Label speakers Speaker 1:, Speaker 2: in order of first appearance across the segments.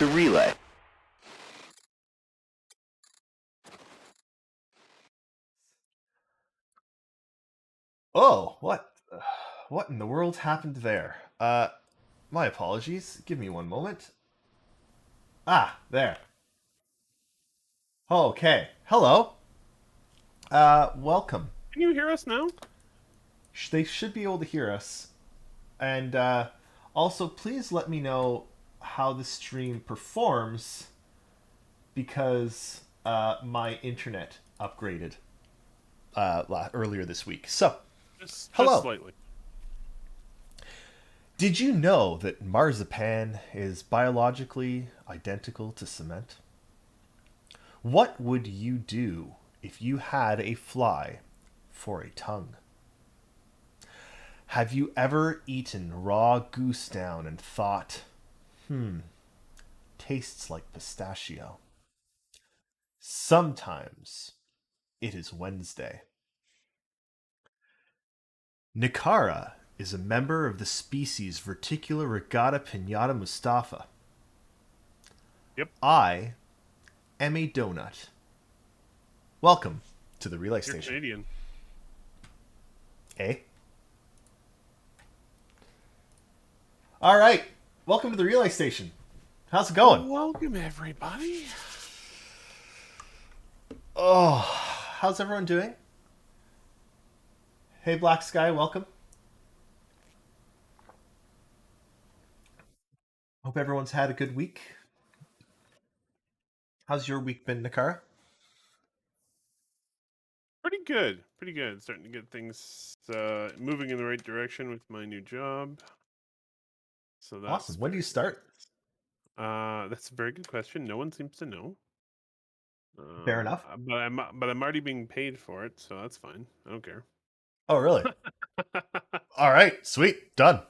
Speaker 1: to relay.
Speaker 2: Oh, what in the world happened there? My apologies. Give me one moment. Ah, there. Okay. Hello. Welcome.
Speaker 3: Can you hear us now?
Speaker 2: They should be able to hear us. And also, please let me know how the stream performs because my internet upgraded earlier this week. So,
Speaker 3: Just
Speaker 2: hello.
Speaker 3: slightly.
Speaker 2: Did you know that marzipan is biologically identical to cement? What would you do if you had a fly for a tongue? Have you ever eaten raw goose down and thought, tastes like pistachio? Sometimes it is Wednesday. Nicara is a member of the species Verticula regata pinnata mustafa.
Speaker 3: Yep.
Speaker 2: I am a donut. Welcome to the relay
Speaker 3: You're
Speaker 2: station.
Speaker 3: Canadian.
Speaker 2: Eh? All right. Welcome to the relay station. How's it going?
Speaker 3: Welcome, everybody.
Speaker 2: Oh, how's everyone doing? Hey, Black Sky, welcome. Hope everyone's had a good week. How's your week been, Nakara?
Speaker 3: Pretty good. Pretty good. Starting to get things moving in the right direction with my new job. So that's
Speaker 2: Awesome. When do you start?
Speaker 3: That's a very good question. No one seems to know.
Speaker 2: Fair enough.
Speaker 3: But I'm already being paid for it, so that's fine. I don't care.
Speaker 2: Oh, really? All right. Sweet. Done.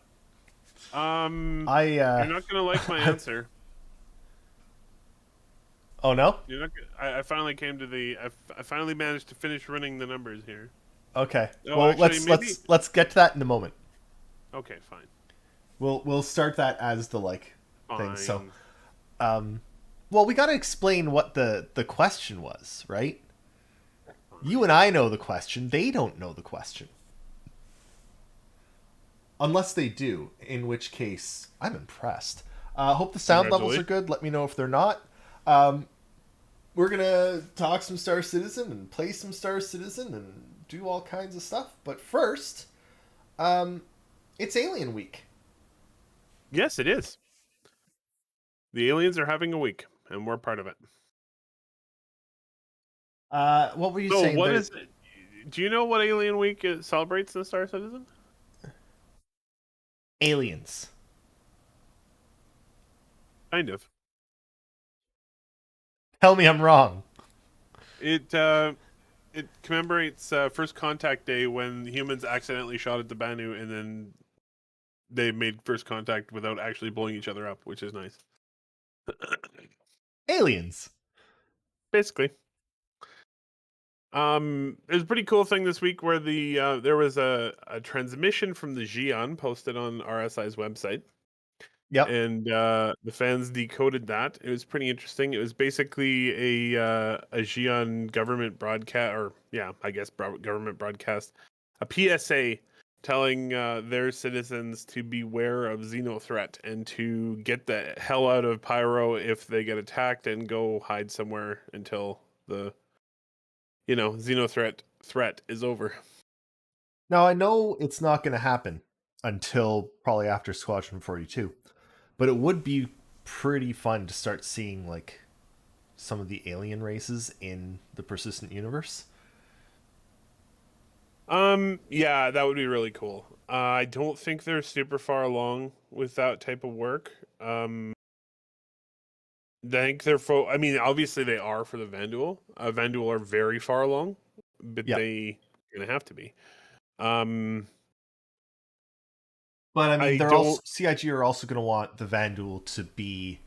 Speaker 3: You're not gonna like my answer.
Speaker 2: Oh no.
Speaker 3: You're not. I finally came to the. I finally managed to finish running the numbers here.
Speaker 2: Okay.
Speaker 3: Oh,
Speaker 2: well,
Speaker 3: actually,
Speaker 2: let's get to that in a moment.
Speaker 3: Okay, fine.
Speaker 2: We'll start that as the
Speaker 3: Fine.
Speaker 2: thing. So, well, we got to explain what the question was, right? You and I know the question. They don't know the question. Unless they do, in which case I'm impressed. Hope the sound levels are good. Let me know if they're not. We're gonna talk some Star Citizen and play some Star Citizen and do all kinds of stuff. But first, it's Alien Week.
Speaker 3: Yes, it is. The aliens are having a week, and we're part of it.
Speaker 2: What were you saying?
Speaker 3: What is it? Do you know what Alien Week celebrates in Star Citizen?
Speaker 2: Aliens.
Speaker 3: Kind of.
Speaker 2: Tell me I'm wrong.
Speaker 3: It commemorates First Contact Day when humans accidentally shot at the Banu, and then they made first contact without actually blowing each other up, which is nice.
Speaker 2: Aliens.
Speaker 3: Basically. It was a pretty cool thing this week where there was a transmission from the Xi'an posted on RSI's website.
Speaker 2: Yep.
Speaker 3: And the fans decoded that. It was pretty interesting. It was basically a Xi'an government broadcast, or I guess government broadcast, a PSA telling their citizens to beware of Xenothreat and to get the hell out of Pyro if they get attacked and go hide somewhere until the Xenothreat threat is over.
Speaker 2: Now, I know it's not going to happen until probably after Squadron 42, but it would be pretty fun to start seeing some of the alien races in the Persistent Universe.
Speaker 3: Yeah, that would be really cool. I don't think they're super far along with that type of work. I think they're I mean, obviously they are for the Vanduul. Vanduul are very far along, but they're gonna have to be.
Speaker 2: But I mean, CIG are also going to want the Vanduul to be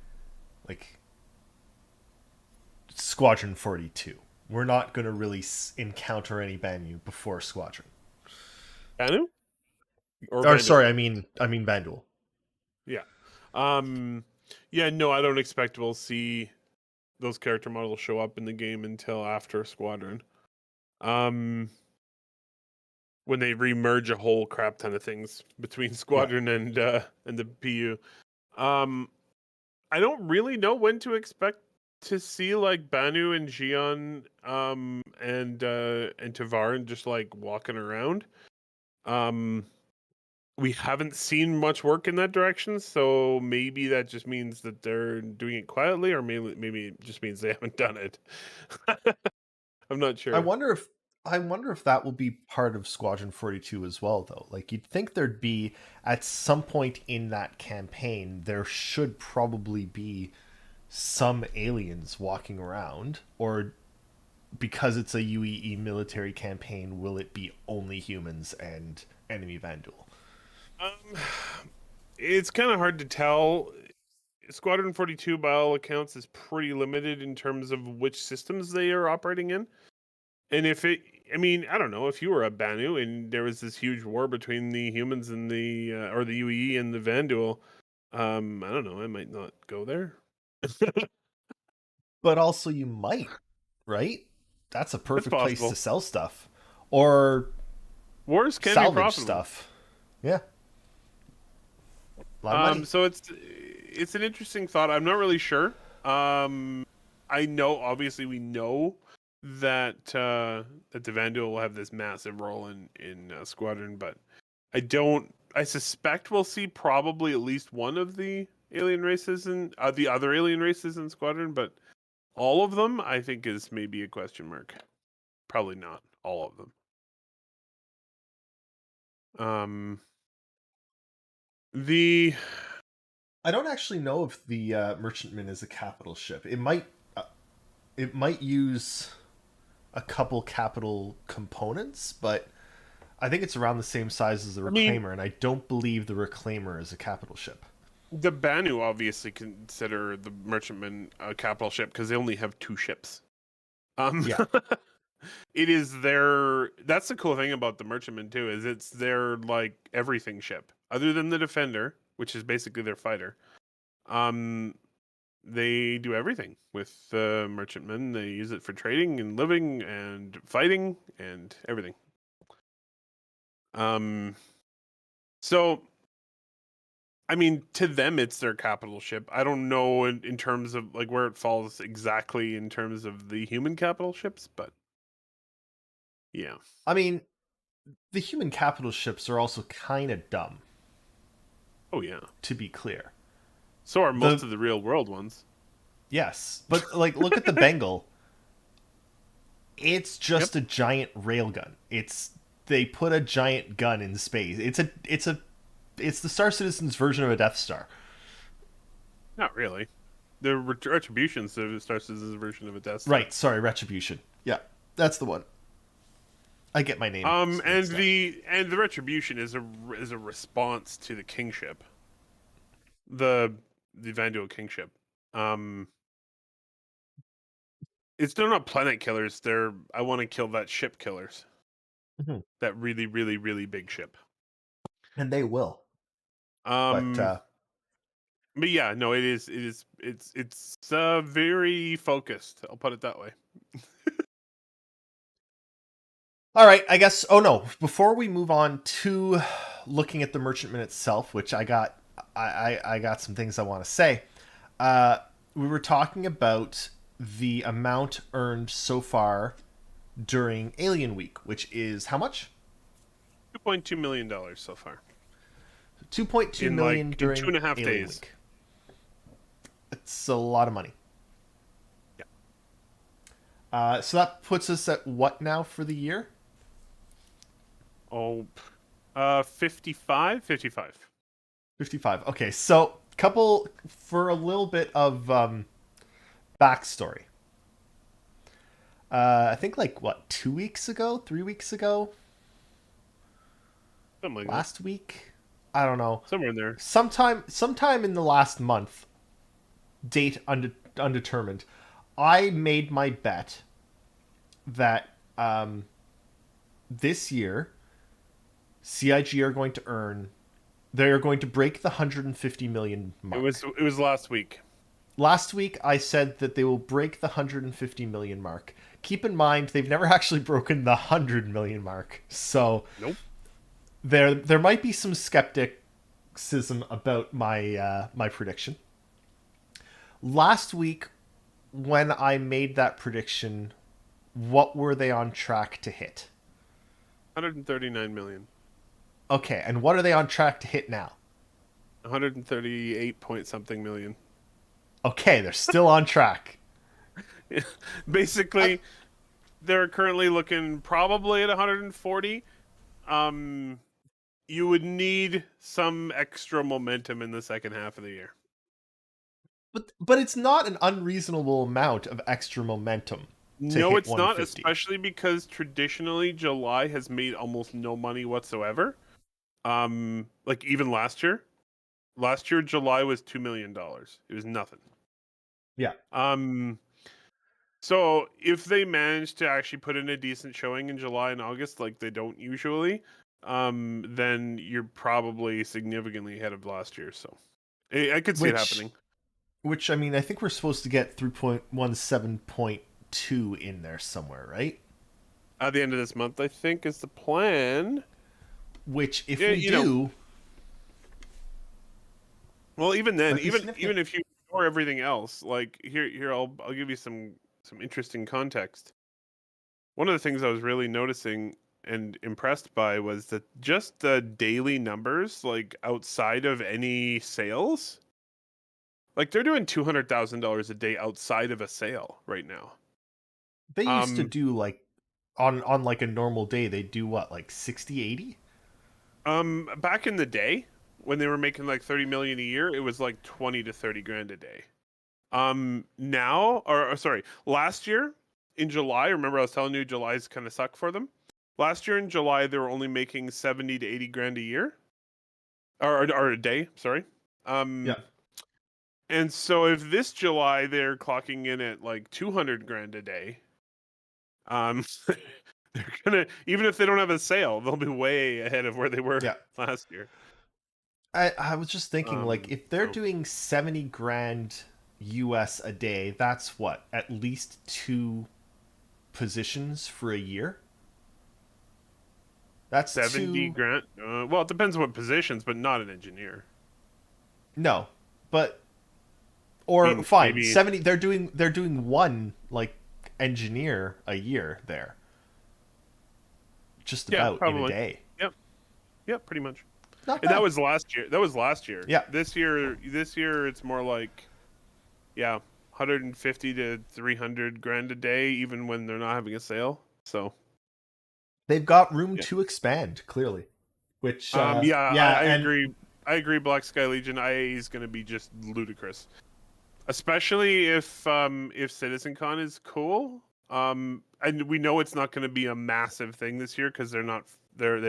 Speaker 2: Squadron 42. We're not going to really encounter any Banu before Squadron.
Speaker 3: Banu?
Speaker 2: Or sorry, I mean Vanduul.
Speaker 3: Yeah. Yeah, no, I don't expect we'll see those character models show up in the game until after Squadron. Um, when they remerge a whole crap ton of things between
Speaker 2: Yeah.
Speaker 3: Squadron and the PU. Um, I don't really know when to expect to see like Banu and Xion and Tavarin just like walking around. Um, we haven't seen much work in that direction, so maybe that just means that they're doing it quietly, or maybe it just means they haven't done it. I'm not
Speaker 2: I
Speaker 3: sure.
Speaker 2: wonder if I wonder if that will be part of Squadron 42 as well though. Like you'd think there'd be at some point in that campaign there should probably be some aliens walking around, or because it's a UEE military campaign will it be only humans and enemy Vandal?
Speaker 3: Um, it's kind of hard to tell. Squadron 42, by all accounts, is pretty limited in terms of which systems they are operating in. And if it, I mean, I don't know, if you were a Banu and there was this huge war between the humans and or the UEE and the Vanduul, I don't know, I might not go there.
Speaker 2: But also you might, right? That's a
Speaker 3: That's
Speaker 2: perfect place to
Speaker 3: possible.
Speaker 2: sell stuff or
Speaker 3: Wars can be
Speaker 2: salvage
Speaker 3: profitable.
Speaker 2: stuff. Yeah, a lot of money.
Speaker 3: So it's an interesting thought. I'm not really sure. I know, obviously, we know that the Vanduul will have this massive role in Squadron, but I don't. I suspect we'll see probably at least one of the alien races and the other alien races in Squadron, but all of them, I think, is maybe a question mark. Probably not all of them. Um, the
Speaker 2: I don't actually know if the merchantman is a capital ship. It might use a couple capital components, but I think it's around the same size as the
Speaker 3: I mean,
Speaker 2: Reclaimer, and I don't believe the Reclaimer is a capital ship.
Speaker 3: the Banu obviously consider the Merchantman a capital ship because they only have two ships. Um,
Speaker 2: Yeah,
Speaker 3: it is their. That's the cool thing about the Merchantman too, is it's their like everything ship, other than the Defender, which is basically their fighter. Um, they do everything with the Merchantman. They use it for trading and living and fighting and everything. Um, so I mean, to them, it's their capital ship. I don't know in terms of like where it falls exactly in terms of the human capital ships, but yeah.
Speaker 2: I mean the human capital ships are also kind of dumb,
Speaker 3: Oh yeah.
Speaker 2: to be clear.
Speaker 3: So are most
Speaker 2: The
Speaker 3: of the real world ones.
Speaker 2: Yes, but like look at the Bengal. It's
Speaker 3: Yep.
Speaker 2: just a giant railgun. It's they put a giant gun in space. It's the Star Citizen's version of a Death Star.
Speaker 3: Not really. The Retribution starts as a version of a Death Star.
Speaker 2: Right, sorry, Retribution. Yeah, that's the one. I get my name
Speaker 3: And
Speaker 2: mixed up.
Speaker 3: the Retribution is a response to the Kingship, the Vanduul Kingship. Um, they're not planet killers. They're I want to kill that ship killers.
Speaker 2: Mhm.
Speaker 3: That really, really, really big ship.
Speaker 2: And they will. But
Speaker 3: Um, but yeah, no, it's very focused. I'll put it that way.
Speaker 2: all right, I guess. Oh no! Before we move on to looking at the merchantman itself, which I got some things I want to say. Uh, we were talking about the amount earned so far during Alien Week, which is how much?
Speaker 3: $2.2 million so far
Speaker 2: 2.2
Speaker 3: in
Speaker 2: million
Speaker 3: in two
Speaker 2: during
Speaker 3: and a half
Speaker 2: Alien
Speaker 3: days.
Speaker 2: Week. It's a lot of money.
Speaker 3: Yeah.
Speaker 2: So that puts us at what now for the year?
Speaker 3: Oh, 55, 55.
Speaker 2: 55. Okay, so couple for a little bit of backstory. I think like what 2 weeks ago, 3 weeks ago,
Speaker 3: Something like that.
Speaker 2: last week. I don't know.
Speaker 3: Somewhere in there.
Speaker 2: Sometime in the last month, date undetermined. I made my bet that this year CIG are going to earn They are going to break the 150 million mark.
Speaker 3: It was last week.
Speaker 2: Last week, I said that they will break the 150 million mark. Keep in mind, they've never actually broken the 100 million mark. So
Speaker 3: Nope.
Speaker 2: there might be some skepticism about my prediction. Last week, when I made that prediction, what were they on track to hit?
Speaker 3: 139 million.
Speaker 2: Okay, and what are they on track to hit now?
Speaker 3: 138 point something million.
Speaker 2: Okay, they're still on track.
Speaker 3: Basically, they're currently looking probably at 140. You would need some extra momentum in the second half of the year.
Speaker 2: But it's not an unreasonable amount of extra momentum to
Speaker 3: No,
Speaker 2: hit
Speaker 3: it's not,
Speaker 2: 150.
Speaker 3: especially because traditionally July has made almost no money whatsoever. Like even last year. Last year July was $2 million. It was nothing.
Speaker 2: Yeah.
Speaker 3: Um so if they manage to actually put in a decent showing in July and August like they don't usually, then you're probably significantly ahead of last year. So I could see it happening.
Speaker 2: Which I mean, I think we're supposed to get 3.17.2 in there somewhere, right?
Speaker 3: At the end of this month, I think is the plan.
Speaker 2: Which, if
Speaker 3: Yeah,
Speaker 2: we do,
Speaker 3: well, even then,
Speaker 2: might be significant.
Speaker 3: even if you ignore everything else, like here, I'll give you some interesting context. One of the things I was really noticing and impressed by was that just the daily numbers, like outside of any sales, like they're doing $200,000 a day outside of a sale right now.
Speaker 2: They used to
Speaker 3: Um,
Speaker 2: do like on like a normal day, they do what, like 60, 80?
Speaker 3: back in the day when they were making like 30 million a year, it was like 20 to 30 grand a day. Now, or sorry, last year in July, remember I was telling you July's kind of sucked for them. Last year in July, they were only making 70 to 80 grand a year, or a day. Sorry.
Speaker 2: Yeah.
Speaker 3: And so if this July they're clocking in at like 200 grand a day, um, they're gonna, even if they don't have a sale, they'll be way ahead of where they were
Speaker 2: Yeah.
Speaker 3: last year.
Speaker 2: I was just thinking, like, if they're
Speaker 3: So
Speaker 2: doing 70 grand US a day, that's what, at least 2 positions for a year? That's
Speaker 3: 70
Speaker 2: two.
Speaker 3: grand. Well, it depends what positions, but not an engineer.
Speaker 2: No, but
Speaker 3: I
Speaker 2: or
Speaker 3: mean,
Speaker 2: fine,
Speaker 3: maybe
Speaker 2: 70. They're doing one like engineer a year there, just
Speaker 3: yeah,
Speaker 2: about in a
Speaker 3: probably.
Speaker 2: day.
Speaker 3: Yep, yep, pretty much.
Speaker 2: Not
Speaker 3: And that
Speaker 2: bad.
Speaker 3: was last year. That was last year.
Speaker 2: Yeah,
Speaker 3: This year it's more like, yeah, 150 to 300 grand a day, even when they're not having a sale. So
Speaker 2: they've got room
Speaker 3: yeah,
Speaker 2: to expand clearly. Which,
Speaker 3: yeah,
Speaker 2: yeah,
Speaker 3: I
Speaker 2: and
Speaker 3: agree. I agree. Black Sky Legion IA is going to be just ludicrous, especially if CitizenCon is cool. And we know it's not going to be a massive thing this year because they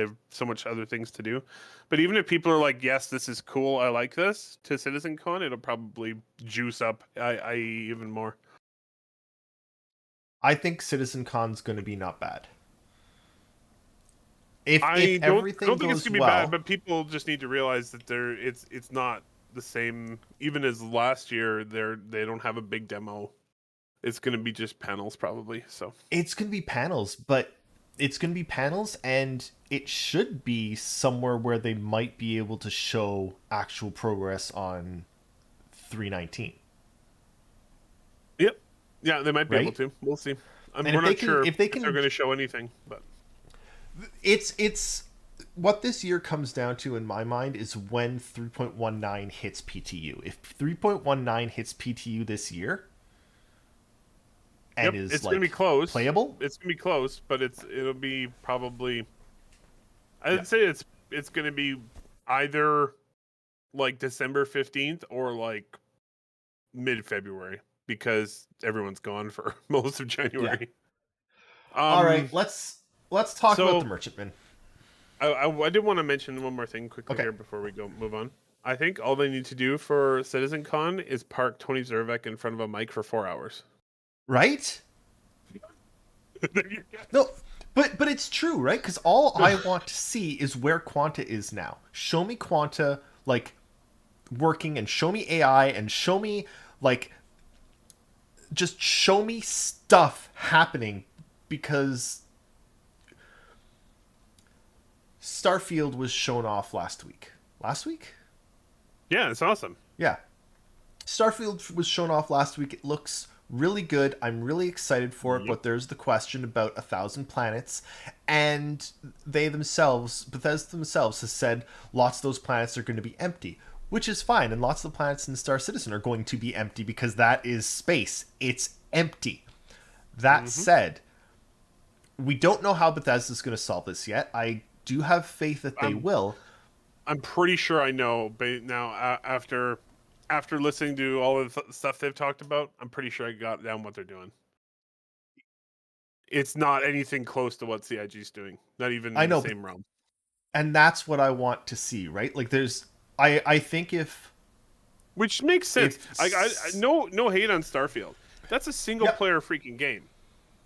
Speaker 3: have so much other things to do. But even if people are like, yes, this is cool, I like this to CitizenCon, it'll probably juice up IE even more.
Speaker 2: I think CitizenCon's going to be not bad. If
Speaker 3: I
Speaker 2: everything
Speaker 3: don't think it's
Speaker 2: goes
Speaker 3: gonna be bad,
Speaker 2: well,
Speaker 3: but people just need to realize that it's not the same. Even as last year, they don't have a big demo. It's gonna be just panels probably. So
Speaker 2: it's going to be panels, but it's going to be panels, and it should be somewhere where they might be able to show actual progress on 319,
Speaker 3: yep, yeah, they might be able
Speaker 2: right?
Speaker 3: to. We'll see.
Speaker 2: And
Speaker 3: We're not sure
Speaker 2: if they
Speaker 3: if they're
Speaker 2: can,
Speaker 3: going to show anything, but
Speaker 2: it's what this year comes down to in my mind is when 3.19 hits PTU. If 3.19 hits PTU this year and
Speaker 3: yep,
Speaker 2: is
Speaker 3: it's going to be
Speaker 2: like
Speaker 3: close.
Speaker 2: playable,
Speaker 3: It's going to be close, but it'll be probably.
Speaker 2: yeah,
Speaker 3: I'd say it's going to be either like December 15th or like mid February because everyone's gone for most of
Speaker 2: yeah.
Speaker 3: January.
Speaker 2: All right,
Speaker 3: Um,
Speaker 2: let's talk about the
Speaker 3: so
Speaker 2: merchantman.
Speaker 3: I did want to mention one more thing quickly
Speaker 2: Okay,
Speaker 3: here before we go move on. I think all they need to do for CitizenCon is park Tony Zervek in front of a mic for 4 hours.
Speaker 2: right?
Speaker 3: There you go.
Speaker 2: No, But it's true, right? Because all I want to see is where Quanta is now. Show me Quanta like working, and show me AI, and show me like just show me stuff happening, because Starfield was shown off last week. Last week?
Speaker 3: Yeah, it's awesome.
Speaker 2: Yeah. Starfield was shown off last week. It looks really good. I'm really excited for it,
Speaker 3: Yep.
Speaker 2: but there's the question about 1,000 planets, and Bethesda themselves has said lots of those planets are going to be empty, which is fine, and lots of the planets in Star Citizen are going to be empty because that is space. It's empty. That said, we don't know how Bethesda's going to solve this yet. I do have faith that they will.
Speaker 3: I'm pretty sure I know, but now after listening to all of the stuff they've talked about, I'm pretty sure I got down what they're doing. It's not anything close to what CIG's doing. Not even
Speaker 2: I
Speaker 3: in the
Speaker 2: know,
Speaker 3: same realm.
Speaker 2: and that's what I want to see, right? Like I think if
Speaker 3: Which makes sense. I no hate on Starfield. That's a single
Speaker 2: Yep.
Speaker 3: player freaking game.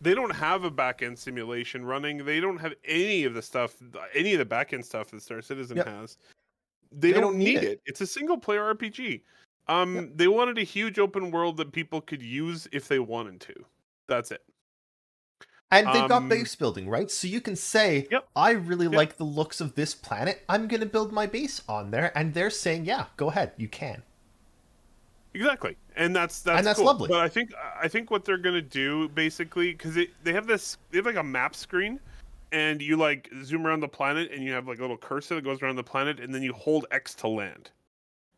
Speaker 3: They don't have a back end simulation running. They don't have any of the stuff, any of the back end stuff that Star Citizen
Speaker 2: Yep.
Speaker 3: has. They don't need
Speaker 2: it.
Speaker 3: it. It's a single player RPG.
Speaker 2: Yep.
Speaker 3: They wanted a huge open world that people could use if they wanted to. That's it.
Speaker 2: And they've got base building, right? So you can say,
Speaker 3: Yep.
Speaker 2: I really
Speaker 3: Yep.
Speaker 2: like the looks of this planet. I'm going to build my base on there. And they're saying, yeah, go ahead. You can.
Speaker 3: Exactly, and that's
Speaker 2: that's
Speaker 3: cool.
Speaker 2: lovely.
Speaker 3: But I think what they're gonna do basically, because they have like a map screen, and you like zoom around the planet, and you have like a little cursor that goes around the planet, and then you hold X to land.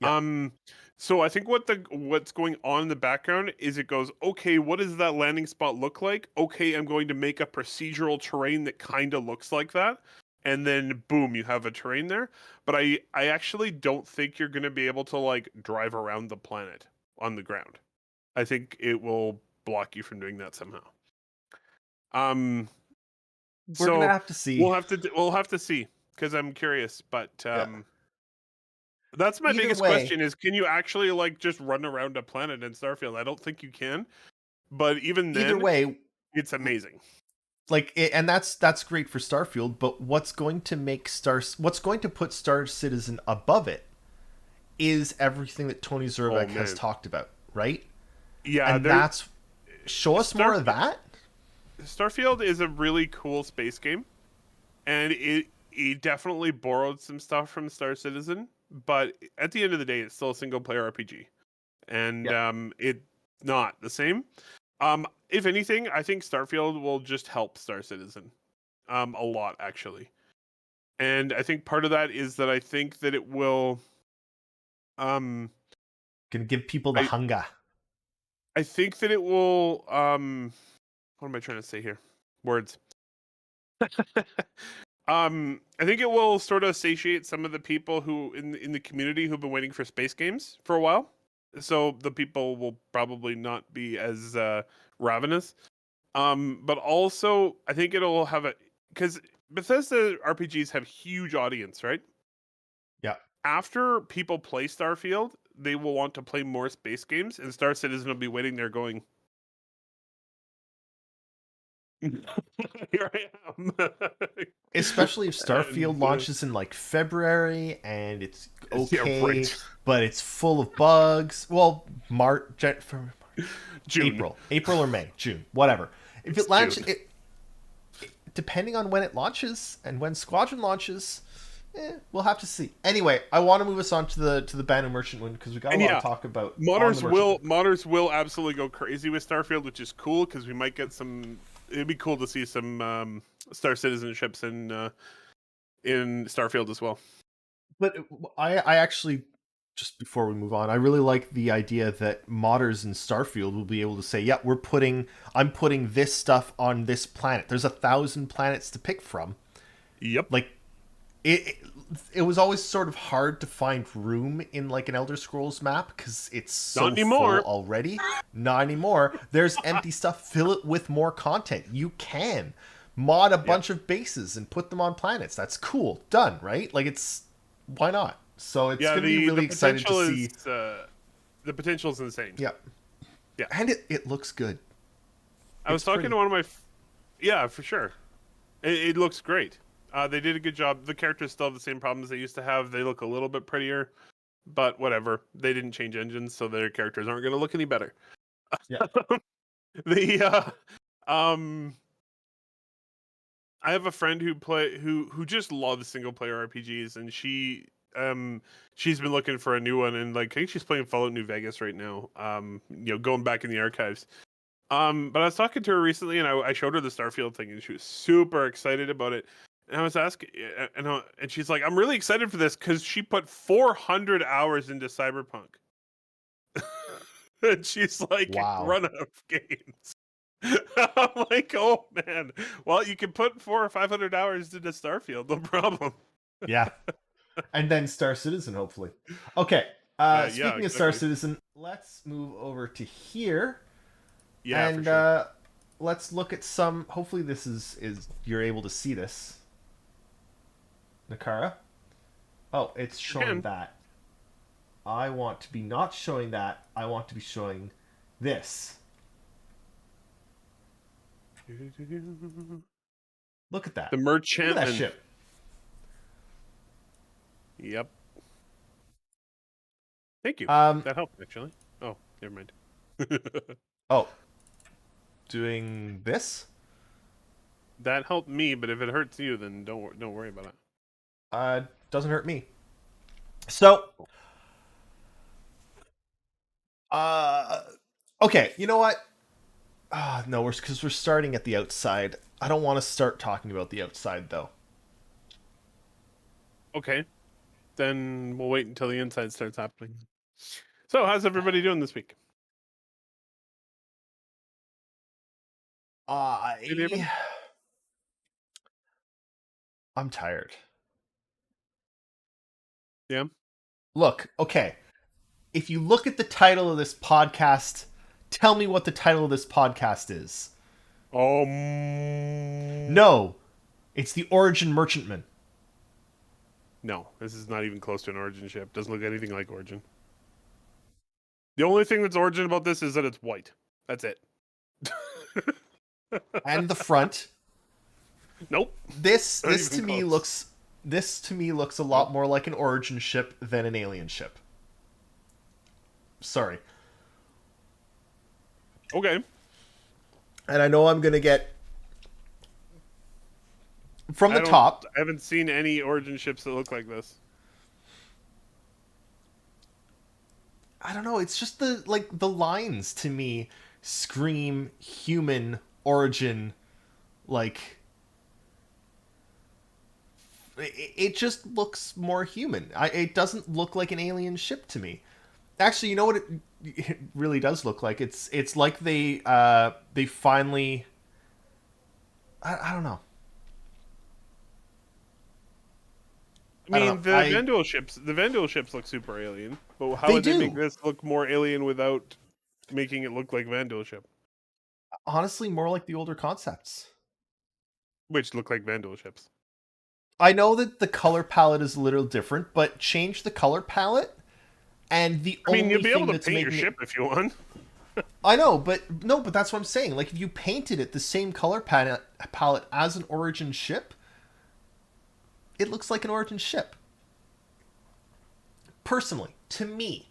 Speaker 2: Yep.
Speaker 3: So I think what's going on in the background is it goes, okay, what does that landing spot look like? Okay, I'm going to make a procedural terrain that kind of looks like that. And then boom, you have a terrain there. But I actually don't think you're going to be able to like drive around the planet on the ground. I think it will block you from doing that somehow.
Speaker 2: We're going to have to see.
Speaker 3: We'll have to see, because I'm curious, but
Speaker 2: Yeah.
Speaker 3: that's my
Speaker 2: Either
Speaker 3: biggest
Speaker 2: way-
Speaker 3: question is, can you actually like just run around a planet in Starfield? I don't think you can. But even then,
Speaker 2: Either way,
Speaker 3: it's amazing.
Speaker 2: like and that's great for Starfield, but what's going to put Star Citizen above it is everything that Tony Zurbeck has
Speaker 3: man.
Speaker 2: talked about, right?
Speaker 3: Yeah,
Speaker 2: And that's show us more of that.
Speaker 3: Starfield is a really cool space game, and it definitely borrowed some stuff from Star Citizen, but at the end of the day, it's still a single player RPG, and it's not the same. If anything, I think Starfield will just help Star Citizen a lot, actually. And I think part of that is that I think that it will
Speaker 2: Gonna give people the hunger.
Speaker 3: I think that it will what am I trying to say here? Words. I think it will sort of satiate some of the people who in the community who've been waiting for space games for a while. So the people will probably not be as ravenous. But also I think it'll have because Bethesda RPGs have huge audience, right?
Speaker 2: Yeah.
Speaker 3: After people play Starfield, they will want to play more space games, and Star Citizen will be waiting there going, here I am.
Speaker 2: Especially if Starfield launches in like February and it's okay,
Speaker 3: Yeah, right.
Speaker 2: but it's full of bugs. Well,
Speaker 3: June.
Speaker 2: April or May, June, whatever. If it launches, depending on when it launches and when Squadron launches, we'll have to see. Anyway, I want to move us on to the Banu Merchant one because we got a lot to talk about.
Speaker 3: Modders will absolutely go crazy with Starfield, which is cool because we might get some. It'd be cool to see some Star Citizen ships in Starfield as well.
Speaker 2: But I actually, just before we move on, I really like the idea that modders in Starfield will be able to say, yeah, I'm putting this stuff on this planet. There's 1,000 planets to pick from.
Speaker 3: Yep.
Speaker 2: Like, it was always sort of hard to find room in like an Elder Scrolls map because it's so full already. Not anymore. There's empty stuff. Fill it with more content. You can mod a bunch of bases and put them on planets. That's cool. Done, right? Like, why not? So it's going to be really exciting to see.
Speaker 3: The potential is insane.
Speaker 2: Yeah. And it looks good.
Speaker 3: I was talking to one of my... Yeah, for sure. It looks great. They did a good job. The characters still have the same problems they used to have. They look a little bit prettier, but whatever. They didn't change engines, so their characters aren't going to look any better.
Speaker 2: Yeah.
Speaker 3: the um, I have a friend who just loves single player RPGs, and she's been looking for a new one, and like I think she's playing Fallout New Vegas right now. Going back in the archives. But I was talking to her recently, and I showed her the Starfield thing, and she was super excited about it. And I was asking, and she's like, "I'm really excited for this because she put 400 hours into Cyberpunk." And she's like,
Speaker 2: Wow.
Speaker 3: "Run out of games." I'm like, "Oh man, well you can put 400 or 500 hours into Starfield, no problem."
Speaker 2: Yeah. And then Star Citizen, hopefully. Okay.
Speaker 3: Yeah,
Speaker 2: Speaking of Star
Speaker 3: exactly.
Speaker 2: Citizen, let's move over to here.
Speaker 3: Yeah,
Speaker 2: And
Speaker 3: for sure.
Speaker 2: let's look at some. Hopefully, this is you're able to see this, Nakara. Oh, it's showing
Speaker 3: Again,
Speaker 2: that. I want to be not showing that. I want to be showing this. Look at
Speaker 3: the
Speaker 2: that. Look at that
Speaker 3: merchantman.
Speaker 2: ship.
Speaker 3: Yep. Thank you.
Speaker 2: Um.
Speaker 3: That helped actually. Oh, never mind.
Speaker 2: Oh, doing this.
Speaker 3: That helped me, but if it hurts you, then don't worry about it.
Speaker 2: Doesn't hurt me. So, uh, okay. You know what? No, we're starting at the outside. I don't want to start talking about the outside though.
Speaker 3: Okay, then we'll wait until the inside starts happening. So, how's everybody doing this week? Hey, David.
Speaker 2: I I'm tired.
Speaker 3: Yeah.
Speaker 2: Look, okay. If you look at the title of this podcast, tell me what the title of this podcast is. No, it's the Origin Merchantman.
Speaker 3: No, this is not even close to an Origin ship. Doesn't look anything like Origin. The only thing that's Origin about this is that it's white. That's it.
Speaker 2: And the front.
Speaker 3: Nope.
Speaker 2: This
Speaker 3: Not
Speaker 2: this
Speaker 3: even
Speaker 2: to me
Speaker 3: close.
Speaker 2: looks a lot more like an Origin ship than an alien ship. Sorry.
Speaker 3: Okay.
Speaker 2: And I know I'm gonna get from the
Speaker 3: I don't.
Speaker 2: top.
Speaker 3: I haven't seen any Origin ships that look like this.
Speaker 2: I don't know. It's just the lines to me scream human origin. Like it just looks more human. It doesn't look like an alien ship to me. Actually, you know what it really does look like? It's like they finally. I don't know.
Speaker 3: I
Speaker 2: I don't know.
Speaker 3: mean, the Vandal ships look super alien, but how
Speaker 2: They
Speaker 3: would they make
Speaker 2: do.
Speaker 3: this look more alien without making it look like Vandal ship,
Speaker 2: Honestly, more like the older concepts.
Speaker 3: which look like Vandal ships?
Speaker 2: I know that the color palette is a little different, but change the color palette, and the
Speaker 3: I mean, you'll
Speaker 2: only
Speaker 3: be able
Speaker 2: thing
Speaker 3: to
Speaker 2: that's
Speaker 3: paint your
Speaker 2: making it.
Speaker 3: ship if you want.
Speaker 2: I know, but no, but that's what I'm saying. Like, if you painted it the same color palette as an Origin ship, it looks like an Origin ship. Personally, to me,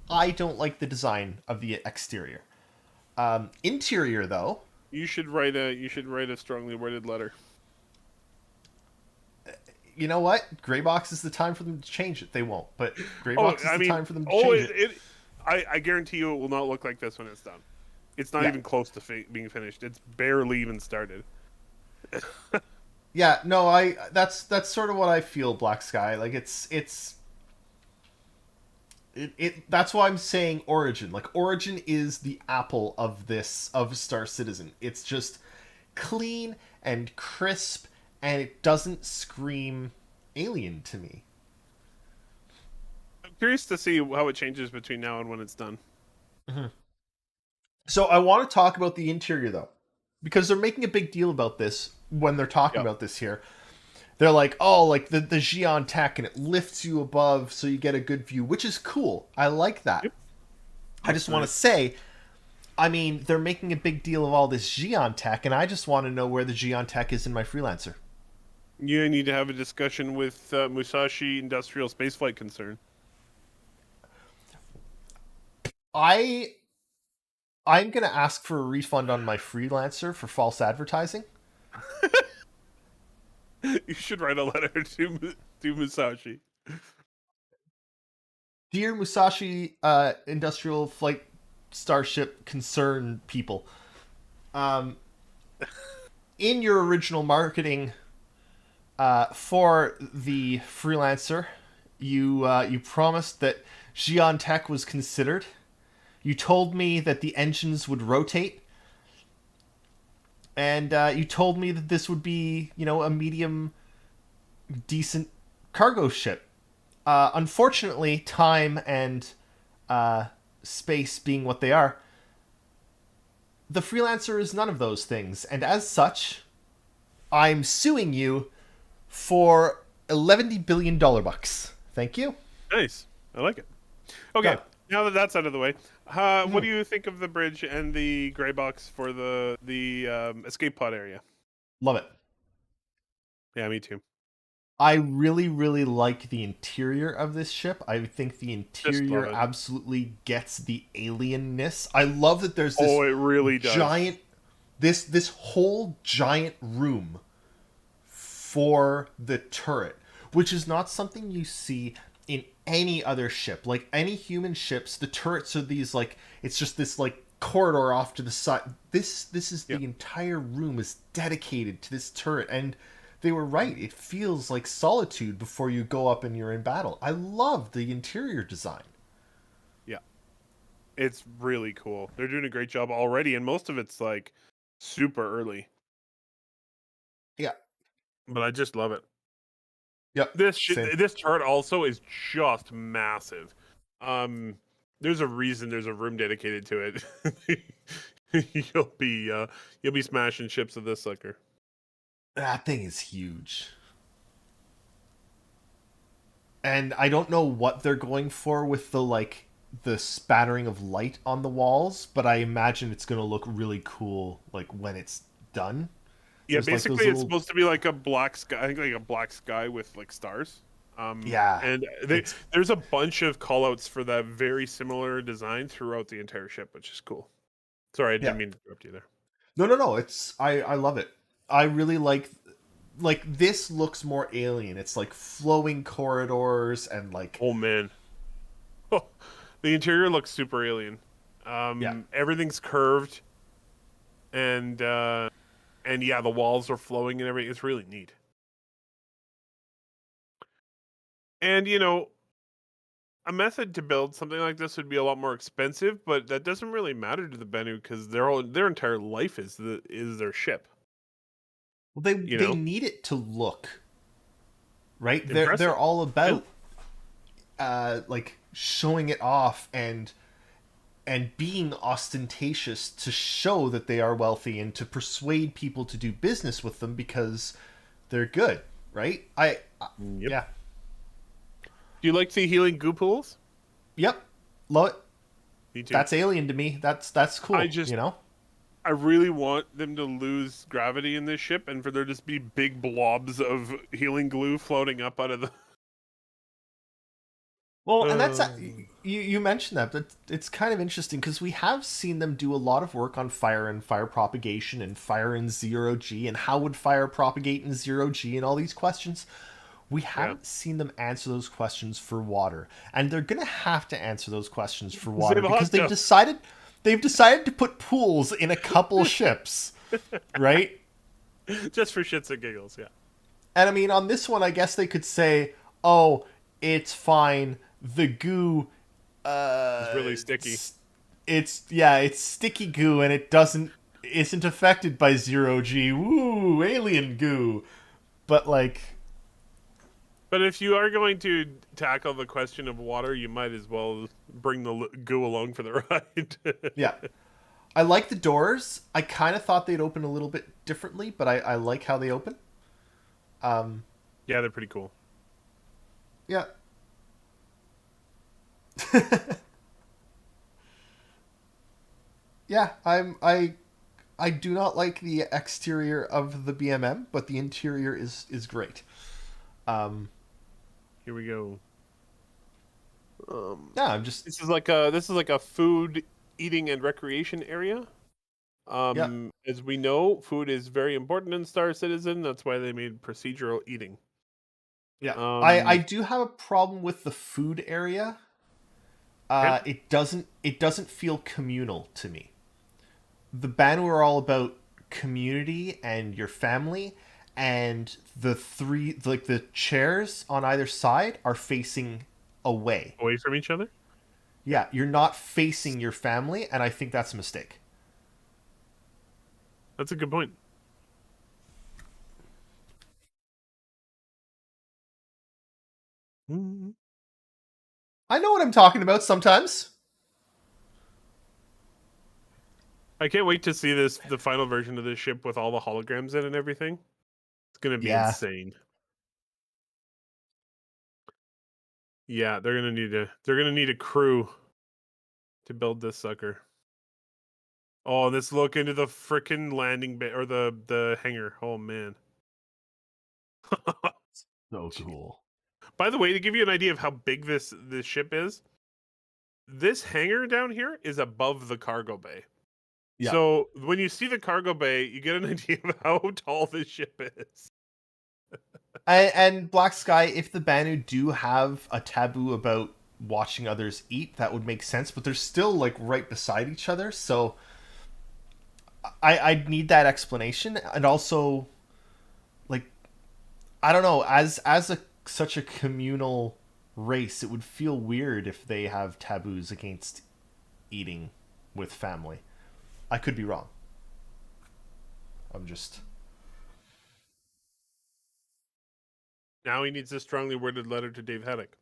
Speaker 2: I don't like the design of the exterior. Interior, though,
Speaker 3: You should write a strongly worded letter.
Speaker 2: you know what? Graybox is the time for them to change it. They won't, but
Speaker 3: Oh,
Speaker 2: Graybox is
Speaker 3: I
Speaker 2: the
Speaker 3: mean,
Speaker 2: time for them to
Speaker 3: oh,
Speaker 2: change
Speaker 3: it,
Speaker 2: it.
Speaker 3: it I guarantee you it will not look like this when it's done. It's not
Speaker 2: Yeah.
Speaker 3: even close to being finished. It's barely even started.
Speaker 2: Yeah, no, I that's sort of what I feel, Black Sky. Like it that's why I'm saying Origin. Like Origin is the Apple of this of Star Citizen. It's just clean and crisp and it doesn't scream alien to me.
Speaker 3: I'm curious to see how it changes between now and when it's done.
Speaker 2: Mhm. So I want to talk about the interior though. Because they're making a big deal about this when they're talking
Speaker 3: Yep.
Speaker 2: about this here. They're like, oh, like the Xi'an tech and it lifts you above so you get a good view, which is cool. I like that.
Speaker 3: Yep.
Speaker 2: I just want to
Speaker 3: Nice.
Speaker 2: say I mean, they're making a big deal of all this Xeon tech, and I just want to know where the Xeon tech is in my freelancer.
Speaker 3: You need to have a discussion with Musashi Industrial Spaceflight Concern.
Speaker 2: I I'm gonna ask for a refund on my freelancer for false advertising.
Speaker 3: You should write a letter to Musashi.
Speaker 2: Dear Musashi Industrial Flight Starship Concern people, um, in your original marketing for the freelancer, you promised that Xi'an Tech was considered. You told me that the engines would rotate, and you told me that this would be, a medium, decent cargo ship. Unfortunately, time and space being what they are, the freelancer is none of those things, and as such, I'm suing you for $11 billion bucks. Thank you.
Speaker 3: Nice. I like it. Okay,
Speaker 2: Yeah.
Speaker 3: now that that's out of the way, what do you think of the bridge and the gray box for the escape pod area?
Speaker 2: Love it.
Speaker 3: Yeah, me too.
Speaker 2: I really, really like the interior of this ship. I think the
Speaker 3: Just love
Speaker 2: interior
Speaker 3: it.
Speaker 2: absolutely gets the alienness. I love that there's this
Speaker 3: Oh, it really does.
Speaker 2: giant, this whole giant room for the turret, which is not something you see in any other ship. Like any human ships, the turrets are these like it's just this like corridor off to the side. This is
Speaker 3: Yeah.
Speaker 2: the entire room is dedicated to this turret, and they were right. It feels like solitude before you go up and you're in battle. I love the interior design.
Speaker 3: Yeah. It's really cool. They're doing a great job already, and most of it's like super early.
Speaker 2: Yeah.
Speaker 3: But I just love it.
Speaker 2: Yep. Same.
Speaker 3: This turret also is just massive. Um, there's a reason there's a room dedicated to it. you'll be uh, you'll be smashing ships with this sucker.
Speaker 2: That thing is huge. And I don't know what they're going for with the spattering of light on the walls, but I imagine it's going to look really cool like when it's done.
Speaker 3: Yeah,
Speaker 2: There's like those
Speaker 3: basically it's
Speaker 2: little
Speaker 3: supposed to be like a black sky. I think like a black sky with like stars.
Speaker 2: yeah,
Speaker 3: And
Speaker 2: it's
Speaker 3: there's a bunch of callouts for that very similar design throughout the entire ship, which is cool. Sorry, I
Speaker 2: yeah.
Speaker 3: didn't mean to interrupt you there.
Speaker 2: No. It's I love it. I really like this looks more alien. It's like flowing corridors and like
Speaker 3: Oh man, the interior looks super alien.
Speaker 2: yeah.
Speaker 3: Everything's curved, and yeah, the walls are flowing and everything. It's really neat. And a method to build something like this would be a lot more expensive, but that doesn't really matter to the Bennu because their entire life is their ship.
Speaker 2: Well,
Speaker 3: You
Speaker 2: they
Speaker 3: know,
Speaker 2: need it to look right. They're
Speaker 3: impressive.
Speaker 2: all
Speaker 3: Yeah.
Speaker 2: about like showing it off and being ostentatious to show that they are wealthy and to persuade people to do business with them because they're good, right?
Speaker 3: Yep.
Speaker 2: Yeah.
Speaker 3: Do you like the healing goo pools?
Speaker 2: Yep. Love it.
Speaker 3: Me too.
Speaker 2: That's alien to me. That's cool,
Speaker 3: I just I really want them to lose gravity in this ship and for there just be big blobs of healing glue floating up out of the.
Speaker 2: Well, and that's
Speaker 3: Uh,
Speaker 2: you mentioned that, but it's kind of interesting because we have seen them do a lot of work on fire and fire propagation and fire in zero G and how would fire propagate in zero G and all these questions. We
Speaker 3: yeah.
Speaker 2: haven't seen them answer those questions for water, and they're gonna have to answer those questions for
Speaker 3: 'Cause they
Speaker 2: water
Speaker 3: have a
Speaker 2: because
Speaker 3: hot tub.
Speaker 2: they've decided to put pools in a couple ships, right?
Speaker 3: Just for shits and giggles, yeah.
Speaker 2: And I mean, on this one, I guess they could say, "Oh, it's fine. The goo,
Speaker 3: It's really sticky.
Speaker 2: it's sticky goo, and isn't affected by zero G. Woo, alien goo." But like,
Speaker 3: But if you are going to tackle the question of water, you might as well bring the goo along for the ride.
Speaker 2: yeah, I like the doors. I kind of thought they'd open a little bit differently, but I like how they open.
Speaker 3: Yeah, they're pretty cool.
Speaker 2: Yeah. Yeah, I do not like the exterior of the BMM, but the interior is great. Um,
Speaker 3: Here we go. Um,
Speaker 2: yeah, I'm just
Speaker 3: this is like a food, eating, and recreation area.
Speaker 2: yeah
Speaker 3: As we know, food is very important in Star Citizen. That's why they made procedural eating.
Speaker 2: yeah. I
Speaker 3: Um,
Speaker 2: do have a problem with the food area.
Speaker 3: okay.
Speaker 2: It doesn't feel communal to me. The Banu are all about community and your family, and the three like the chairs on either side are facing away.
Speaker 3: Away from each other. Yeah,
Speaker 2: Yeah, you're not facing your family, and I think that's a mistake.
Speaker 3: that's a good point. Mhm.
Speaker 2: I know what I'm talking about sometimes.
Speaker 3: I can't wait to see the final version of this ship with all the holograms in and everything. It's gonna be
Speaker 2: Yeah.
Speaker 3: insane. Yeah, they're gonna need a crew to build this sucker. Oh, let's look into the frickin' landing bay or the hangar. Oh man.
Speaker 2: So
Speaker 3: Gee.
Speaker 2: cool.
Speaker 3: By the way, to give you an idea of how big this ship is, this hangar down here is above the cargo bay.
Speaker 2: Yeah.
Speaker 3: So when you see the cargo bay, you get an idea of how tall this ship is.
Speaker 2: And Black Sky, if the Banu do have a taboo about watching others eat, that would make sense. But they're still like right beside each other, so I'd need that explanation. And also, like, I don't know, as a such a communal race, it would feel weird if they have taboos against eating with family. I could be wrong. I'm just
Speaker 3: Now he needs a strongly worded letter to Dave Haddock.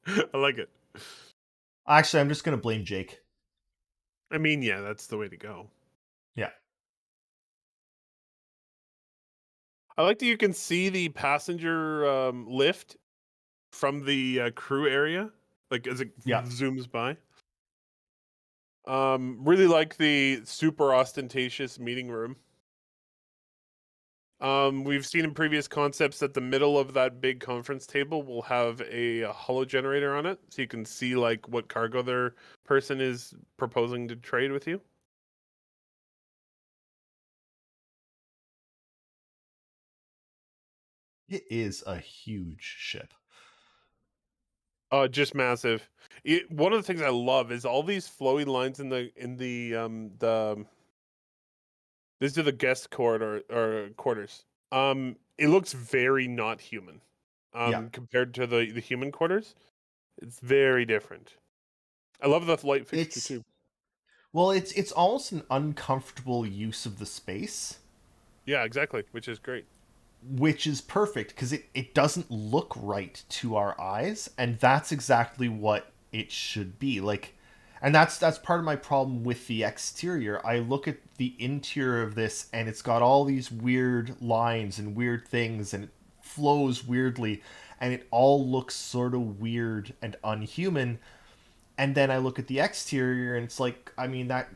Speaker 3: I like it.
Speaker 2: actually I'm just gonna blame Jake.
Speaker 3: I mean, yeah, that's the way to go.
Speaker 2: Yeah.
Speaker 3: I like that you can see the passenger lift from the crew area, like as it
Speaker 2: Yeah.
Speaker 3: zooms by. Really like the super ostentatious meeting room. We've seen in previous concepts that the middle of that big conference table will have a holo generator on it, so you can see like what cargo their person is proposing to trade with you.
Speaker 2: It is a huge ship.
Speaker 3: Just massive. One of the things I love is all these flowy lines in the these are the guest corridor or quarters. It looks very not human.
Speaker 2: Yeah.
Speaker 3: Compared to the human quarters, it's very different. I love the light fixture
Speaker 2: It's
Speaker 3: too.
Speaker 2: well, it's almost an uncomfortable use of the space,
Speaker 3: Yeah, exactly, which is great.
Speaker 2: which is perfect because it doesn't look right to our eyes, and that's exactly what it should be. Like, and that's part of my problem with the exterior. I look at the interior of this and it's got all these weird lines and weird things and it flows weirdly and it all looks sort of weird and unhuman. And then I look at the exterior and it's like, I mean, that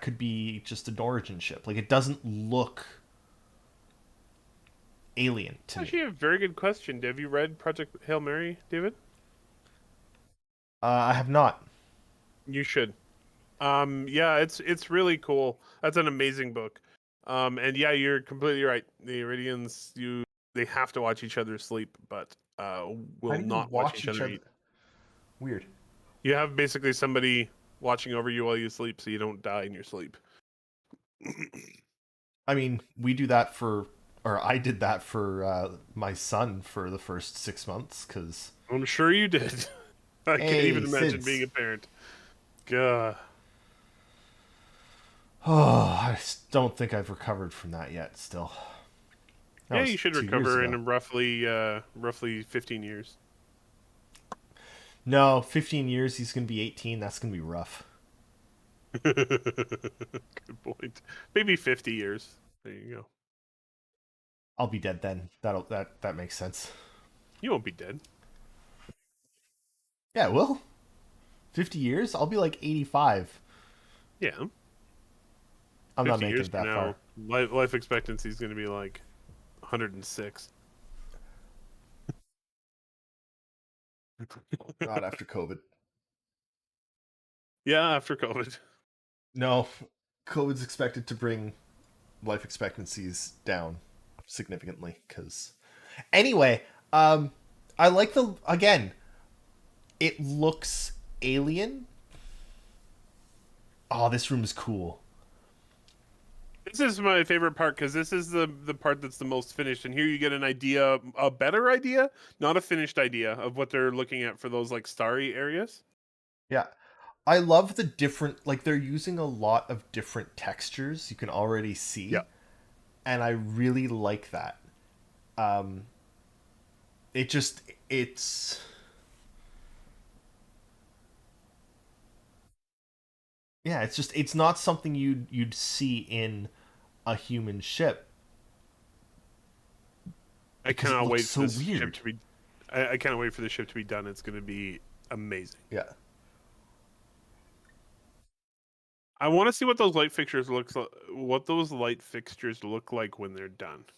Speaker 2: could be just an origin ship. Like, it doesn't look alien to me.
Speaker 3: Actually, a very good question. Have you read Project Hail Mary, David?
Speaker 2: I have not.
Speaker 3: You should. Yeah, it's really cool. That's an amazing book. And yeah, you're completely right. The Iridians, they have to watch each other sleep, but
Speaker 2: How
Speaker 3: will
Speaker 2: do you
Speaker 3: not watch
Speaker 2: watch
Speaker 3: each
Speaker 2: each
Speaker 3: other
Speaker 2: other?
Speaker 3: eat.
Speaker 2: Weird.
Speaker 3: You have basically somebody watching over you while you sleep, so you don't die in your sleep.
Speaker 2: I mean, we do that for, or I did that for my son for the first 6 months because,
Speaker 3: I'm sure you did. I can't
Speaker 2: hey,
Speaker 3: even imagine being
Speaker 2: Sids.
Speaker 3: a parent. God.
Speaker 2: Oh, I don't think I've recovered from that yet. Still, that
Speaker 3: Yeah,
Speaker 2: was
Speaker 3: you should
Speaker 2: 2 years
Speaker 3: recover
Speaker 2: ago.
Speaker 3: in roughly 15 years.
Speaker 2: No, 15 years. He's gonna be 18. That's gonna be rough.
Speaker 3: Good point. Maybe 50 years. There you go.
Speaker 2: I'll be dead then. That makes sense.
Speaker 3: You won't be dead.
Speaker 2: Yeah, it will. 50 years? I'll be like 85.
Speaker 3: Yeah,
Speaker 2: I'm not
Speaker 3: 50
Speaker 2: making
Speaker 3: years
Speaker 2: it
Speaker 3: from
Speaker 2: that
Speaker 3: now,
Speaker 2: far.
Speaker 3: life expectancy is going to be like 106.
Speaker 2: Not after COVID.
Speaker 3: Yeah, after COVID.
Speaker 2: No, COVID's expected to bring life expectancies down significantly. Because anyway, I like the again. It looks alien. Oh, this room is cool.
Speaker 3: This is my favorite part because this is the part that's the most finished, and here you get an idea, a better idea, not a finished idea of what they're looking at for those like starry areas.
Speaker 2: Yeah, I love the different. Like they're using a lot of different textures. You can already
Speaker 3: Yeah,
Speaker 2: see, and I really like that. Um, it just it's yeah, it's just it's not something you'd see in a human ship
Speaker 3: I
Speaker 2: because it
Speaker 3: cannot
Speaker 2: looks
Speaker 3: wait for
Speaker 2: so
Speaker 3: this ship
Speaker 2: weird.
Speaker 3: to be. I cannot wait for the ship to be done. It's going to be amazing.
Speaker 2: Yeah.
Speaker 3: I want to see what those light fixtures looks like. What those light fixtures look like when they're done. I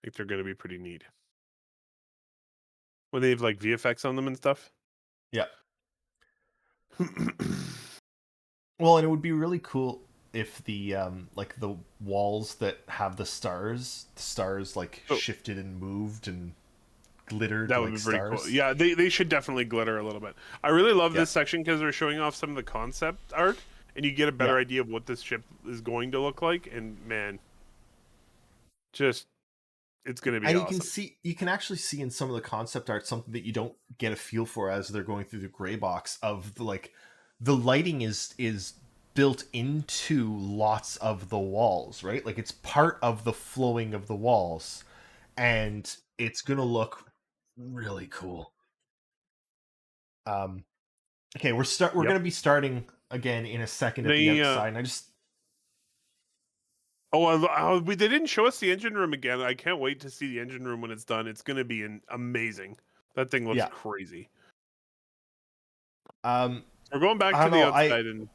Speaker 3: think they're going to be pretty neat when they have like VFX on them and stuff.
Speaker 2: Yeah. Well, and it would be really cool if the like the walls that have the stars like
Speaker 3: Oh,
Speaker 2: shifted and moved and glittered
Speaker 3: that would
Speaker 2: like
Speaker 3: be pretty cool.
Speaker 2: stars.
Speaker 3: Yeah, they should definitely glitter a little bit. I really love
Speaker 2: Yeah.
Speaker 3: this section because they're showing off some of the concept art, and you get a
Speaker 2: Yeah.
Speaker 3: better idea of what this ship is going to look like. And man, just it's going to be
Speaker 2: And
Speaker 3: awesome.
Speaker 2: you can actually see in some of the concept art something that you don't get a feel for as they're going through the gray box of the like the lighting is built into lots of the walls, right? Like it's part of the flowing of the walls, and it's gonna look really cool. Um, okay, we're
Speaker 3: Yep.
Speaker 2: gonna be starting again in a second at the
Speaker 3: They
Speaker 2: outside, and I just
Speaker 3: they didn't show us the engine room again. I can't wait to see the engine room when it's done. It's going to be amazing. That thing looks
Speaker 2: yeah.
Speaker 3: crazy.
Speaker 2: Um,
Speaker 3: We're going back
Speaker 2: I
Speaker 3: to
Speaker 2: don't
Speaker 3: the
Speaker 2: know.
Speaker 3: outside, and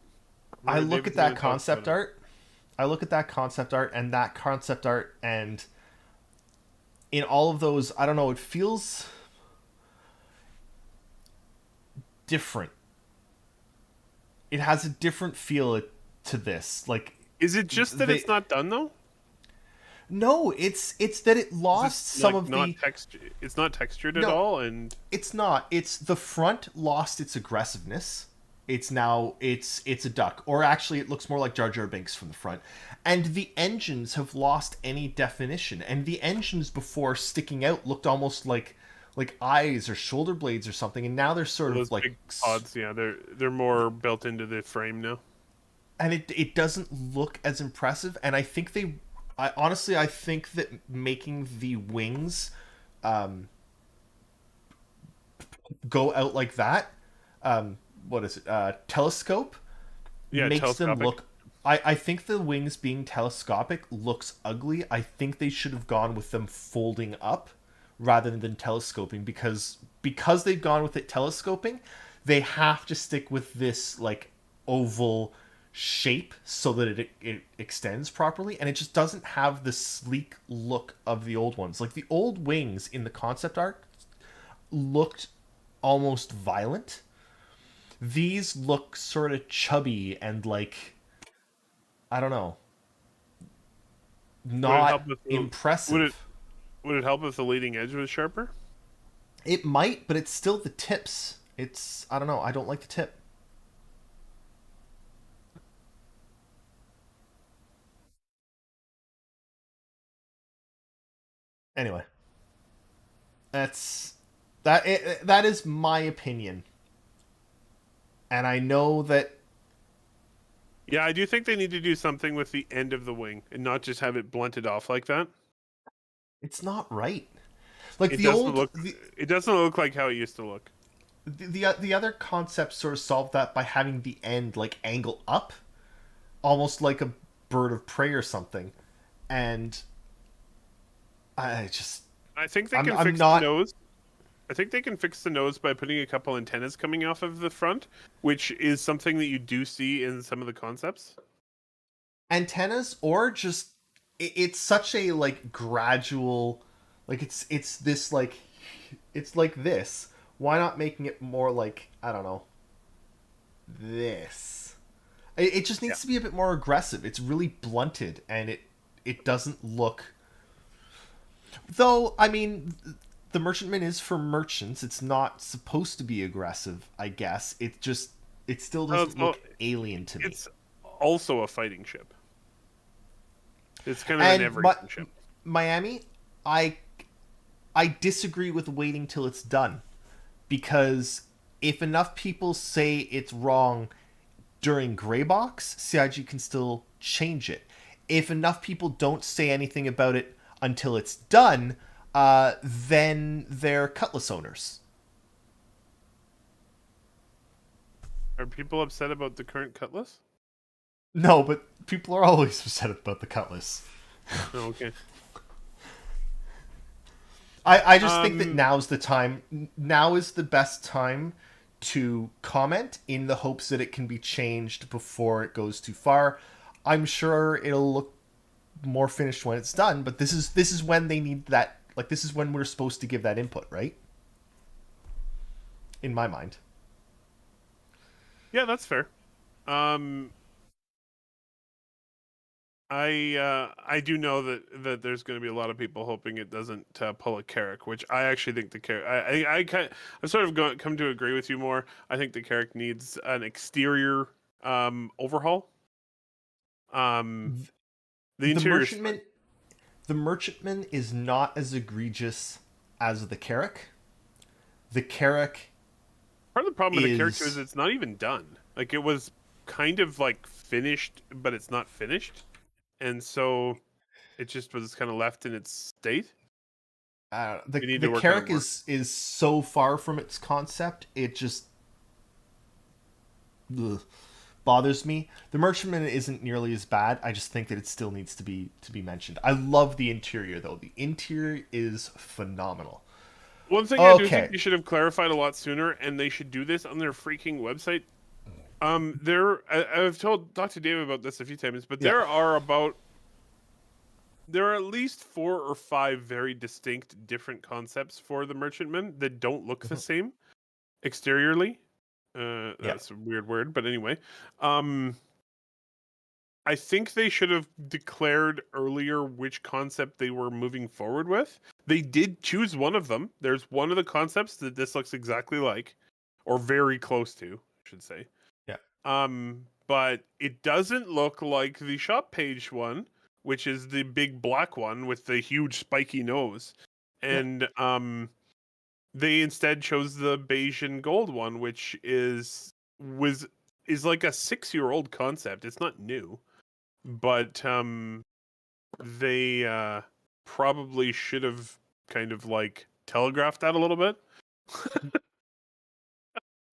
Speaker 2: I look at
Speaker 3: David's going
Speaker 2: that
Speaker 3: to talk about
Speaker 2: concept
Speaker 3: it.
Speaker 2: art. I look at that concept art and that concept art, and in all of those, I don't know. It feels different. It has a different feel to this. Like
Speaker 3: Is it just that
Speaker 2: they
Speaker 3: it's not done though?
Speaker 2: no, it's that it
Speaker 3: Is it
Speaker 2: lost some
Speaker 3: like
Speaker 2: of
Speaker 3: not
Speaker 2: the
Speaker 3: textured? It's not textured at
Speaker 2: no.
Speaker 3: all, and
Speaker 2: It's not. It's the front lost its aggressiveness. It's now it's a duck, or actually, it looks more like Jar Jar Binks from the front. And the engines have lost any definition. And the engines before sticking out looked almost like eyes or shoulder blades or something. And now they're sort of
Speaker 3: those
Speaker 2: like,
Speaker 3: big pods, yeah, they're more built into the frame now.
Speaker 2: and it doesn't look as impressive. And I think I honestly, I think that making the wings go out like that, what is it, telescope,
Speaker 3: Yeah,
Speaker 2: makes them
Speaker 3: telescopic.
Speaker 2: look. I think the wings being telescopic looks ugly. I think they should have gone with them folding up rather than telescoping, because they've gone with it telescoping, they have to stick with this like oval shape so that it extends properly, and it just doesn't have the sleek look of the old ones. Like the old wings in the concept art looked almost violent. These look sort of chubby and like, I don't know,
Speaker 3: Would it
Speaker 2: not
Speaker 3: help if would it
Speaker 2: impressive.
Speaker 3: would it help if the leading edge was sharper?
Speaker 2: It might, but it's still the tips. It's, I don't know, I don't like the tip. Anyway, that's that is my opinion. And I know that
Speaker 3: Yeah, I do think they need to do something with the end of the wing and not just have it blunted off like that.
Speaker 2: it's not right. Like
Speaker 3: It doesn't look
Speaker 2: the
Speaker 3: it doesn't look like how it used to look.
Speaker 2: the other concept sort of solved that by having the end like angle up, almost like a bird of prey or something. And I just
Speaker 3: I think they
Speaker 2: I'm
Speaker 3: can
Speaker 2: I'm
Speaker 3: fix the
Speaker 2: not
Speaker 3: nose. I think they can fix the nose by putting a couple antennas coming off of the front, which is something that you do see in some of the concepts.
Speaker 2: Antennas, or just it's such a like gradual, like it's this like it's like this. Why not making it more like, I don't know, this? It just
Speaker 3: Yeah.
Speaker 2: needs to be a bit more aggressive. It's really blunted, and it doesn't look. Though I mean, the merchantman is for merchants. It's not supposed to be aggressive. I guess it still
Speaker 3: Well,
Speaker 2: doesn't look alien to me.
Speaker 3: it's also a fighting ship. It's kind of an
Speaker 2: And
Speaker 3: everything ship.
Speaker 2: Miami, I I disagree with waiting till it's done, because if enough people say it's wrong during Greybox, CIG can still change it. If enough people don't say anything about it until it's done, then they're Cutlass owners.
Speaker 3: Are people upset about the current Cutlass?
Speaker 2: No, but people are always upset about the Cutlass.
Speaker 3: Oh, okay.
Speaker 2: I just think that now's the time. Now is the best time to comment, in the hopes that it can be changed before it goes too far. I'm sure it'll look more finished when it's done, but this is when they need that. Like, this is when we're supposed to give that input, right? In my mind.
Speaker 3: Yeah, that's fair. Um, I do know that there's going to be a lot of people hoping it doesn't pull a Carrick, which I actually think the Carrick. I kind I've sort of come to agree with you more. I think the Carrick needs an exterior overhaul. Um, the
Speaker 2: The
Speaker 3: interior is fine.
Speaker 2: merchantman, the merchantman is not as egregious as the Carrick. The Carrick
Speaker 3: Part of the problem with the Carrick too is
Speaker 2: is
Speaker 3: it's not even done. Like it was kind of like finished, but it's not finished, and so it just was kind of left in its state.
Speaker 2: the
Speaker 3: We need
Speaker 2: the
Speaker 3: to work on it
Speaker 2: Carrick
Speaker 3: more.
Speaker 2: is so far from its concept. It just ugh, bothers me. The merchantman isn't nearly as bad. I just think that it still needs to be mentioned. I love the interior though. The interior is phenomenal.
Speaker 3: One thing I do think
Speaker 2: Okay.
Speaker 3: they should have clarified a lot sooner, and they should do this on their freaking website. I've told Dr. Dave about this a few times, but
Speaker 2: Yeah.
Speaker 3: there are at least 4 or 5 very distinct different concepts for the merchantman that don't look the
Speaker 2: Mhm.
Speaker 3: same exteriorly.
Speaker 2: Yeah.
Speaker 3: That's a weird word, but anyway. Um, I think they should have declared earlier which concept they were moving forward with. They did choose one of them. There's one of the concepts that this looks exactly like, or very close to, I should say.
Speaker 2: Yeah.
Speaker 3: But it doesn't look like the shop page one, which is the big black one with the huge spiky nose.
Speaker 2: Yeah.
Speaker 3: And they instead chose the beige and gold one, which was is like a 6-year-old concept. It's not new, but they probably should have kind of like telegraphed that a little bit.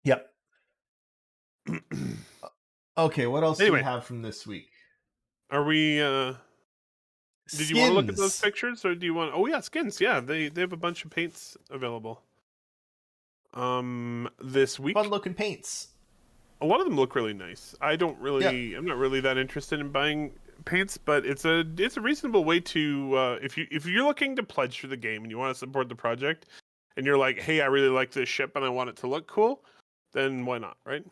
Speaker 2: Yep. Okay, what else do we
Speaker 3: Anyway,
Speaker 2: have from this week?
Speaker 3: are we did you want to look at those
Speaker 2: Skins.
Speaker 3: pictures or do you want oh yeah, skins. Yeah, they have a bunch of paints available. This
Speaker 2: Fun
Speaker 3: week
Speaker 2: looking paints.
Speaker 3: a lot of them look really nice.
Speaker 2: Yeah.
Speaker 3: I'm not really that interested in buying paints, but it's a reasonable way to if you're looking to pledge for the game and you want to support the project and you're like, "Hey, I really like this ship and I want it to look cool," then why not, right?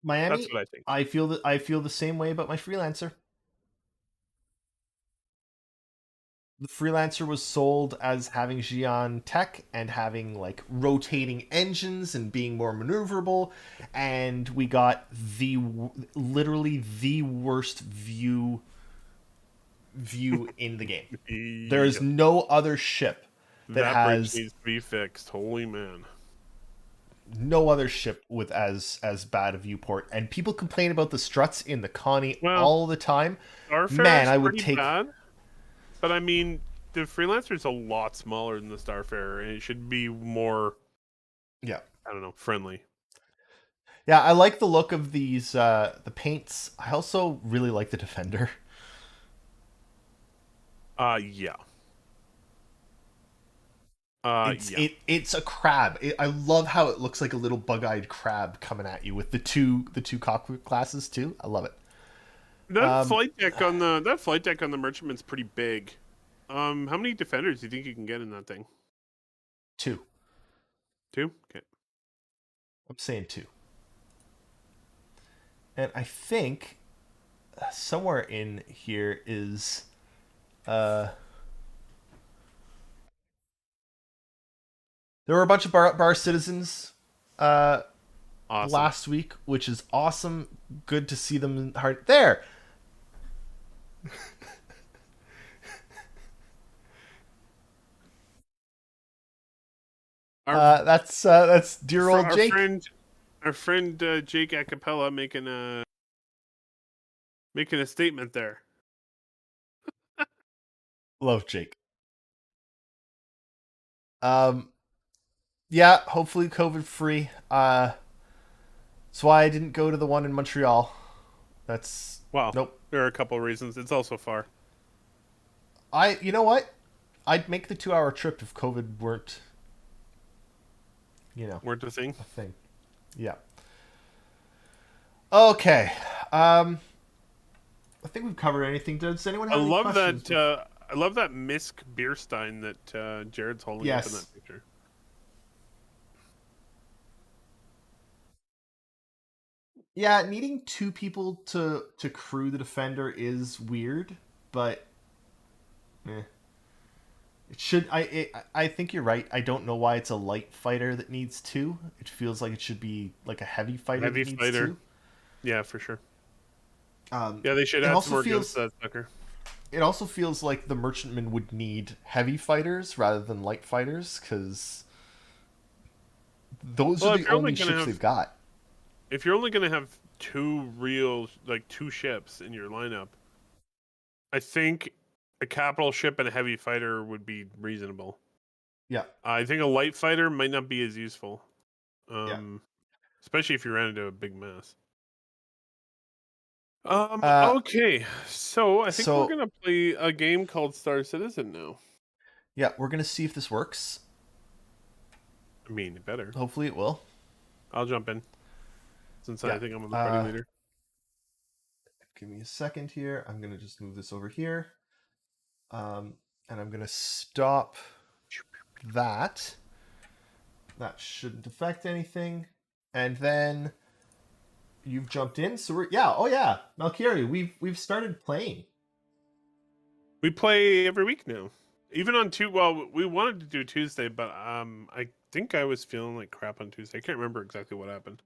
Speaker 3: That's
Speaker 2: Miami,
Speaker 3: what I think.
Speaker 2: I feel the same way about my freelancer. The freelancer was sold as having Xi'an tech and having like rotating engines and being more maneuverable, and we got literally the worst view in the game. There is
Speaker 3: Yep.
Speaker 2: no other ship that
Speaker 3: That bridge
Speaker 2: has
Speaker 3: needs to be fixed. Holy man.
Speaker 2: no other ship with as bad a viewport, and people complain about the struts in the Connie
Speaker 3: Well,
Speaker 2: all the time.
Speaker 3: Starfarer
Speaker 2: Man,
Speaker 3: is
Speaker 2: I would
Speaker 3: pretty
Speaker 2: take.
Speaker 3: bad, but I mean, the Freelancer is a lot smaller than the Starfarer, and it should be more,
Speaker 2: Yeah.
Speaker 3: I don't know, friendly.
Speaker 2: Yeah, I like the look of these the paints. I also really like the Defender.
Speaker 3: Yeah. Yeah.
Speaker 2: It's a crab. I love how it looks like a little bug-eyed crab coming at you with the two cockpit glasses too. I love it. Um,
Speaker 3: That flight deck on the merchantman's pretty big. How many defenders do you think you can get in that thing?
Speaker 2: two.
Speaker 3: Two? Okay.
Speaker 2: I'm saying two. And I think somewhere in here is uh there were a bunch of bar citizens
Speaker 3: Awesome.
Speaker 2: last week, which is awesome. Good to see them hard there. That's dear old Jake.
Speaker 3: Our friend Jake Acapella making a statement there.
Speaker 2: Love Jake. Yeah, hopefully COVID free. That's why I didn't go to the one in Montreal. That's
Speaker 3: Well,
Speaker 2: nope.
Speaker 3: there are a couple of reasons. It's also far.
Speaker 2: You know what? I'd make the 2 hour trip if COVID weren't,
Speaker 3: Weren't a thing.
Speaker 2: a thing. Yeah. Okay. I think we've covered anything. Does anyone have any questions?
Speaker 3: I love that Misk beer stein that Jared's holding up in
Speaker 2: Yes.
Speaker 3: that picture.
Speaker 2: Yeah, needing two people to crew the defender is weird, but eh. It should. I think you're right. I don't know why it's a light fighter that needs two. It feels like it should be like a heavy fighter
Speaker 3: Heavy
Speaker 2: that needs
Speaker 3: fighter.
Speaker 2: two.
Speaker 3: Yeah, for sure.
Speaker 2: Um,
Speaker 3: Yeah, they should
Speaker 2: it
Speaker 3: add some
Speaker 2: also
Speaker 3: more guns
Speaker 2: feels
Speaker 3: to that sucker.
Speaker 2: it also feels like the merchantman would need heavy fighters rather than light fighters because those
Speaker 3: Well,
Speaker 2: are the only ships they've got.
Speaker 3: if you're only gonna have two ships in your lineup, I think a capital ship and a heavy fighter would be reasonable.
Speaker 2: Yeah,
Speaker 3: I think a light fighter might not be as useful,
Speaker 2: yeah.
Speaker 3: especially if you ran into a big mess.
Speaker 2: Uh,
Speaker 3: Okay, so I think we're
Speaker 2: so
Speaker 3: gonna play a game called Star Citizen now.
Speaker 2: yeah, we're gonna see if this works.
Speaker 3: I mean, it better.
Speaker 2: Hopefully, it will.
Speaker 3: I'll jump in since I
Speaker 2: Yeah.
Speaker 3: think I'm the party leader.
Speaker 2: Give me a second here. I'm gonna just move this over here. And I'm gonna stop that. That shouldn't affect anything. And then you've jumped in, so oh yeah, Valkyrie, we've started playing.
Speaker 3: We play every week now. Even on well, we wanted to do Tuesday, but I think I was feeling like crap on Tuesday. I can't remember exactly what happened.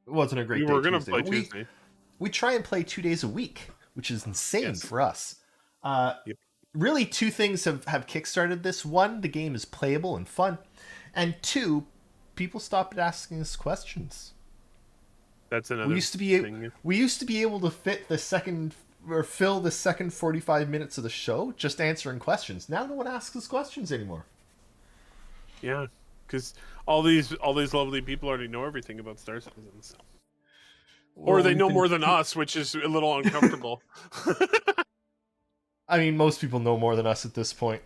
Speaker 2: It wasn't a
Speaker 3: We
Speaker 2: great day
Speaker 3: were gonna
Speaker 2: Tuesday,
Speaker 3: play
Speaker 2: but
Speaker 3: Tuesday.
Speaker 2: we try and play 2 days a week, which is insane
Speaker 3: Yes.
Speaker 2: for us.
Speaker 3: Yep.
Speaker 2: Really, two things have kickstarted this. One, the game is playable and fun, and two, people stopped asking us questions.
Speaker 3: That's another
Speaker 2: We used to be
Speaker 3: thing.
Speaker 2: we used to be able to fit the second or fill the second 45 minutes of the show just answering questions. Now no one asks us questions anymore.
Speaker 3: Yeah, because all these lovely people already know everything about Star Citizens, or
Speaker 2: Well,
Speaker 3: they know more than us, which is a little uncomfortable.
Speaker 2: I mean, most people know more than us at this point.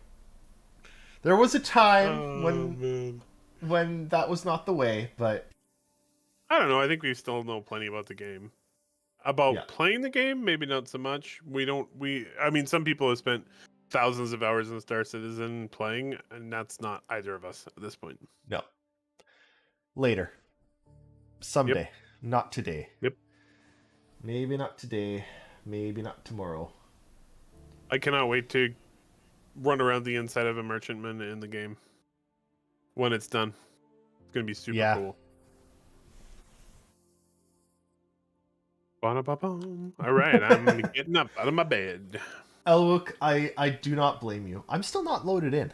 Speaker 2: There was a time
Speaker 3: Oh man.
Speaker 2: when that was not the way, but
Speaker 3: I don't know. I think we still know plenty about the game. About
Speaker 2: yeah.
Speaker 3: playing the game, maybe not so much. I mean, some people have spent thousands of hours in Star Citizen playing, and that's not either of us at this point.
Speaker 2: No. Later.
Speaker 3: Yep.
Speaker 2: Someday. Not today.
Speaker 3: Yep.
Speaker 2: Maybe not today. Maybe not tomorrow.
Speaker 3: I cannot wait to run around the inside of a merchantman in the game when it's done. It's gonna be super cool. Ba-da-ba-bum. All right, I'm getting up out of my bed.
Speaker 2: Elwook, I do not blame you. I'm still not loaded in.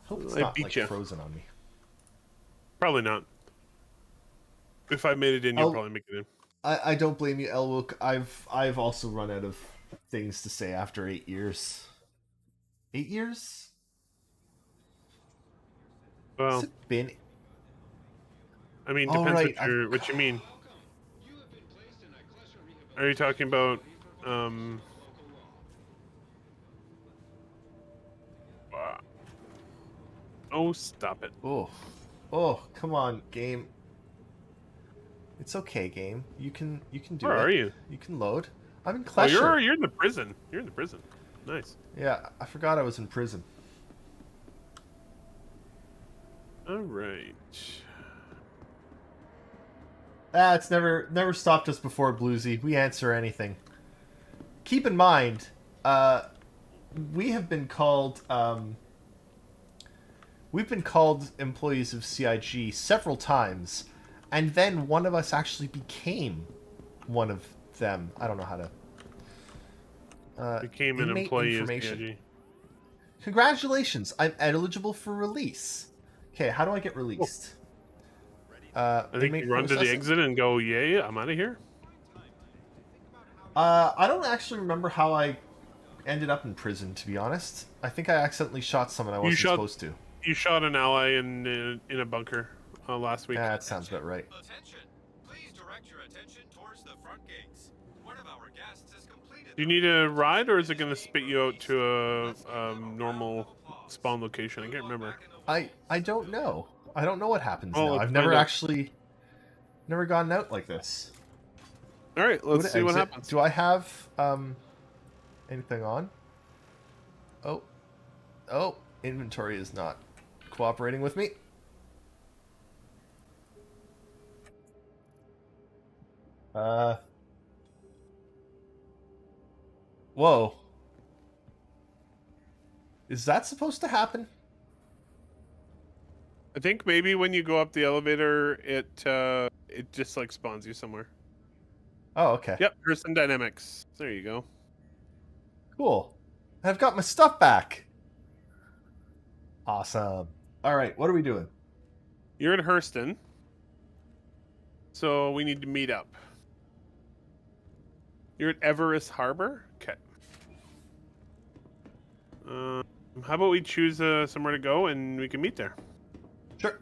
Speaker 2: Hope it's not like frozen on me.
Speaker 3: Probably not. If I made it in, you'll probably make it in.
Speaker 2: I don't blame you, Elwook. I've also run out of things to say after 8 years. 8 years?
Speaker 3: Well,
Speaker 2: has it been?
Speaker 3: I mean, depends what you mean. Are you talking about Oh, stop it.
Speaker 2: Oh. Oh, come on, game. It's okay, game. You can do
Speaker 3: Where
Speaker 2: it.
Speaker 3: are you?
Speaker 2: You can load. I'm in
Speaker 3: Oh,
Speaker 2: Klesher.
Speaker 3: you're in the prison. You're in the prison. Nice.
Speaker 2: Yeah, I forgot I was in prison.
Speaker 3: All right.
Speaker 2: It's never stopped us before, Bluesy. We answer anything. Keep in mind, we have been called we've been called employees of CIG several times, and then one of us actually became one of them. I don't know how to.
Speaker 3: Became an
Speaker 2: Inmate
Speaker 3: employee of
Speaker 2: information.
Speaker 3: CIG.
Speaker 2: Congratulations, I'm eligible for release. Okay, how do I get released?
Speaker 3: I think you run to the exit and go, yay, I'm out of here.
Speaker 2: I don't actually remember how I ended up in prison, to be honest. I think I accidentally shot someone I wasn't supposed to.
Speaker 3: You shot an ally in a bunker last week.
Speaker 2: Yeah, that sounds about right.
Speaker 1: Attention! Please direct your attention towards the front gates. One of our guests has completed.
Speaker 3: Do you need a ride, or is it going to spit you out to a normal spawn location? I can't remember.
Speaker 2: I don't know. I don't know what happens
Speaker 3: Oh,
Speaker 2: now.
Speaker 3: let's
Speaker 2: I've never
Speaker 3: find out.
Speaker 2: actually gotten out like this.
Speaker 3: All right, let's see what happens.
Speaker 2: Do I have anything on? Oh, inventory is not cooperating with me. Whoa. Is that supposed to happen?
Speaker 3: I think maybe when you go up the elevator, it just like spawns you somewhere.
Speaker 2: Oh, okay.
Speaker 3: Yep, person dynamics. There you go.
Speaker 2: Cool. I've got my stuff back. Awesome. All right, what are we doing?
Speaker 3: You're in Hurston, so we need to meet up. You're at Everest Harbor? Okay. How about we choose somewhere to go and we can meet there?
Speaker 2: Sure.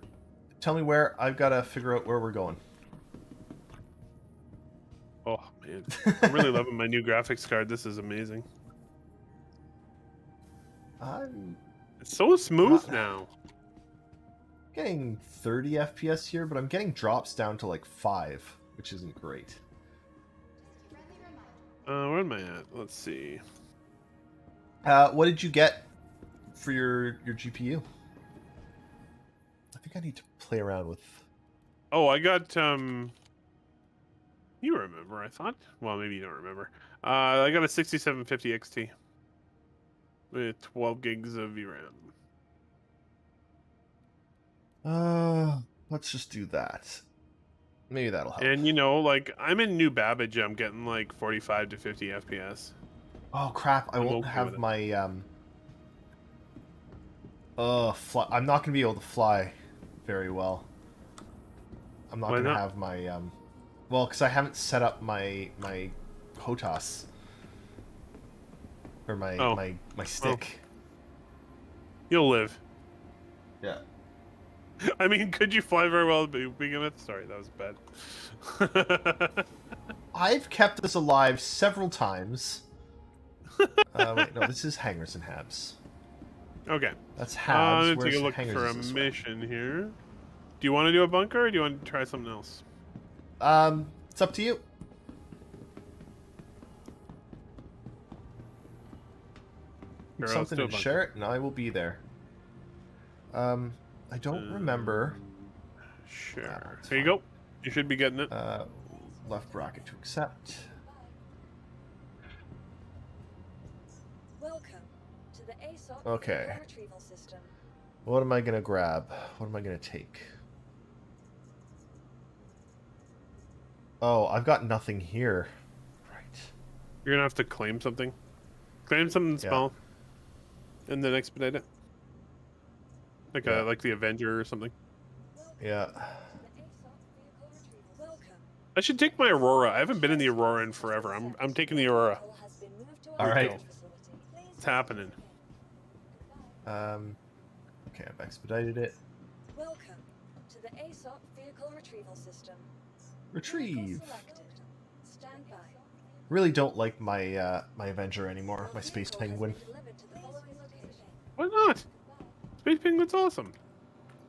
Speaker 2: Tell me where. I've got to figure out where we're going.
Speaker 3: Oh, man. I'm really loving my new graphics card. This is amazing.
Speaker 2: I'm
Speaker 3: It's so smooth now.
Speaker 2: getting 30 FPS here, but I'm getting drops down to like 5, which isn't great.
Speaker 3: Where am I at? Let's see.
Speaker 2: What did you get for your GPU? I think I need to play around with...
Speaker 3: Oh, I got, you remember, I thought? Well, maybe you don't remember. I got a 6750 XT with 12 gigs of VRAM.
Speaker 2: Let's just do that. Maybe that'll help.
Speaker 3: And, you know, like, I'm in New Babbage. I'm getting, like, 45 to 50 FPS.
Speaker 2: Oh, crap. I won't
Speaker 3: okay
Speaker 2: have
Speaker 3: with it.
Speaker 2: my, I'm not going to be able to fly very well. I'm not
Speaker 3: Why
Speaker 2: going to
Speaker 3: not?
Speaker 2: have my, well, because I haven't set up my HOTAS. Or my,
Speaker 3: Oh.
Speaker 2: my stick.
Speaker 3: You'll live.
Speaker 2: Yeah.
Speaker 3: I mean, could you fly very well to begin with? Sorry, that was bad.
Speaker 2: I've kept us alive several times. Wait, no, this is Hangers and Habs.
Speaker 3: Okay.
Speaker 2: That's Habs.
Speaker 3: Let's
Speaker 2: Where's
Speaker 3: take a look
Speaker 2: Hangers
Speaker 3: for a
Speaker 2: is this way?
Speaker 3: mission here. Do you want to do a bunker, or do you want to try something else?
Speaker 2: It's up to you.
Speaker 3: Sure, let's
Speaker 2: Something
Speaker 3: do a
Speaker 2: to
Speaker 3: bunker.
Speaker 2: share it, and I will be there. I don't remember.
Speaker 3: Sure.
Speaker 2: it's
Speaker 3: Here you
Speaker 2: fine.
Speaker 3: go. You should be getting it.
Speaker 2: Left bracket to accept.
Speaker 4: Welcome to the ASOC
Speaker 2: Okay.
Speaker 4: vehicle retrieval system.
Speaker 2: What am I gonna grab? What am I gonna take? Oh, I've got nothing here. Right.
Speaker 3: You're gonna have to claim something. Claim something
Speaker 2: Yeah.
Speaker 3: small, and then expedite it. Like
Speaker 2: Yeah.
Speaker 3: like the Avenger or something.
Speaker 2: Yeah.
Speaker 4: The ASOC vehicle retrieval. Welcome.
Speaker 3: I should take my Aurora. I haven't been in the Aurora in forever. I'm taking the Aurora.
Speaker 4: Vehicle has been moved to
Speaker 2: All
Speaker 4: a
Speaker 2: right.
Speaker 4: storage facility. Please
Speaker 3: It's happening.
Speaker 2: Okay, I've expedited it.
Speaker 4: Welcome to the ASOC vehicle retrieval system.
Speaker 2: Retrieve.
Speaker 4: Vehicle selected. Stand by.
Speaker 2: Really don't like my my Avenger anymore. My Space
Speaker 4: Vehicle has
Speaker 2: Penguin.
Speaker 4: been delivered to the following location.
Speaker 3: Why not? Space Penguin's awesome.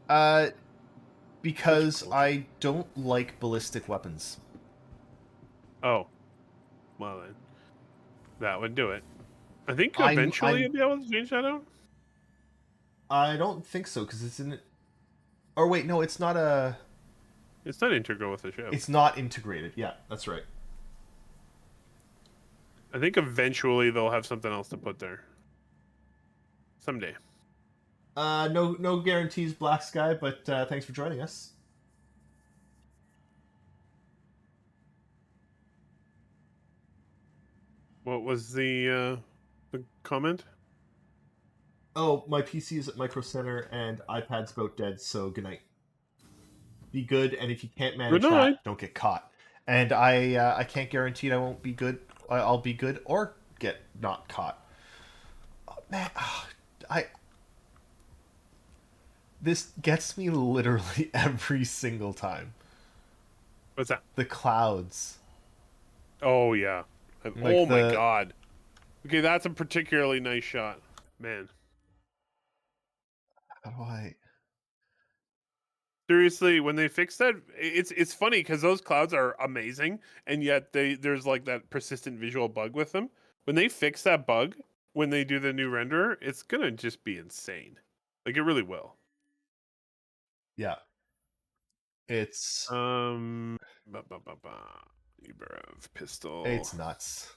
Speaker 2: Because
Speaker 3: bullshit.
Speaker 2: I don't like ballistic weapons.
Speaker 3: Oh, well then, that would do it. I think
Speaker 2: I'm
Speaker 3: eventually
Speaker 2: I'm
Speaker 3: you'll be able to change that out.
Speaker 2: I don't think so because it's in. Or wait, no, it's not a.
Speaker 3: It's not integral with the ship.
Speaker 2: It's not integrated. Yeah, that's right.
Speaker 3: I think eventually they'll have something else to put there. Someday.
Speaker 2: No guarantees, Black Sky, but thanks for joining us.
Speaker 3: What was the comment?
Speaker 2: Oh, my PC is at Micro Center and iPad's about dead, so good night. Be good, and if you can't
Speaker 3: Good
Speaker 2: manage
Speaker 3: night.
Speaker 2: that, don't get caught. And I can't guarantee I won't be good. I'll be good or get not caught. Oh, man, I this gets me literally every single time.
Speaker 3: What's that?
Speaker 2: The clouds.
Speaker 3: Oh yeah.
Speaker 2: Like
Speaker 3: Oh my
Speaker 2: the-
Speaker 3: god. Okay, that's a particularly nice shot, man.
Speaker 2: How do I?
Speaker 3: Seriously, when they fix that, it's funny because those clouds are amazing, and yet there's like that persistent visual bug with them. When they fix that bug, when they do the new renderer, it's gonna just be insane. Like it really will.
Speaker 2: Yeah, it's
Speaker 3: Ba, ba, ba, ba. Iberov pistol.
Speaker 2: it's nuts.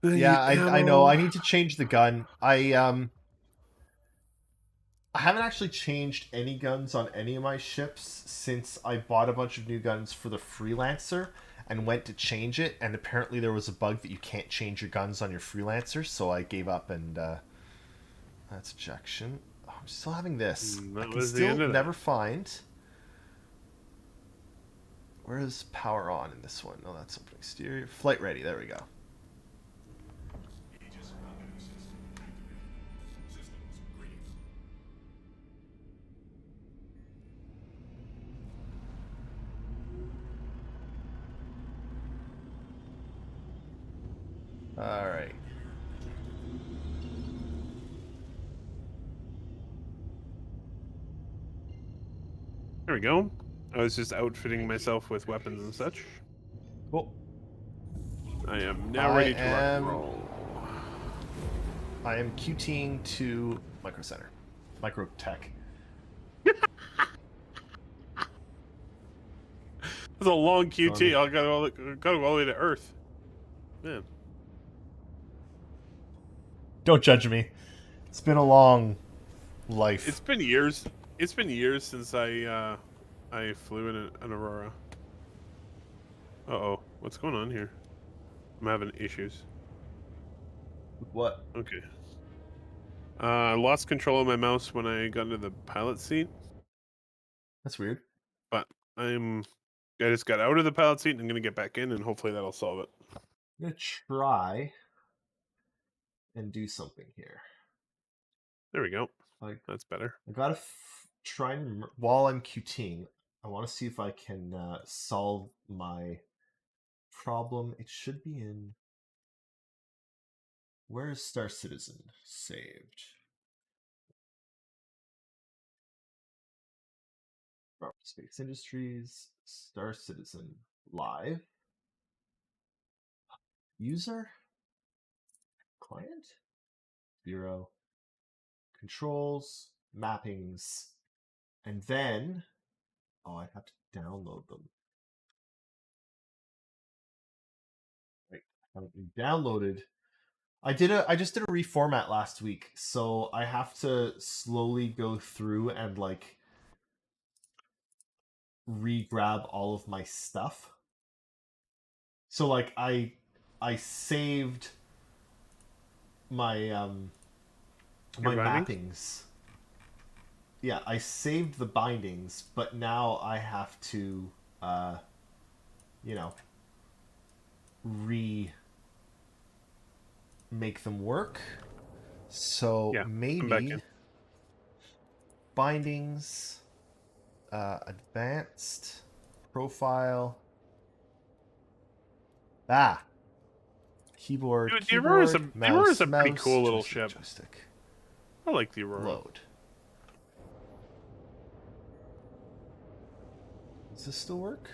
Speaker 3: I
Speaker 2: Yeah,
Speaker 3: need
Speaker 2: I know.
Speaker 3: ammo.
Speaker 2: I need to change the gun. I haven't actually changed any guns on any of my ships since I bought a bunch of new guns for the Freelancer and went to change it, and apparently there was a bug that you can't change your guns on your Freelancer, so I gave up and that's ejection. Oh, I'm still having this. I
Speaker 3: That
Speaker 2: can
Speaker 3: was the
Speaker 2: still
Speaker 3: end of
Speaker 2: never
Speaker 3: that.
Speaker 2: find. Where is power on in this one? No, that's open exterior. Flight ready. There we go. All right.
Speaker 3: There we go. I was just outfitting myself with weapons and such.
Speaker 2: Cool.
Speaker 3: I am now
Speaker 2: I
Speaker 3: ready to rock and
Speaker 2: am-
Speaker 3: roll.
Speaker 2: I am QTing to Micro Center. Micro Tech.
Speaker 3: It's a long QT.
Speaker 2: Let me-
Speaker 3: I'll go all the way to Earth. Man.
Speaker 2: Don't judge me. It's been a long life.
Speaker 3: It's been years. It's been years since I flew in an Aurora. Uh-oh. What's going on here? I'm having issues.
Speaker 2: What?
Speaker 3: Okay. I lost control of my mouse when I got into the pilot seat,
Speaker 2: That's weird.
Speaker 3: but I just got out of the pilot seat and I'm gonna get back in and hopefully that'll solve it.
Speaker 2: I'm gonna try and do something here.
Speaker 3: There we go.
Speaker 2: Like
Speaker 3: That's better.
Speaker 2: I gotta try and while I'm QTing, I want to see if I can solve my problem. It should be in. Where is Star Citizen saved? Space Industries, Star Citizen live. User, client, bureau, controls, mappings, and then I have to download them. Right, I haven't been downloaded. I just did a reformat last week, so I have to slowly go through and like re-grab all of my stuff. So like I saved my my
Speaker 3: bindings?
Speaker 2: mappings. Yeah, I saved the bindings, but now I have to you know, re make them work. So
Speaker 3: Yeah, I'm back
Speaker 2: maybe
Speaker 3: in.
Speaker 2: bindings, advanced profile. Keyboard,
Speaker 3: Dude, the Aurora's
Speaker 2: mouse,
Speaker 3: a pretty
Speaker 2: mouse,
Speaker 3: cool little
Speaker 2: joystick,
Speaker 3: ship.
Speaker 2: joystick.
Speaker 3: I like the Aurora.
Speaker 2: Load. Does this still work?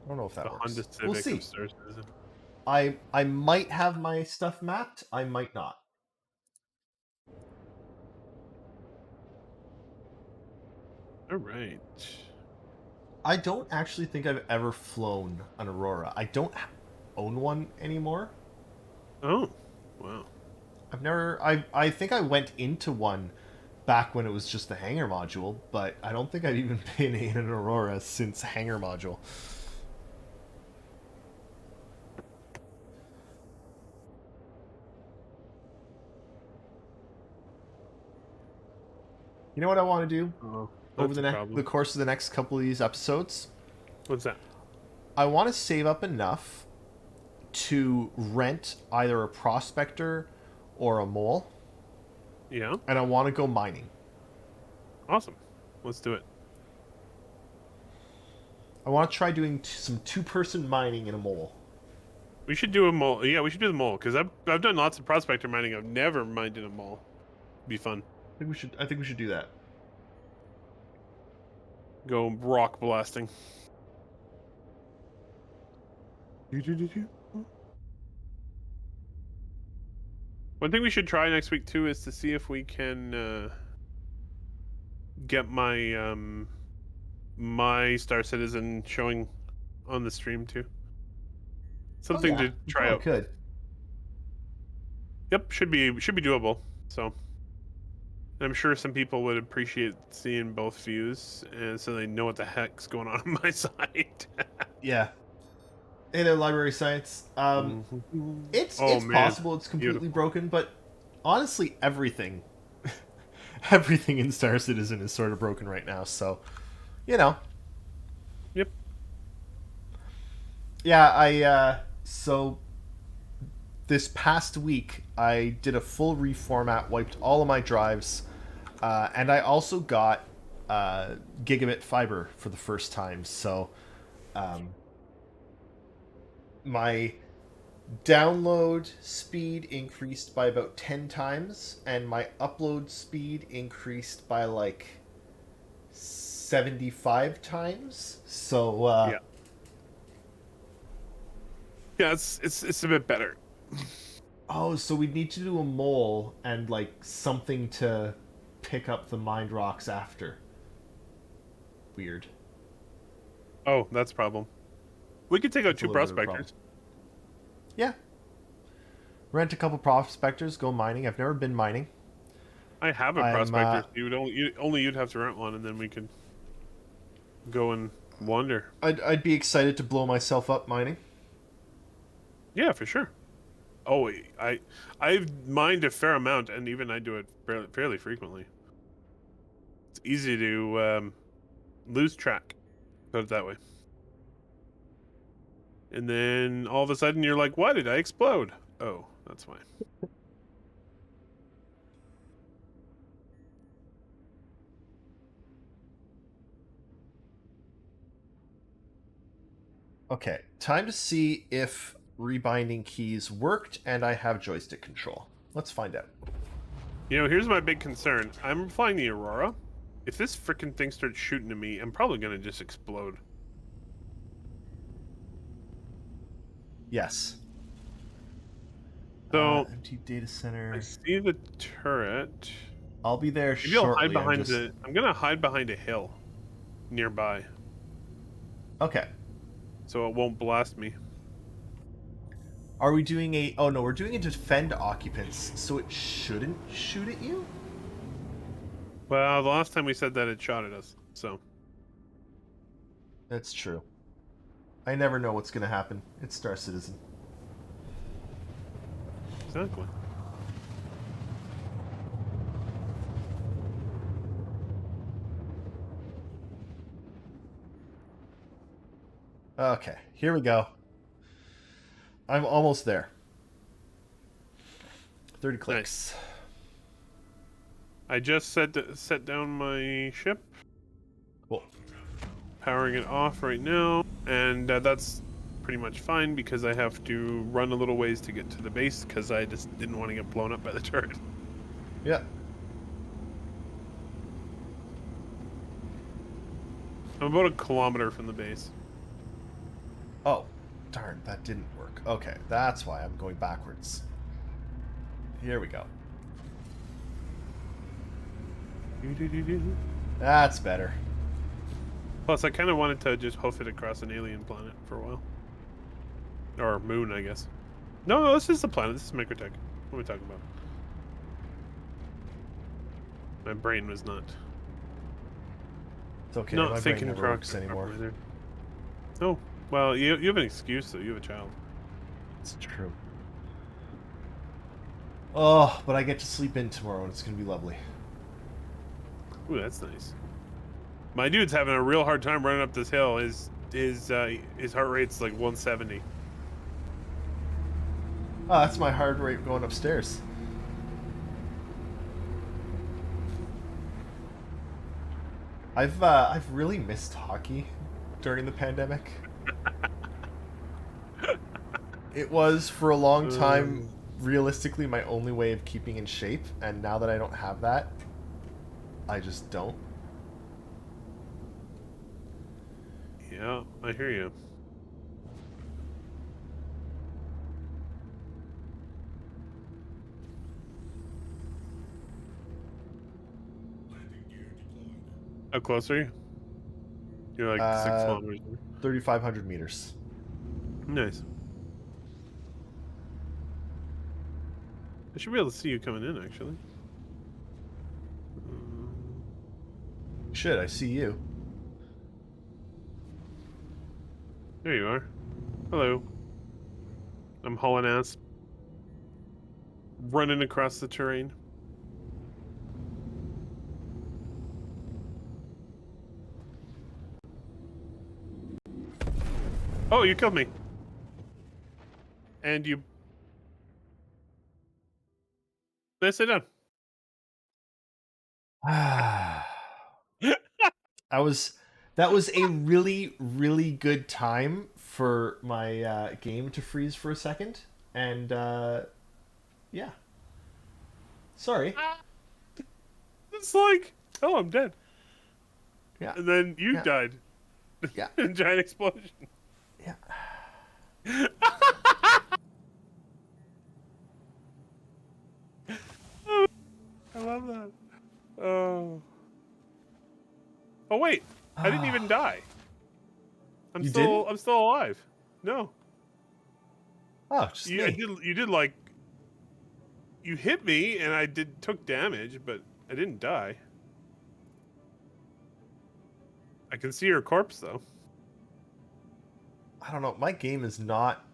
Speaker 2: I don't know if that
Speaker 3: The
Speaker 2: works.
Speaker 3: Honda Civic
Speaker 2: We'll see.
Speaker 3: of Star Citizen.
Speaker 2: I might have my stuff mapped. I might not.
Speaker 3: All right.
Speaker 2: I don't actually think I've ever flown an Aurora. I don't own one anymore.
Speaker 3: Oh, wow.
Speaker 2: I've never. I think I went into one back when it was just the hangar module, but I don't think I've even been in an Aurora since hangar module. You know what I want to do
Speaker 3: Oh,
Speaker 2: over
Speaker 3: that's
Speaker 2: the course of the next couple of these episodes?
Speaker 3: What's that?
Speaker 2: I want to save up enough to rent either a prospector or a mole,
Speaker 3: Yeah.
Speaker 2: and I want to go mining.
Speaker 3: Awesome. Let's do it.
Speaker 2: I want to try doing some two-person mining in a mole.
Speaker 3: We should do a mole. Yeah, we should do the mole because I've done lots of prospector mining. I've never mined in a mole. Be fun.
Speaker 2: I think we should do that.
Speaker 3: Go rock blasting. One thing we should try next week too is to see if we can get my my Star Citizen showing on the stream too. Something to try out.
Speaker 2: Could.
Speaker 3: Yep, should be doable. So I'm sure some people would appreciate seeing both views, and so they know what the heck's going on my side.
Speaker 2: Yeah. In a library science, it's possible it's completely broken, but honestly, everything in Star Citizen is sort of broken right now. So, you know.
Speaker 3: Yep.
Speaker 2: Yeah, so this past week I did a full reformat, wiped all of my drives, and I also got gigabit fiber for the first time. So, my download speed increased by about 10 times, and my upload speed increased by like 75 times. So,
Speaker 3: yeah, it's a bit better.
Speaker 2: Oh, so we'd need to do a mole and like something to pick up the mined rocks after. Weird.
Speaker 3: Oh, that's a problem. We could take out two prospectors.
Speaker 2: Yeah. Rent a couple prospectors, go mining. I've never been mining.
Speaker 3: I have a prospector. You'd have to rent one, and then we could go and wander.
Speaker 2: I'd be excited to blow myself up mining.
Speaker 3: Yeah, for sure. Oh, I've mined a fair amount, and even I do it fairly frequently. It's easy to lose track. Put it that way. And then all of a sudden you're like, why did I explode? Oh, that's why.
Speaker 2: Okay, time to see if rebinding keys worked and I have joystick control. Let's find out.
Speaker 3: You know, here's my big concern. I'm flying the Aurora. If this frickin' thing starts shooting at me, I'm probably going to just explode.
Speaker 2: Yes.
Speaker 3: So,
Speaker 2: empty data center.
Speaker 3: I see the turret.
Speaker 2: I'll be there
Speaker 3: Maybe
Speaker 2: shortly.
Speaker 3: I'll hide behind I'm going to hide behind a hill nearby.
Speaker 2: Okay.
Speaker 3: So it won't blast me.
Speaker 2: Are we doing a... Oh, no, we're doing a defend occupants, so it shouldn't shoot at you?
Speaker 3: Well, the last time we said that, it shot at us, so...
Speaker 2: That's true. I never know what's going to happen. It's Star Citizen.
Speaker 3: Exactly.
Speaker 2: Okay, here we go. I'm almost there. 30 clicks.
Speaker 3: Nice. I just set down my ship.
Speaker 2: Cool.
Speaker 3: Powering it off right now, and that's pretty much fine because I have to run a little ways to get to the base because I just didn't want to get blown up by the turret.
Speaker 2: Yeah.
Speaker 3: I'm about a kilometer from the base.
Speaker 2: Oh, darn, that didn't work. Okay, that's why I'm going backwards. Here we go. That's better.
Speaker 3: Plus, I kind of wanted to just hoof it across an alien planet for a while. Or moon, I guess. No, this is the planet. This is Microtech. What are we talking about? My brain was not.
Speaker 2: It's okay.
Speaker 3: Not
Speaker 2: My
Speaker 3: thinking
Speaker 2: brain never works anymore.
Speaker 3: properly there. Oh, well, you have an excuse though. You have a child.
Speaker 2: It's true. Oh, but I get to sleep in tomorrow, and it's gonna be lovely.
Speaker 3: Ooh, that's nice. My dude's having a real hard time running up this hill. His heart rate's like 170.
Speaker 2: Oh, that's my heart rate going upstairs. I've really missed hockey during the pandemic. It was for a long time realistically my only way of keeping in shape, and now that I don't have that, I just don't.
Speaker 3: Yeah, I hear you. How close are you? You're like 6 kilometers.
Speaker 2: 3,500 meters.
Speaker 3: Nice. I should be able to see you coming in, actually.
Speaker 2: Shit, I see you.
Speaker 3: There you are. Hello. I'm hauling ass. Running across the terrain. Oh, you killed me. And you... Let's sit down.
Speaker 2: That was a really, really good time for my game to freeze for a second, and yeah. Sorry.
Speaker 3: It's like, oh, I'm dead.
Speaker 2: Yeah.
Speaker 3: And then you died.
Speaker 2: Yeah.
Speaker 3: In giant explosion.
Speaker 2: Yeah.
Speaker 3: I love that. Oh. Oh wait, I didn't even die. I'm still alive. No.
Speaker 2: Oh, just me.
Speaker 3: You did like you hit me and I took damage, but I didn't die. I can see your corpse though.
Speaker 2: I don't know. My game is not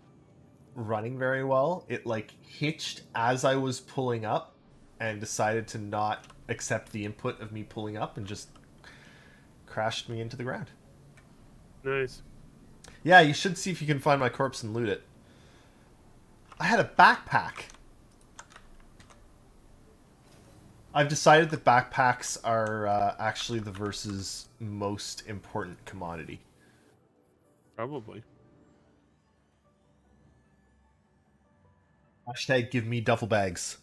Speaker 2: running very well. It like hitched as I was pulling up and decided to not accept the input of me pulling up and just crashed me into the ground.
Speaker 3: Nice.
Speaker 2: Yeah, you should see if you can find my corpse and loot it. I had a backpack. I've decided that backpacks are actually the Verse's most important commodity.
Speaker 3: Probably.
Speaker 2: Hashtag give me duffel bags.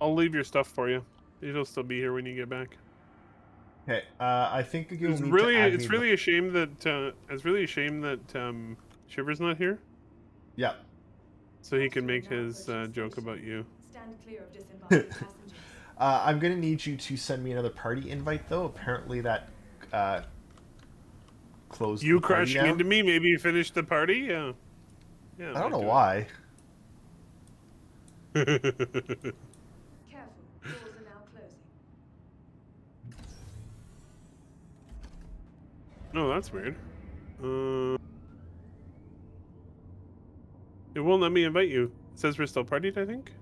Speaker 3: I'll leave your stuff for you. It'll still be here when you get back.
Speaker 2: Okay, I think you'll need
Speaker 3: really,
Speaker 2: to add
Speaker 3: it's
Speaker 2: me
Speaker 3: really a shame that Shiver's not here.
Speaker 2: Yeah.
Speaker 3: So he can make his joke about you.
Speaker 4: Stand clear of disembarking passengers.
Speaker 2: I'm gonna need you to send me another party invite, though. Apparently that closed.
Speaker 3: You
Speaker 2: the party
Speaker 3: crashing
Speaker 2: down.
Speaker 3: into me, maybe you finished the party? Yeah. Yeah.
Speaker 2: I don't know why.
Speaker 4: Careful, doors are now closing.
Speaker 3: Oh, that's weird. It won't let me invite you. It says we're still partied, I think.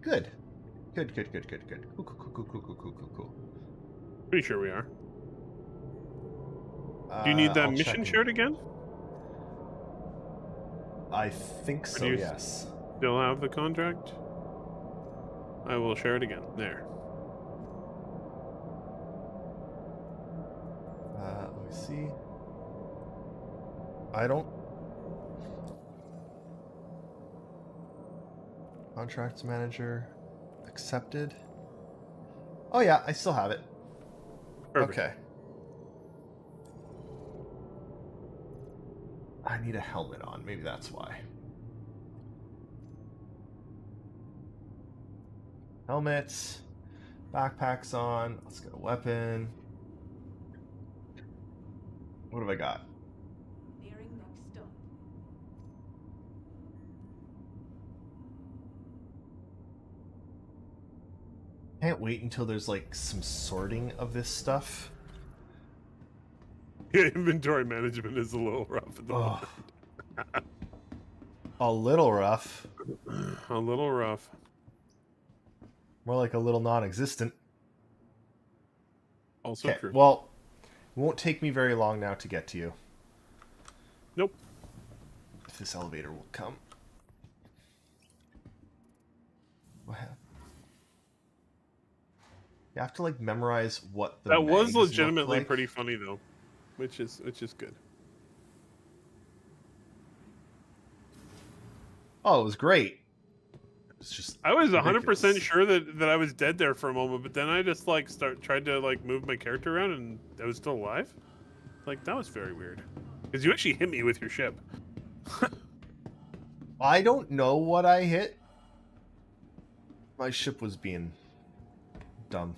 Speaker 2: Good. Good, good, good, good, good. Cool, cool, cool, cool, cool, cool, cool, cool.
Speaker 3: Pretty sure we are. Do you need that
Speaker 2: I'll
Speaker 3: mission
Speaker 2: check
Speaker 3: shared again?
Speaker 2: I think
Speaker 3: Or
Speaker 2: so,
Speaker 3: do you
Speaker 2: yes.
Speaker 3: still have the contract? I will share it again. There.
Speaker 2: Let me see. I don't... Contracts manager. Accepted. Oh yeah, I still have it.
Speaker 3: Perfect.
Speaker 2: Okay. I need a helmet on. Maybe that's why. Helmet. Backpack's on. Let's get a weapon. What have I got?
Speaker 4: Nearing next stop.
Speaker 2: Can't wait until there's like some sorting of this stuff.
Speaker 3: Yeah, inventory management is a little rough at the
Speaker 2: Oh,
Speaker 3: moment.
Speaker 2: a little rough.
Speaker 3: A little rough.
Speaker 2: More like a little non-existent.
Speaker 3: Also
Speaker 2: Okay,
Speaker 3: true.
Speaker 2: well, it won't take me very long now to get to you.
Speaker 3: Nope.
Speaker 2: If this elevator will come. What happened? You have to like memorize what the
Speaker 3: That was
Speaker 2: mags look
Speaker 3: legitimately
Speaker 2: like.
Speaker 3: pretty funny though, which is good.
Speaker 2: Oh, it was great. It's just
Speaker 3: I was 100%
Speaker 2: ridiculous.
Speaker 3: sure that I was dead there for a moment, but then I just like tried to like move my character around and I was still alive. Like that was very weird. Because you actually hit me with your ship.
Speaker 2: I don't know what I hit. My ship was being dumb.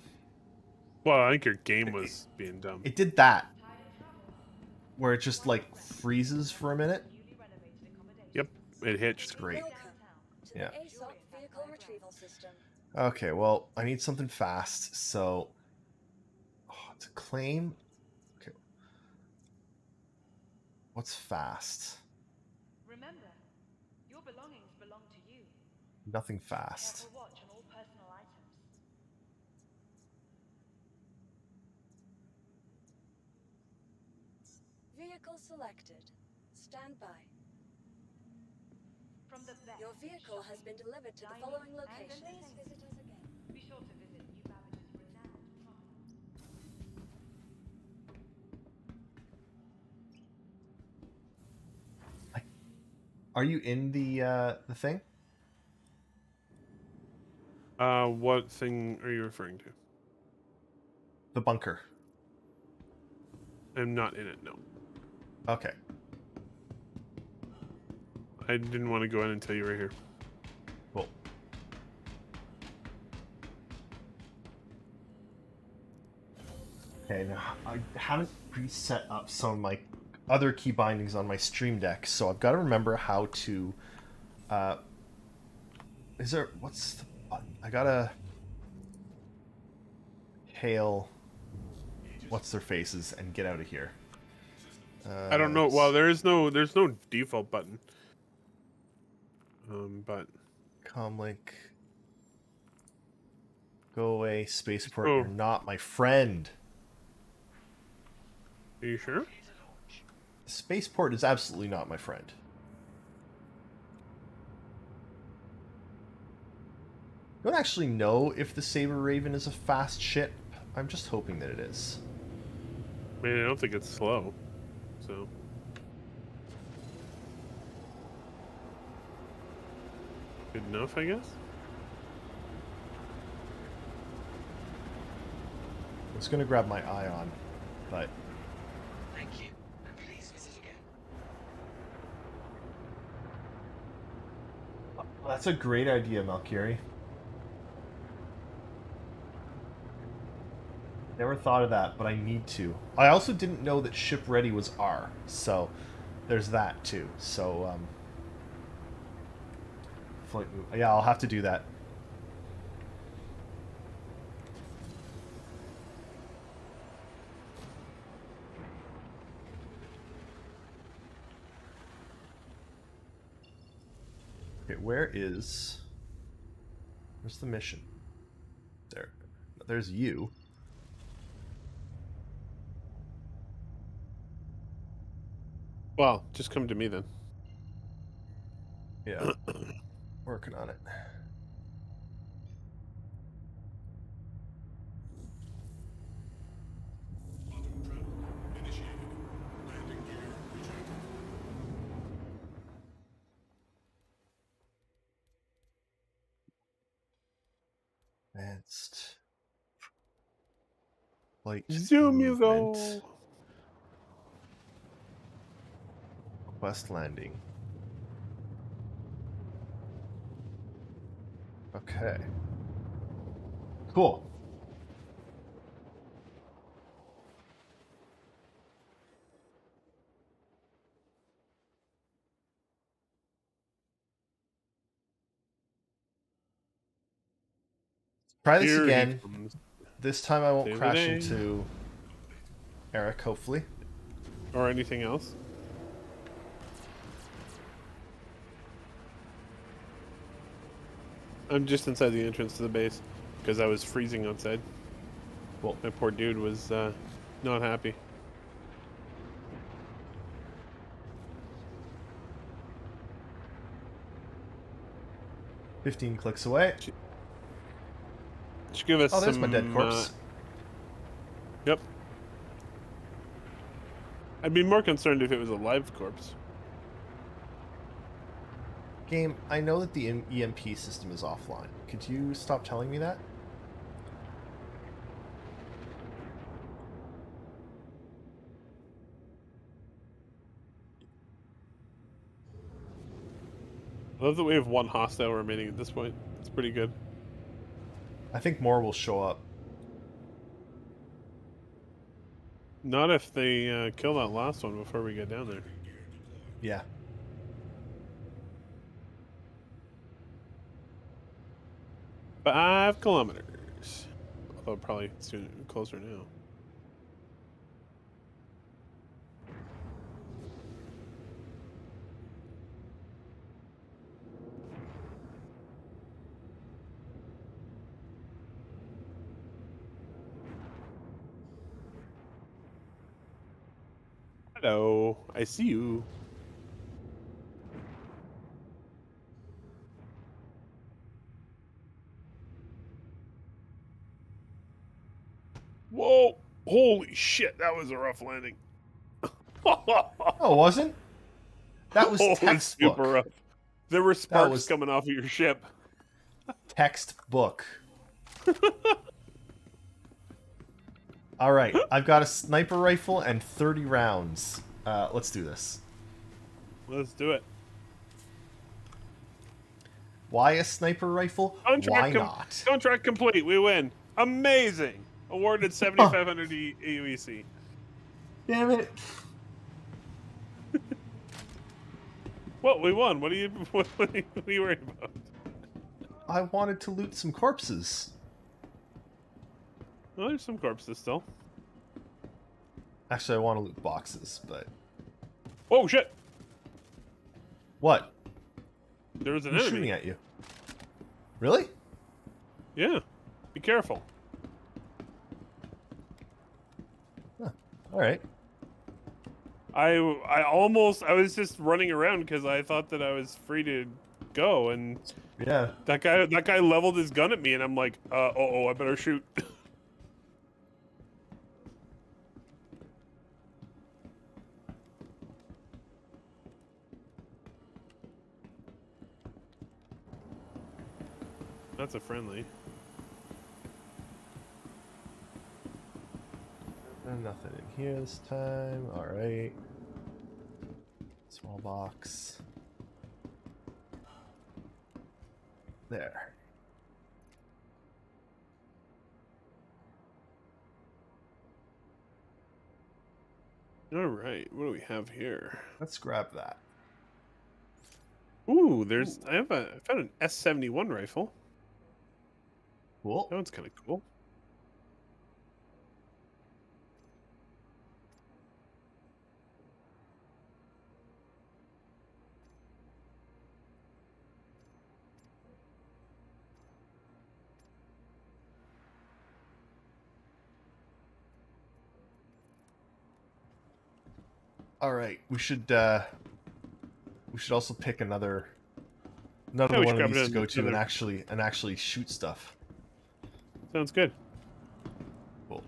Speaker 3: Well, I think your game was being dumb.
Speaker 2: It did that. Where it just like freezes for a minute.
Speaker 3: Yep, it hitched.
Speaker 2: It's great.
Speaker 4: Welcome to
Speaker 2: Yeah.
Speaker 4: the ASOP vehicle retrieval system.
Speaker 2: Okay, well, I need something fast, so... Oh, it's a claim? Okay. What's fast?
Speaker 5: Remember, your belongings belong to you.
Speaker 2: Nothing fast.
Speaker 5: Careful watch on all personal items.
Speaker 4: Vehicle selected. Stand by.
Speaker 5: From the best
Speaker 4: Your vehicle has been delivered to the following location. Please visit us again.
Speaker 5: Be sure to visit New Babbage's renowned property.
Speaker 2: Are you in the thing?
Speaker 3: What thing are you referring to?
Speaker 2: The bunker.
Speaker 3: I'm not in it, no.
Speaker 2: Okay.
Speaker 3: I didn't want to go in until you were here.
Speaker 2: Cool. Okay, now I haven't reset up some of my other key bindings on my Stream Deck, so I've got to remember how to... Is there... What's the button? I gotta... Hail... What's their faces and get out of here.
Speaker 3: I don't know. Well, there's no default button. But
Speaker 2: Comlink. Go away, spaceport.
Speaker 3: Oh.
Speaker 2: You're not my friend.
Speaker 3: are you sure?
Speaker 2: Spaceport is absolutely not my friend. I don't actually know if the Saber Raven is a fast ship. I'm just hoping that it is.
Speaker 3: I mean, I don't think it's slow. So good enough, I guess.
Speaker 2: I was gonna grab my Ion, but
Speaker 6: Thank you, and please visit again.
Speaker 2: that's a great idea, Malkiri. Never thought of that, but I need to. I also didn't know that ship ready was R, so there's that too. So, flight move. Yeah, I'll have to do that. Okay, where's the mission? There. There's you.
Speaker 3: Well, just come to me then.
Speaker 2: Yeah. Working on it. Advanced flight
Speaker 3: Zoom you
Speaker 2: movement.
Speaker 3: go.
Speaker 2: Quest landing. Okay. Cool. Try this
Speaker 3: Here he
Speaker 2: again.
Speaker 3: comes.
Speaker 2: This time I won't
Speaker 3: Save the
Speaker 2: crash
Speaker 3: day.
Speaker 2: into Eric, hopefully.
Speaker 3: Or anything else. I'm just inside the entrance to the base because I was freezing outside.
Speaker 2: Cool.
Speaker 3: My poor dude was not happy.
Speaker 2: $15 clicks away.
Speaker 3: Should give us
Speaker 2: Oh, there's
Speaker 3: some,
Speaker 2: my dead corpse.
Speaker 3: Yep. I'd be more concerned if it was a live corpse.
Speaker 2: Game, I know that the EMP system is offline. Could you stop telling me that?
Speaker 3: I love that we have one hostile remaining at this point. It's pretty good.
Speaker 2: I think more will show up.
Speaker 3: Not if they kill that last one before we get down there.
Speaker 2: Yeah.
Speaker 3: $5 kilometers. Although probably soon closer now. Hello, I see you. Whoa! Holy shit, that was a rough landing.
Speaker 2: Oh, it wasn't? That was
Speaker 3: Oh, it's
Speaker 2: textbook.
Speaker 3: super rough. There were sparks
Speaker 2: was-
Speaker 3: coming off of your ship.
Speaker 2: Textbook. All right, I've got a sniper rifle and 30 rounds. Let's do this.
Speaker 3: Let's do it.
Speaker 2: Why a sniper rifle? Why not?
Speaker 3: Contract complete. We win. Amazing. Awarded 7,500 AUEC.
Speaker 2: Damn it.
Speaker 3: What? We won. What are you worried about?
Speaker 2: I wanted to loot some corpses.
Speaker 3: Well, there's some corpses still.
Speaker 2: Actually, I want to loot boxes, but...
Speaker 3: Oh, shit.
Speaker 2: What?
Speaker 3: There was an
Speaker 2: Who's
Speaker 3: enemy.
Speaker 2: shooting at you? Really?
Speaker 3: Yeah. Be careful.
Speaker 2: Huh. All right.
Speaker 3: I was just running around because I thought that I was free to go, and
Speaker 2: Yeah.
Speaker 3: that guy leveled his gun at me, and I'm like, I better shoot. That's a friendly.
Speaker 2: Nothing in here this time. All right. Small box. There.
Speaker 3: All right, what do we have here?
Speaker 2: Let's grab that.
Speaker 3: Ooh, I found an S71 rifle.
Speaker 2: Cool.
Speaker 3: That one's kind of cool.
Speaker 2: All right, we should also pick another
Speaker 3: Yeah, we should
Speaker 2: one of
Speaker 3: grab
Speaker 2: these to go to
Speaker 3: another.
Speaker 2: and actually shoot stuff.
Speaker 3: Sounds good.
Speaker 2: Cool.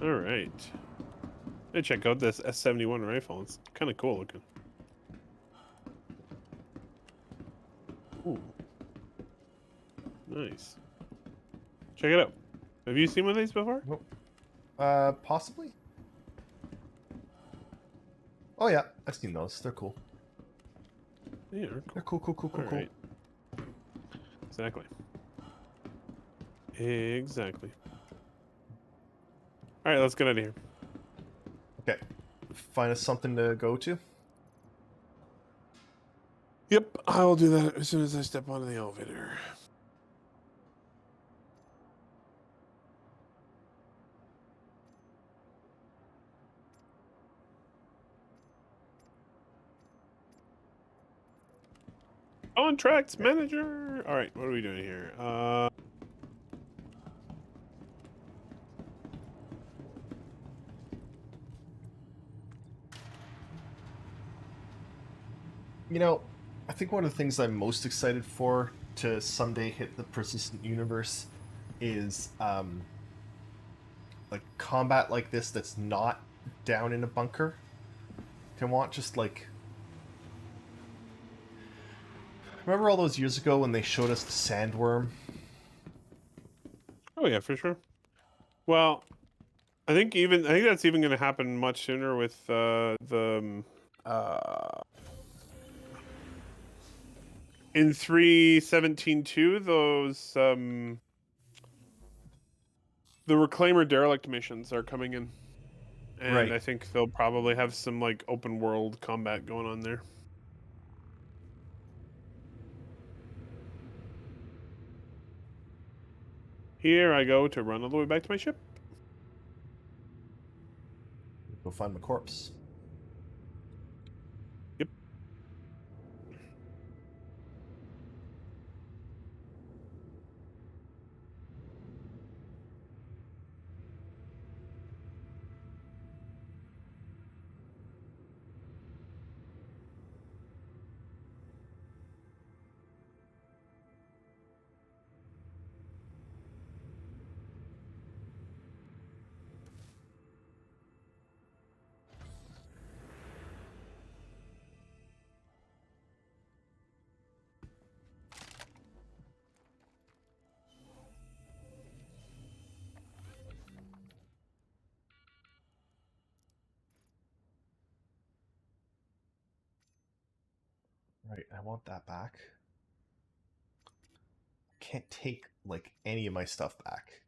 Speaker 3: All right. Hey, check out this S71 rifle. It's kind of cool looking. Ooh. Nice. Check it out. Have you seen one of these before?
Speaker 2: Nope. Possibly. Oh yeah, I've seen those. They're cool.
Speaker 3: Yeah,
Speaker 2: They're cool. Cool.
Speaker 3: All right. Exactly. Exactly. All right, let's get out of here.
Speaker 2: Okay. Find us something to go to.
Speaker 3: Yep, I will do that as soon as I step onto the elevator. Contracts manager. All right, what are we doing here?
Speaker 2: You know, I think one of the things I'm most excited for to someday hit the persistent universe is like combat like this that's not down in a bunker. I want just like, remember all those years ago when they showed us the sandworm?
Speaker 3: Oh yeah, for sure. Well, I think that's even going to happen much sooner with in 3.17.2 those the Reclaimer derelict missions are coming in. And
Speaker 2: Right.
Speaker 3: I think they'll probably have some like open world combat going on there. Here I go to run all the way back to my ship.
Speaker 2: Go find my corpse.
Speaker 3: Yep.
Speaker 2: Right, I want that back. I can't take like any of my stuff back.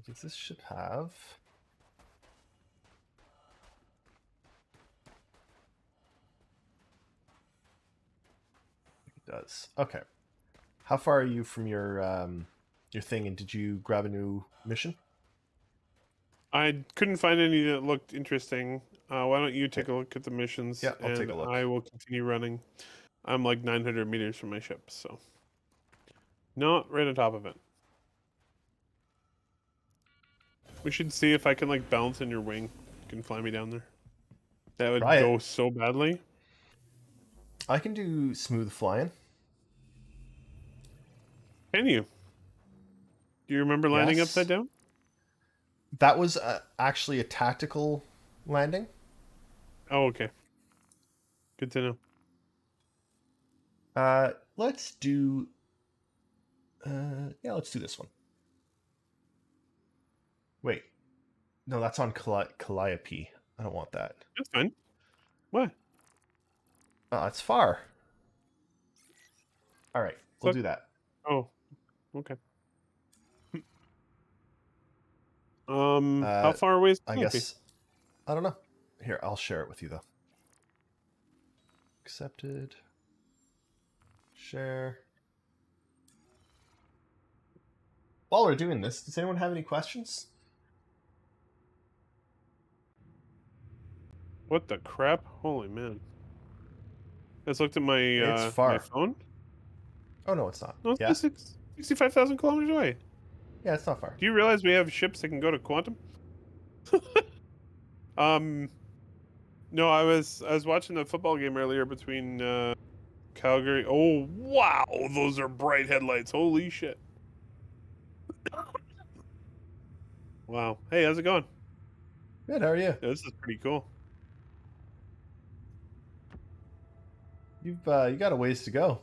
Speaker 2: Does this ship have? It does. Okay. How far are you from your thing? And did you grab a new mission?
Speaker 3: I couldn't find any that looked interesting. Why don't you take a look at the missions?
Speaker 2: Yeah, I'll
Speaker 3: and
Speaker 2: take a look.
Speaker 3: I will continue running. I'm like 900 meters from my ship, so not right on top of it. We should see if I can like bounce in your wing. You can fly me down there. That would
Speaker 2: Try
Speaker 3: go
Speaker 2: it.
Speaker 3: so badly.
Speaker 2: I can do smooth flying.
Speaker 3: Can you? Do you remember landing
Speaker 2: Yes.
Speaker 3: upside down?
Speaker 2: That was actually a tactical landing.
Speaker 3: Oh, okay. Good to know.
Speaker 2: Let's do. Yeah, let's do this one. Wait, no, that's on Calliope. I don't want that.
Speaker 3: That's fine. What?
Speaker 2: It's far. All right, we'll
Speaker 3: So-
Speaker 2: do that.
Speaker 3: Oh, okay. How far away is
Speaker 2: I
Speaker 3: Calliope?
Speaker 2: guess. I don't know. Here, I'll share it with you though. Accepted. Share. while we're doing this, does anyone have any questions?
Speaker 3: What the crap? Holy man! I just looked at my
Speaker 2: It's
Speaker 3: my
Speaker 2: far.
Speaker 3: phone.
Speaker 2: Oh no, it's not.
Speaker 3: No, it's
Speaker 2: Yeah,
Speaker 3: just 65,000 kilometers away.
Speaker 2: yeah, it's not far.
Speaker 3: Do you realize we have ships that can go to quantum? No, I was watching the football game earlier between Calgary. Oh wow, those are bright headlights. Holy shit! Wow. Hey, how's it going?
Speaker 2: Good. How are you?
Speaker 3: Yeah, this is pretty cool.
Speaker 2: You got a ways to go.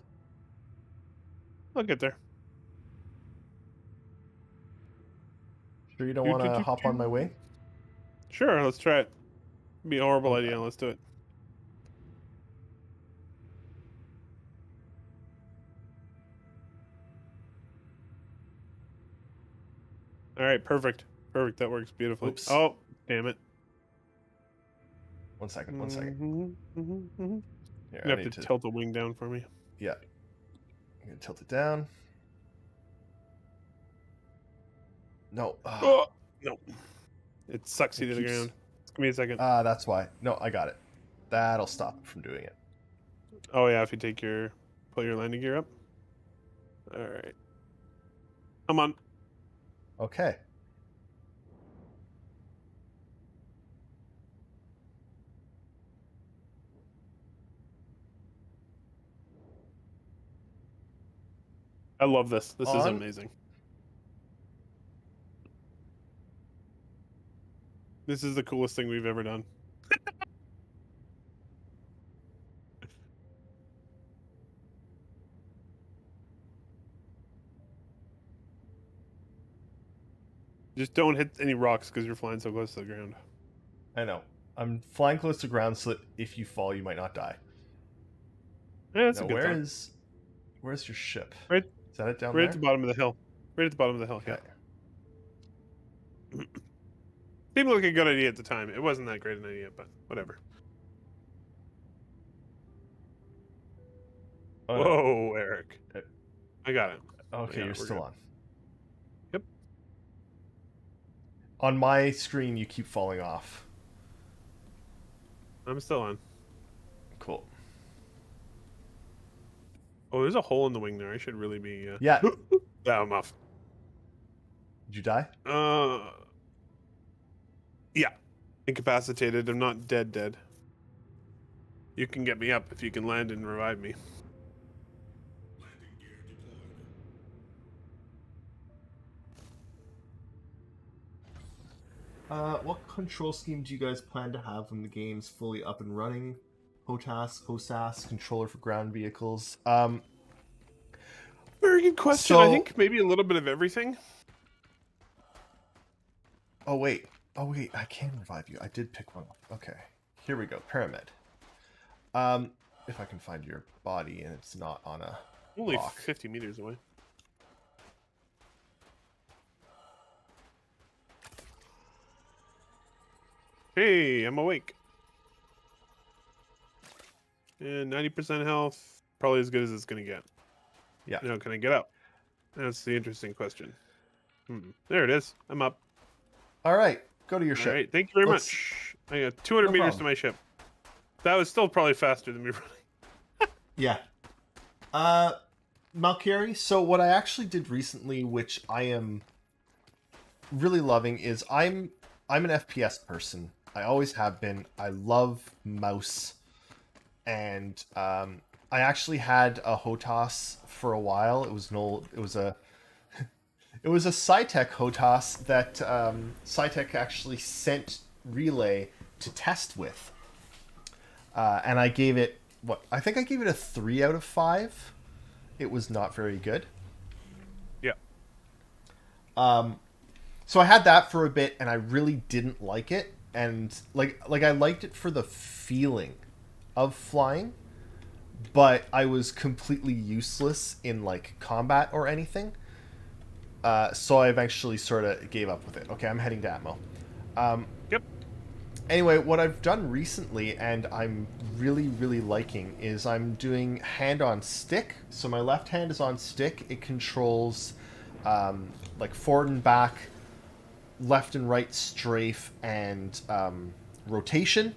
Speaker 3: I'll get there.
Speaker 2: Sure you don't want to hop on my way?
Speaker 3: Sure, let's try it. Be a horrible idea. Let's do it. All right, perfect. Perfect. That works beautifully.
Speaker 2: Oops.
Speaker 3: Oh, damn it.
Speaker 2: 1 second. 1 second. Here,
Speaker 3: You
Speaker 2: I
Speaker 3: have
Speaker 2: need
Speaker 3: to tilt the wing down for me.
Speaker 2: Yeah. I'm gonna tilt it down. No.
Speaker 3: Oh, no. It sucks you to the
Speaker 2: keeps-
Speaker 3: ground. Give me a second.
Speaker 2: That's why. No, I got it. That'll stop it from doing it.
Speaker 3: Oh, yeah, if you pull your landing gear up. All right. Come on.
Speaker 2: Okay.
Speaker 3: I love this. This is
Speaker 2: On.
Speaker 3: amazing. This is the coolest thing we've ever done. Just don't hit any rocks because you're flying so close to the ground.
Speaker 2: I know. I'm flying close to ground so that if you fall, you might not die.
Speaker 3: Yeah, that's
Speaker 2: Now,
Speaker 3: a good thought.
Speaker 2: where's your ship?
Speaker 3: Right,
Speaker 2: Is that it down
Speaker 3: right
Speaker 2: there?
Speaker 3: at the bottom of the hill. Right at the bottom of the hill.
Speaker 2: Okay.
Speaker 3: Yeah. Seemed like a good idea at the time. It wasn't that great an idea, but whatever.
Speaker 2: Oh, no.
Speaker 3: Whoa, Eric.
Speaker 2: Okay.
Speaker 3: I got it.
Speaker 2: Okay,
Speaker 3: Yeah,
Speaker 2: you're
Speaker 3: we're
Speaker 2: still
Speaker 3: good.
Speaker 2: on.
Speaker 3: Yep.
Speaker 2: On my screen, you keep falling off.
Speaker 3: I'm still on.
Speaker 2: Cool.
Speaker 3: Oh, there's a hole in the wing there. I should really be.
Speaker 2: Yeah.
Speaker 3: Yeah, I'm off.
Speaker 2: Did you die?
Speaker 3: Yeah. Incapacitated. I'm not dead. You can get me up if you can land and revive me.
Speaker 2: What control scheme do you guys plan to have when the game's fully up and running? HOTAS, HOSAS, controller for ground vehicles.
Speaker 3: Very good question. I think maybe a little bit of everything.
Speaker 2: Oh wait, I can revive you. I did pick one up. Okay, here we go. Pyramid. If I can find your body and it's not on a
Speaker 3: Only
Speaker 2: rock.
Speaker 3: 50 meters away. Hey, I'm awake. And 90% health, probably as good as it's gonna get.
Speaker 2: Yeah.
Speaker 3: Now, can I get up? That's the interesting question. There it is. I'm up.
Speaker 2: All right, go to your
Speaker 3: All
Speaker 2: ship.
Speaker 3: right, thank you very
Speaker 2: Let's-
Speaker 3: much. I got 200
Speaker 2: No
Speaker 3: meters
Speaker 2: problem.
Speaker 3: to my ship. That was still probably faster than me running.
Speaker 2: Yeah. Malkiri, so what I actually did recently, which I am really loving, is I'm an FPS person. I always have been. I love mouse. And I actually had a HOTAS for a while. It was a SciTech HOTAS that SciTech actually sent Relay to test with. And I gave it I think I gave it a 3 out of 5. It was not very good.
Speaker 3: Yeah.
Speaker 2: So I had that for a bit, and I really didn't like it. And like I liked it for the feeling of flying, but I was completely useless in like combat or anything. So I eventually sort of gave up with it. Okay, I'm heading to Atmo.
Speaker 3: Yep.
Speaker 2: Anyway, what I've done recently, and I'm really, really liking, is I'm doing hand on stick. So my left hand is on stick. It controls like forward and back, left and right strafe, and rotation.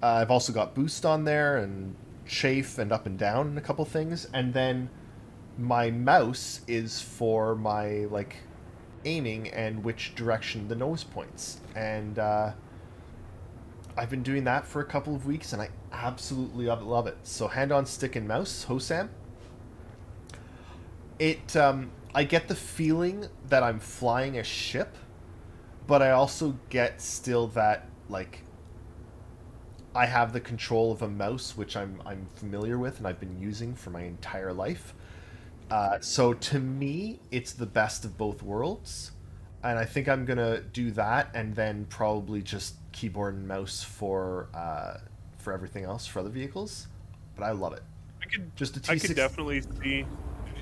Speaker 2: I've also got boost on there and chafe and up and down and a couple things. And then my mouse is for my like aiming and which direction the nose points. And I've been doing that for a couple of weeks and I absolutely love it. So hand on stick and mouse, Hosam. It I get the feeling that I'm flying a ship, but I also get still that like I have the control of a mouse, which I'm familiar with and I've been using for my entire life. So to me, it's the best of both worlds, and I think I'm gonna do that, and then probably just keyboard and mouse for everything else for other vehicles. But I love it. Just a T6.
Speaker 3: I could definitely see.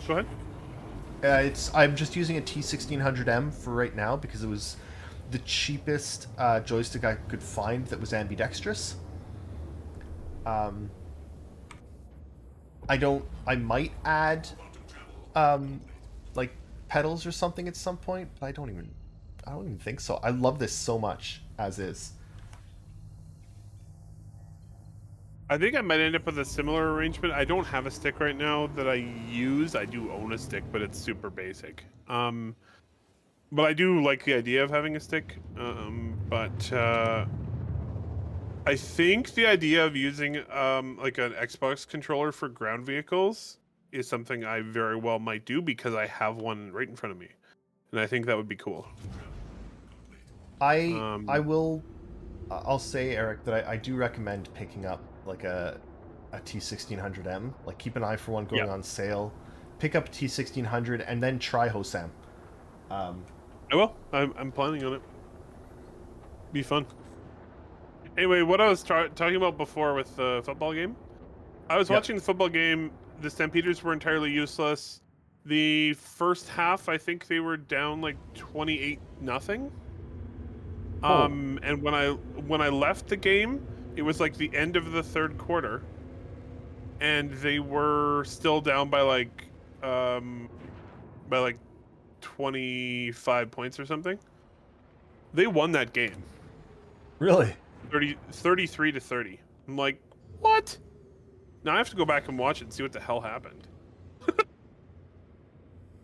Speaker 3: Go ahead.
Speaker 2: I'm just using a T1600M for right now because it was the cheapest joystick I could find that was ambidextrous. I might add like pedals or something at some point, but I don't even think so. I love this so much as is.
Speaker 3: I think I might end up with a similar arrangement. I don't have a stick right now that I use. I do own a stick, but it's super basic. But I do like the idea of having a stick. But I think the idea of using like an Xbox controller for ground vehicles is something I very well might do because I have one right in front of me, and I think that would be cool.
Speaker 2: I'll say, Eric, that I do recommend picking up like a T1600M. Like keep an eye for one going on sale. Pick up T1600 and then try Hosam.
Speaker 3: I will. I'm planning on it. Be fun. Anyway, what I was talking about before with the football game, I was watching the football game. The Stampeders were entirely useless. The first half, I think they were down like 28-0. And when I left the game, it was like the end of the third quarter, and they were still down by like 25 points or something. They won that game.
Speaker 2: Really?
Speaker 3: 33-30. I'm like, what? Now I have to go back and watch it and see what the hell happened.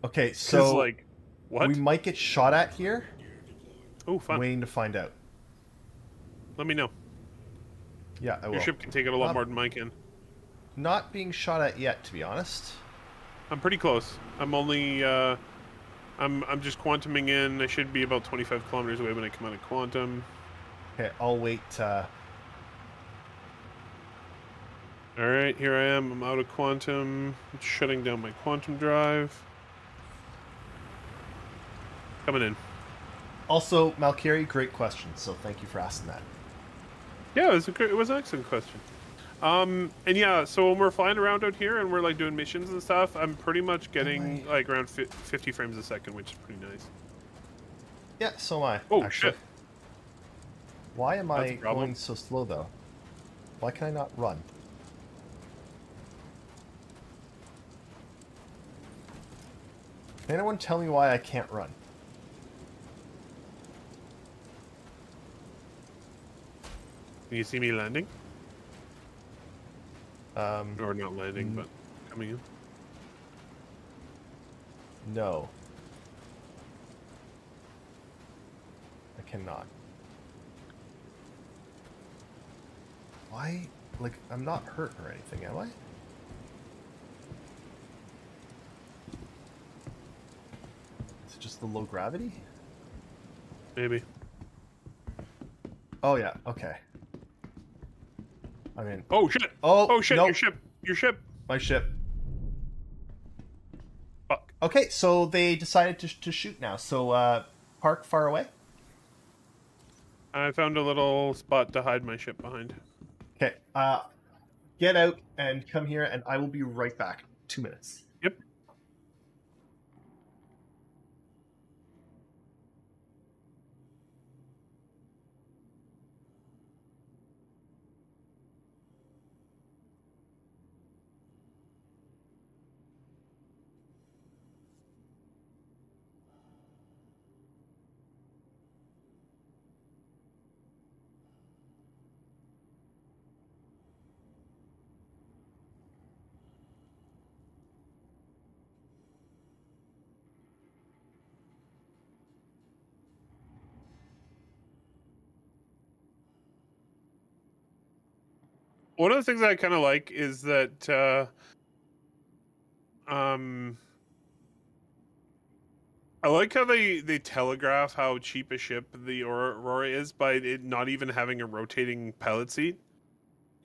Speaker 2: Okay, so
Speaker 3: like, what?
Speaker 2: we might get shot at here.
Speaker 3: Oh, fun.
Speaker 2: Waiting to find out.
Speaker 3: Let me know.
Speaker 2: Yeah, I will.
Speaker 3: Your ship can take it a lot more than mine can.
Speaker 2: Not being shot at yet, to be honest.
Speaker 3: I'm pretty close. I'm only I'm just quantuming in. I should be about 25 kilometers away when I come out of quantum.
Speaker 2: Okay, I'll wait.
Speaker 3: All right, here I am. I'm out of quantum. I'm shutting down my quantum drive. Coming in.
Speaker 2: Also, Malkiri, great question. So thank you for asking that.
Speaker 3: Yeah, it was an excellent question. And yeah, so when we're flying around out here and we're like doing missions and stuff, I'm pretty much getting like around 50 frames a second, which is pretty nice.
Speaker 2: Yeah, so am I.
Speaker 3: Oh,
Speaker 2: actually.
Speaker 3: shit.
Speaker 2: Why am I going so slow though? Why can I not run? Can anyone tell me why I can't run?
Speaker 3: Can you see me landing? Or not landing, but coming in?
Speaker 2: No. I cannot. Why? Like, I'm not hurt or anything, am I? Is it just the low gravity?
Speaker 3: Maybe.
Speaker 2: Oh, yeah, okay. I mean...
Speaker 3: Oh, shit!
Speaker 2: Oh,
Speaker 3: shit,
Speaker 2: nope.
Speaker 3: Your ship!
Speaker 2: My ship.
Speaker 3: Fuck.
Speaker 2: Okay, so they decided to shoot now. So, park far away.
Speaker 3: I found a little spot to hide my ship behind.
Speaker 2: Okay, get out and come here, and I will be right back. 2 minutes.
Speaker 3: Yep. One of the things I kind of like is that I like how they telegraph how cheap a ship the Aurora is by it not even having a rotating pilot seat.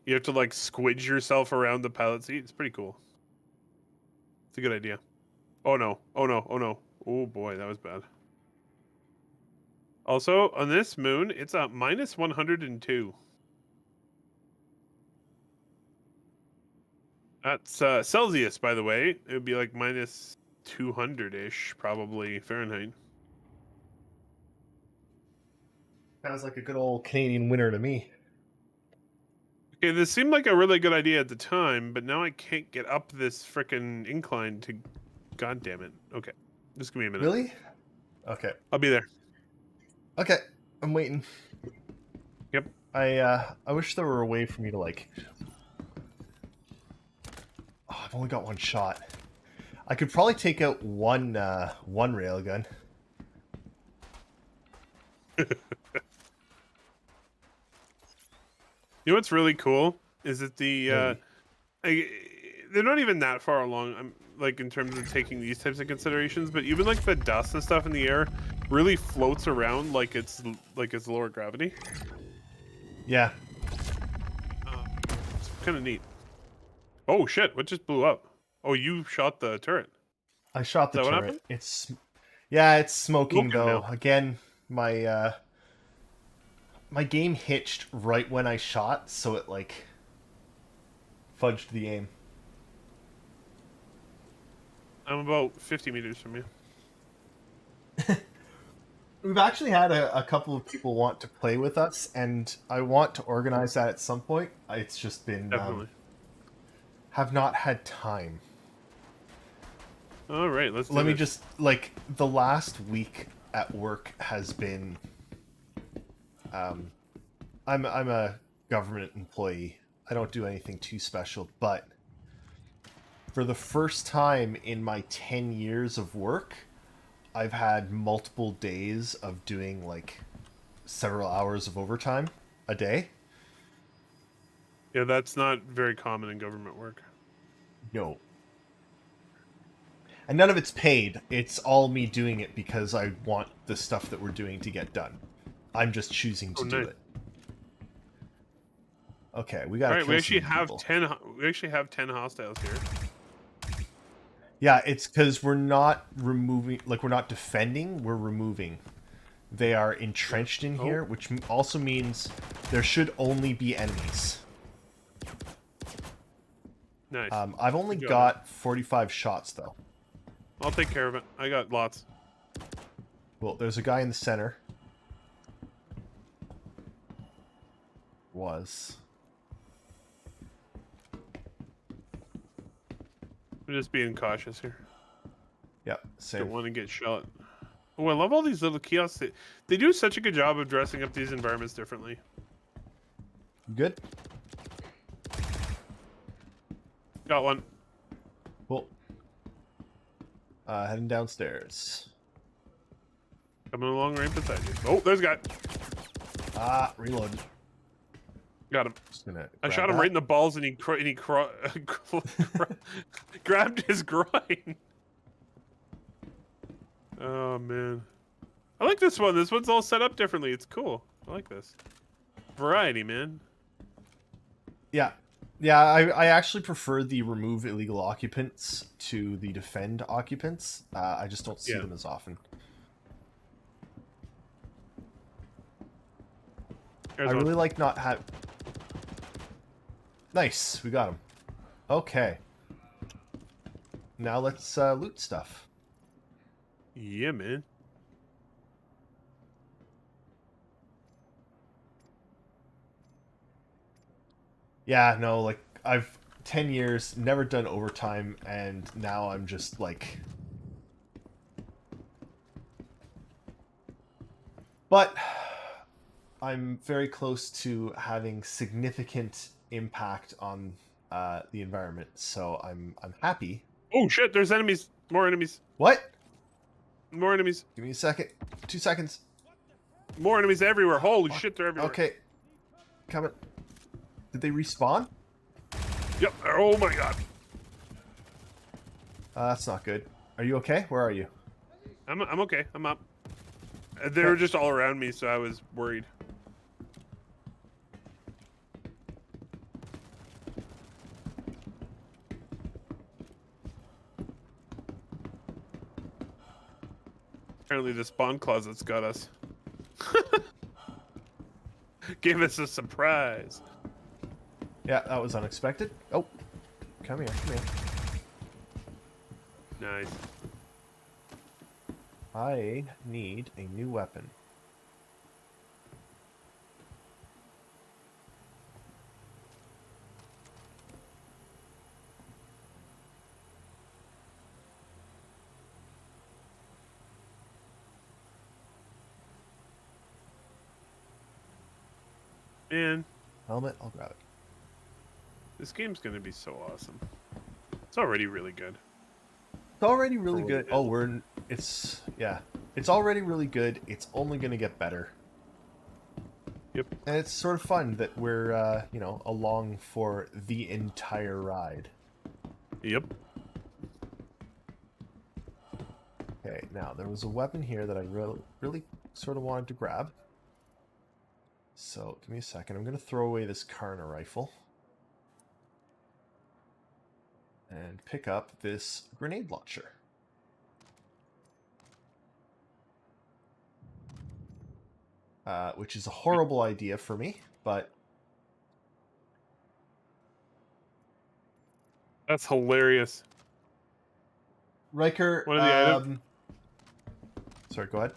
Speaker 3: You have to like squidge yourself around the pilot seat. It's pretty cool. It's a good idea. Oh no! Oh no! Oh no! Oh boy, that was bad. Also, on this moon, it's a minus 102. That's Celsius, by the way. It would be like minus 200-ish, probably Fahrenheit.
Speaker 2: Sounds like a good old Canadian winter to me.
Speaker 3: Okay, this seemed like a really good idea at the time, but now I can't get up this frickin' incline to... God damn it. Okay, just give me a minute.
Speaker 2: Really? Okay.
Speaker 3: I'll be there.
Speaker 2: Okay, I'm waiting.
Speaker 3: Yep.
Speaker 2: I wish there were a way for me to like... Oh, I've only got one shot. I could probably take out one railgun.
Speaker 3: You know what's really cool is that they're not even that far along. I'm like in terms of taking these types of considerations, but even like the dust and stuff in the air really floats around like it's lower gravity.
Speaker 2: Yeah.
Speaker 3: It's kind of neat. Oh shit! What just blew up? Oh, you shot the turret.
Speaker 2: I shot the
Speaker 3: Is that what
Speaker 2: turret.
Speaker 3: happened?
Speaker 2: It's smoking
Speaker 3: Smoking
Speaker 2: though.
Speaker 3: now.
Speaker 2: Again, my game hitched right when I shot, so it like fudged the aim.
Speaker 3: I'm about 50 meters from you.
Speaker 2: We've actually had a couple of people want to play with us, and I want to organize that at some point. It's just been
Speaker 3: Definitely.
Speaker 2: have not had time.
Speaker 3: All right, let's.
Speaker 2: Let me just like the last week at work has been. I'm a government employee. I don't do anything too special, but for the first time in my 10 years of work, I've had multiple days of doing like several hours of overtime a day.
Speaker 3: Yeah, that's not very common in government work.
Speaker 2: No. And none of it's paid. It's all me doing it because I want the stuff that we're doing to get done. I'm just choosing to do
Speaker 3: nice.
Speaker 2: it. Okay, we got.
Speaker 3: All right, we actually have 10. We actually have 10 hostiles here.
Speaker 2: Yeah, it's because we're not removing, like we're not defending. We're removing. They are entrenched in here, which also means there should only be enemies.
Speaker 3: Nice.
Speaker 2: I've only got 45 shots though.
Speaker 3: I'll take care of it. I got lots.
Speaker 2: Well, there's a guy in the center.
Speaker 3: I'm just being cautious here.
Speaker 2: Yep, same.
Speaker 3: Don't want to get shot. Oh, I love all these little kiosks. They do such a good job of dressing up these environments differently.
Speaker 2: Good.
Speaker 3: Got one.
Speaker 2: Cool. Heading downstairs.
Speaker 3: Coming along right beside you. Oh, there's a guy.
Speaker 2: Reload.
Speaker 3: Got him.
Speaker 2: Just gonna
Speaker 3: I
Speaker 2: grab
Speaker 3: shot him
Speaker 2: that.
Speaker 3: right in the balls, and he grabbed his groin. Oh man, I like this one. This one's all set up differently. It's cool. I like this variety, man.
Speaker 2: Yeah. I actually prefer the remove illegal occupants to the defend occupants. I just don't see them as often.
Speaker 3: There's
Speaker 2: I
Speaker 3: one.
Speaker 2: really like not have. Nice, we got him. Okay. Now let's loot stuff.
Speaker 3: Yeah, man.
Speaker 2: Yeah, no, like I've 10 years never done overtime, and now I'm just like. But I'm very close to having significant impact on the environment, so I'm happy.
Speaker 3: Oh shit! There's enemies. More enemies.
Speaker 2: What?
Speaker 3: More enemies.
Speaker 2: Give me a second. 2 seconds.
Speaker 3: More enemies everywhere. Holy shit! They're everywhere.
Speaker 2: Okay. Coming. Did they respawn?
Speaker 3: Yep. Oh my god.
Speaker 2: That's not good. Are you okay? Where are you?
Speaker 3: I'm okay. I'm up. They were just all around me, so I was worried. Apparently the spawn closet's got us. Gave us a surprise.
Speaker 2: Yeah, that was unexpected. Oh, come here, come here.
Speaker 3: Nice.
Speaker 2: I need a new weapon.
Speaker 3: Man,
Speaker 2: Helmet, I'll grab it.
Speaker 3: this game's gonna be so awesome. It's already really good.
Speaker 2: It's already really
Speaker 3: For what
Speaker 2: good.
Speaker 3: it is.
Speaker 2: Oh, yeah. It's already really good. It's only going to get better.
Speaker 3: Yep.
Speaker 2: And it's sort of fun that we're, along for the entire ride.
Speaker 3: Yep.
Speaker 2: Okay, now there was a weapon here that I really sort of wanted to grab. So, give me a second. I'm going to throw away this Karna rifle. And pick up this grenade launcher. Which is a horrible idea for me, but...
Speaker 3: That's hilarious.
Speaker 2: Riker,
Speaker 3: One of the items.
Speaker 2: Sorry, go ahead.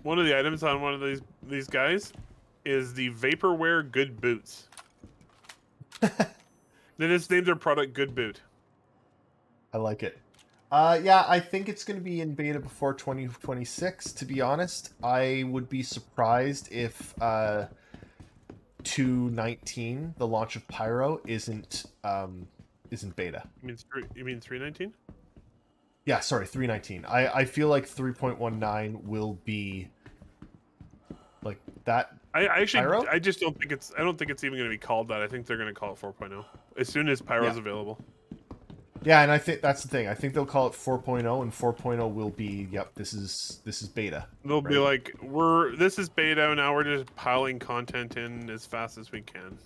Speaker 3: One of the items on one of these guys is the Vaporware Good Boots. They just named their product Good Boot.
Speaker 2: I like it. Yeah, I think it's going to be in beta before 2026, to be honest. I would be surprised if 2.19, the launch of Pyro, isn't beta.
Speaker 3: You mean 319?
Speaker 2: Yeah, sorry, 3.19. I feel like 3.19 will be like that.
Speaker 3: I
Speaker 2: Pyro?
Speaker 3: just don't think it's even going to be called that. I think they're going to call it 4.0 as soon as Pyro's available.
Speaker 2: Yeah, and I think that's the thing. I think they'll call it 4.0, and 4.0 will be, yep, this is beta.
Speaker 3: They'll be
Speaker 2: right?
Speaker 3: like, this is beta, and now we're just piling content in as fast as we can.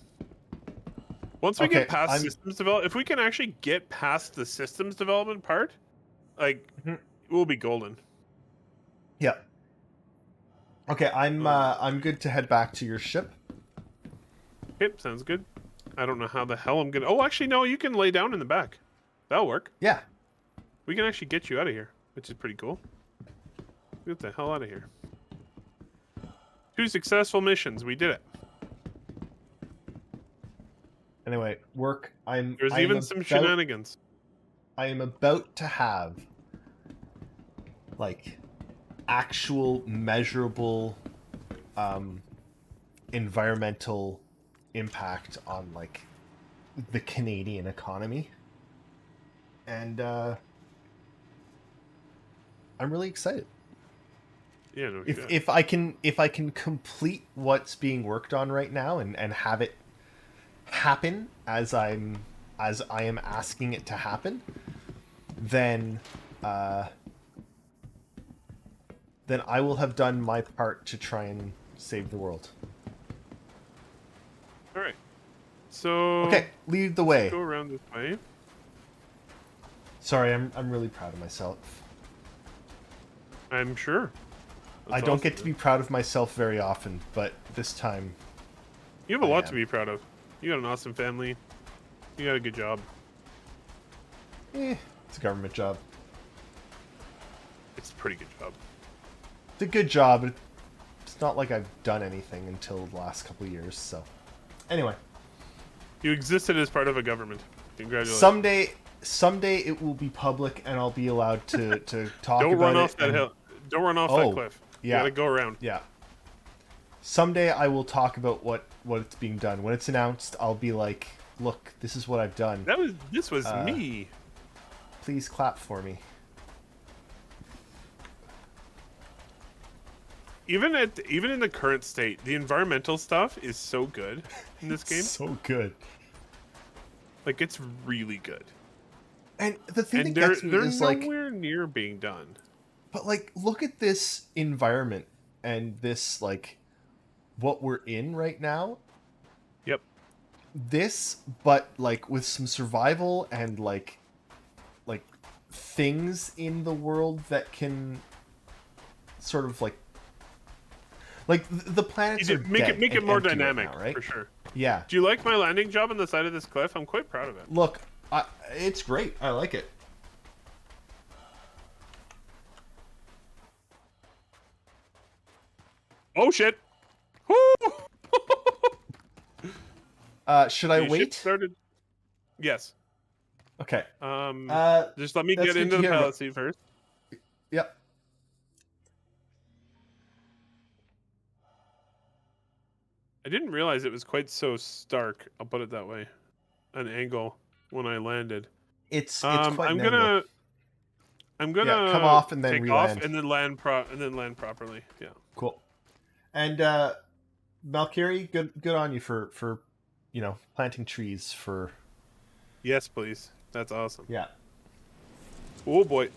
Speaker 3: Once we get past systems development, if we can actually get past the systems development part, like, we'll be golden.
Speaker 2: Yeah. Okay, I'm good to head back to your ship.
Speaker 3: Yep, sounds good. I don't know how the hell I'm gonna. Oh, actually, no, you can lay down in the back. That'll work.
Speaker 2: Yeah.
Speaker 3: We can actually get you out of here, which is pretty cool. Get the hell out of here. 2 successful missions. We did it.
Speaker 2: Anyway, work.
Speaker 3: There's even some shenanigans.
Speaker 2: I am about to have like actual measurable environmental impact on like the Canadian economy. And I'm really excited.
Speaker 3: Yeah, no shit.
Speaker 2: If I can complete what's being worked on right now and have it happen as I am asking it to happen, then I will have done my part to try and save the world.
Speaker 3: All right. So
Speaker 2: Okay, lead the way.
Speaker 3: Go around this way.
Speaker 2: Sorry, I'm really proud of myself.
Speaker 3: I'm sure.
Speaker 2: I don't get to be proud of myself very often, but this time
Speaker 3: You have a lot to be proud of. You got an awesome family. You got a good job.
Speaker 2: It's a government job.
Speaker 3: It's a pretty good job.
Speaker 2: It's a good job. It's not like I've done anything until the last couple of years, so... Anyway.
Speaker 3: You existed as part of a government. Congratulations.
Speaker 2: Someday it will be public and I'll be allowed to talk
Speaker 3: Don't
Speaker 2: about
Speaker 3: run
Speaker 2: it.
Speaker 3: off that hill. Don't run off that cliff. You gotta go around.
Speaker 2: Yeah. Someday I will talk about what's being done. When it's announced, I'll be like, look, this is what I've done.
Speaker 3: This was me.
Speaker 2: Please clap for me.
Speaker 3: Even in the current state, the environmental stuff is so good in this game.
Speaker 2: So good.
Speaker 3: Like it's really good.
Speaker 2: And the thing
Speaker 3: And
Speaker 2: that
Speaker 3: they're
Speaker 2: gets me
Speaker 3: they're
Speaker 2: is like,
Speaker 3: nowhere near being done.
Speaker 2: but like, look at this environment and this like what we're in right now.
Speaker 3: Yep.
Speaker 2: This, but like with some survival and like things in the world that can sort of like the planets are
Speaker 3: Make
Speaker 2: dead
Speaker 3: it
Speaker 2: and
Speaker 3: more
Speaker 2: empty right
Speaker 3: dynamic,
Speaker 2: now, right?
Speaker 3: for sure.
Speaker 2: Yeah.
Speaker 3: Do you like my landing job on the side of this cliff? I'm quite proud of it.
Speaker 2: Look, it's great. I like it.
Speaker 3: Oh shit! Woo!
Speaker 2: Should I
Speaker 3: The ship
Speaker 2: wait?
Speaker 3: started. Yes.
Speaker 2: Okay.
Speaker 3: Just let me
Speaker 2: That's
Speaker 3: get
Speaker 2: good
Speaker 3: into
Speaker 2: to
Speaker 3: the
Speaker 2: hear,
Speaker 3: pilot
Speaker 2: but-
Speaker 3: seat first.
Speaker 2: Yep.
Speaker 3: I didn't realize it was quite so stark. I'll put it that way. An angle when I landed.
Speaker 2: It's quite
Speaker 3: I'm
Speaker 2: an angle.
Speaker 3: gonna
Speaker 2: Yeah, come off and then
Speaker 3: take
Speaker 2: re-land.
Speaker 3: off and then land properly. Yeah.
Speaker 2: Cool. And Valkyrie, good on you for planting trees for.
Speaker 3: Yes, please. That's awesome.
Speaker 2: Yeah.
Speaker 3: Oh boy,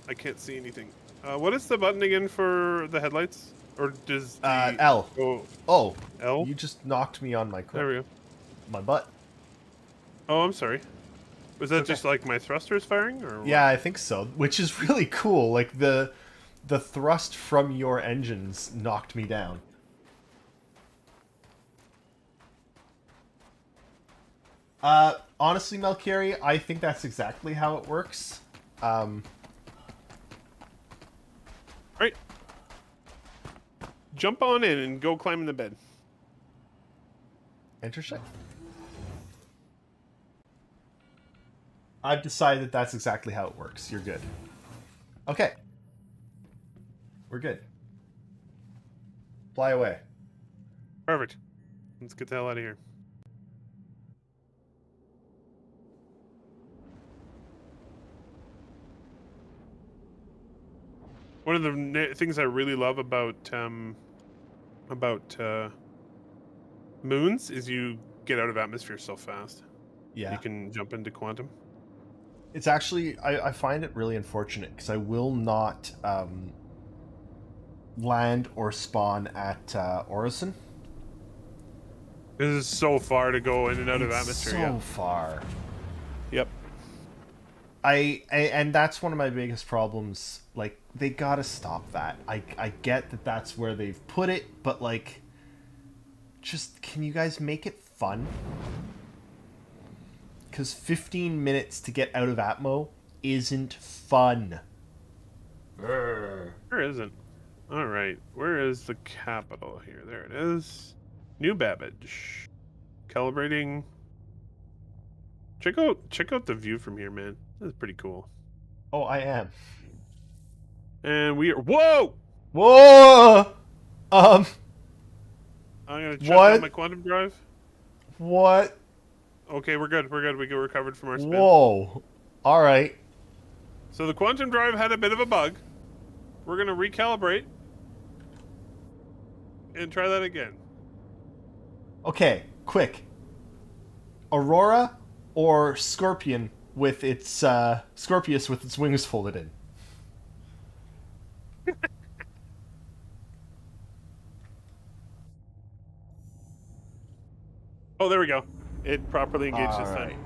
Speaker 3: I can't see anything. What is the button again for the headlights? Or does the
Speaker 2: L. Oh,
Speaker 3: L?
Speaker 2: you just knocked me on
Speaker 3: There we go.
Speaker 2: my butt.
Speaker 3: Oh, I'm sorry. Was that
Speaker 2: Okay.
Speaker 3: just like my thrusters firing, or what?
Speaker 2: Yeah, I think so. Which is really cool. Like the thrust from your engines knocked me down. Honestly, Melchiori, I think that's exactly how it works.
Speaker 3: Right. Jump on in and go climb in the bed.
Speaker 2: Interesting. I've decided that that's exactly how it works. You're good. Okay. We're good. Fly away.
Speaker 3: Perfect. Let's get the hell out of here. One of the things I really love about moons is you get out of atmosphere so fast.
Speaker 2: Yeah.
Speaker 3: You can jump into quantum.
Speaker 2: It's actually, I find it really unfortunate because I will not land or spawn at Orison.
Speaker 3: This is so far to go in and out of
Speaker 2: It's
Speaker 3: atmosphere.
Speaker 2: so
Speaker 3: Yeah.
Speaker 2: far.
Speaker 3: Yep.
Speaker 2: And that's one of my biggest problems. Like, they gotta stop that. I get that that's where they've put it, but like, just can you guys make it fun? Because 15 minutes to get out of Atmo isn't fun.
Speaker 3: Sure isn't. All right. Where is the capital here? There it is. New Babbage. Calibrating. Check out the view from here, man. This is pretty cool.
Speaker 2: Oh, I am.
Speaker 3: And we are. Whoa!
Speaker 2: Whoa!
Speaker 3: I'm gonna shut
Speaker 2: What?
Speaker 3: down my quantum drive.
Speaker 2: What?
Speaker 3: Okay, we're good. We're good. We get recovered from our spin.
Speaker 2: Whoa. All right.
Speaker 3: So the quantum drive had a bit of a bug. We're gonna recalibrate and try that again.
Speaker 2: Okay, quick. Aurora or Scorpion with its Scorpius with its wings folded in.
Speaker 3: Oh, there we go. It properly engaged
Speaker 2: All
Speaker 3: this
Speaker 2: right.
Speaker 3: time.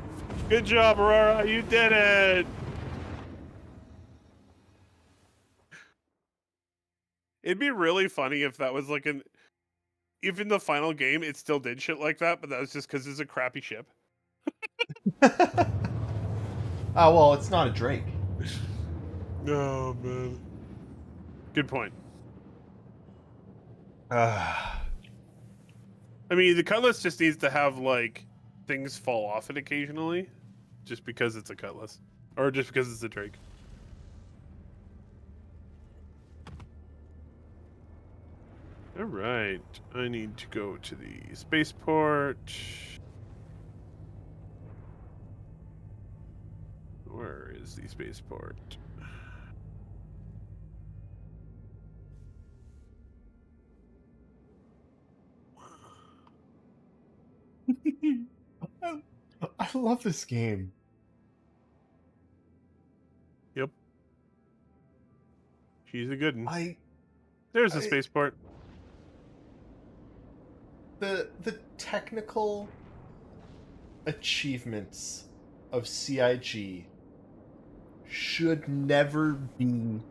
Speaker 3: Good job, Aurora. You did it. It'd be really funny if that was like if in the final game it still did shit like that, but that was just because it's a crappy ship.
Speaker 2: Oh, well, it's not a Drake.
Speaker 3: Oh, man. Good point. I mean, the Cutlass just needs to have, like, things fall off it occasionally, just because it's a Cutlass. Or just because it's a Drake. Alright, I need to go to the spaceport. Where is the spaceport?
Speaker 2: I love this game.
Speaker 3: Yep. She's a good one.
Speaker 2: I-
Speaker 3: There's the spaceport.
Speaker 2: The technical achievements of CIG should never be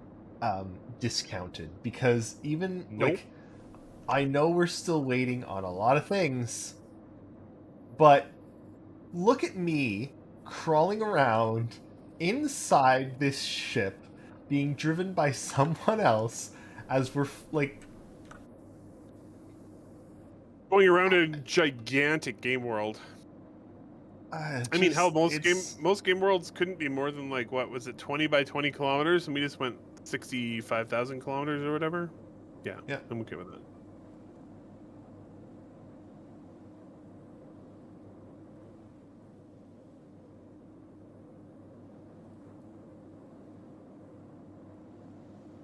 Speaker 2: discounted, because even
Speaker 3: Nope.
Speaker 2: like, I know we're still waiting on a lot of things, but look at me crawling around inside this ship being driven by someone else as we're like,
Speaker 3: Going around a gigantic game world. I mean, hell, most game worlds couldn't be more than like, what was it, 20 by 20 kilometers, and we just went 65,000 kilometers or whatever. Yeah, I'm okay with that.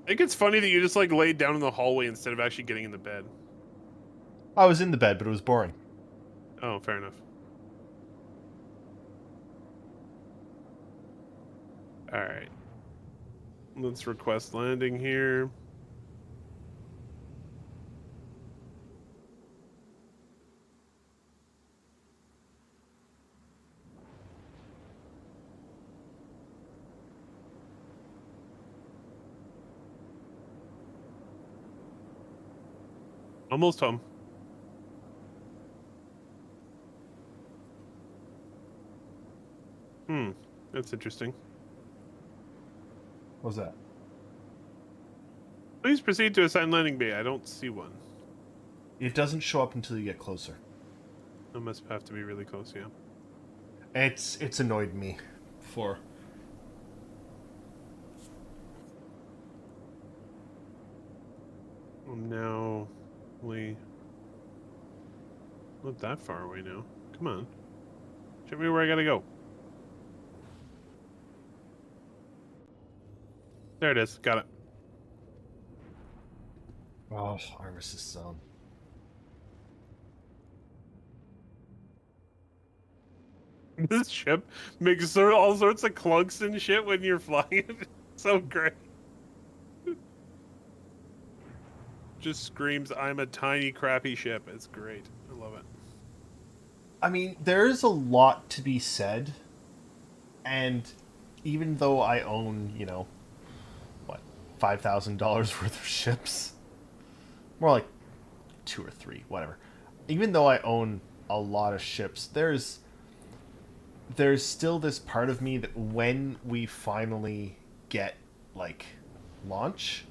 Speaker 3: I think it's funny that you just like laid down in the hallway instead of actually getting in the bed.
Speaker 2: I was in the bed, but it was boring.
Speaker 3: Oh, fair enough. All right. Let's request landing here. Almost home. That's interesting.
Speaker 2: What was that?
Speaker 3: Please proceed to assign landing bay. I don't see one.
Speaker 2: It doesn't show up until you get closer.
Speaker 3: That must have to be really close, yeah.
Speaker 2: It's annoyed me before.
Speaker 3: I'm now not that far away now. Come on. Show me where I gotta go. There it is. Got it.
Speaker 2: Oh, Armistice Zone.
Speaker 3: This ship makes all sorts of clunks and shit when you're flying it. So great. Just screams, I'm a tiny, crappy ship. It's great. I love it.
Speaker 2: I mean, there's a lot to be said, and even though I own, what, $5,000 worth of ships? More like 2 or 3, whatever. Even though I own a lot of ships, there's still this part of me that when we finally get, like, launch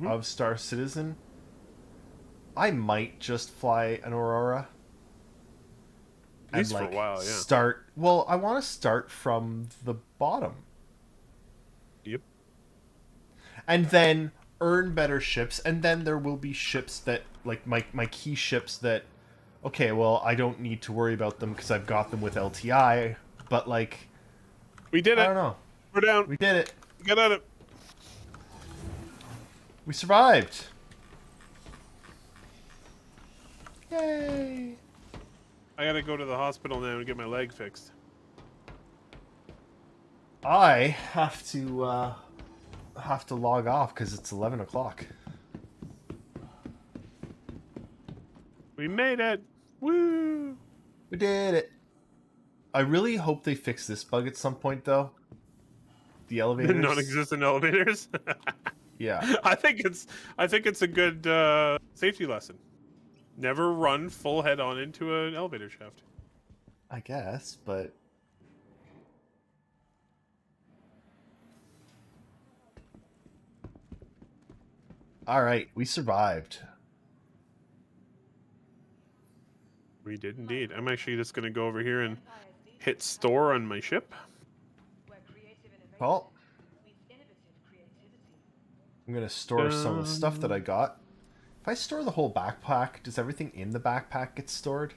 Speaker 2: of Star Citizen, I might just fly an Aurora.
Speaker 3: At least for a while, yeah.
Speaker 2: I want to start from the bottom.
Speaker 3: Yep.
Speaker 2: And then earn better ships, and then there will be ships that, like, my key ships that, okay, well, I don't need to worry about them because I've got them with LTI, but, like...
Speaker 3: We did it!
Speaker 2: I don't know.
Speaker 3: We're down!
Speaker 2: We did it!
Speaker 3: Get at it!
Speaker 2: We survived! Yay!
Speaker 3: I gotta go to the hospital now and get my leg fixed.
Speaker 2: I have to log off because it's 11 o'clock.
Speaker 3: We made it! Woo!
Speaker 2: We did it! I really hope they fix this bug at some point, though. The elevators.
Speaker 3: Non-existent elevators?
Speaker 2: Yeah.
Speaker 3: I think it's a good safety lesson. Never run full head on into an elevator shaft.
Speaker 2: I guess, but... Alright, we survived.
Speaker 3: We did indeed. I'm actually just going to go over here and hit store on my ship.
Speaker 2: Well, I'm going to store some of the stuff that I got. If I store the whole backpack, does everything in the backpack get stored?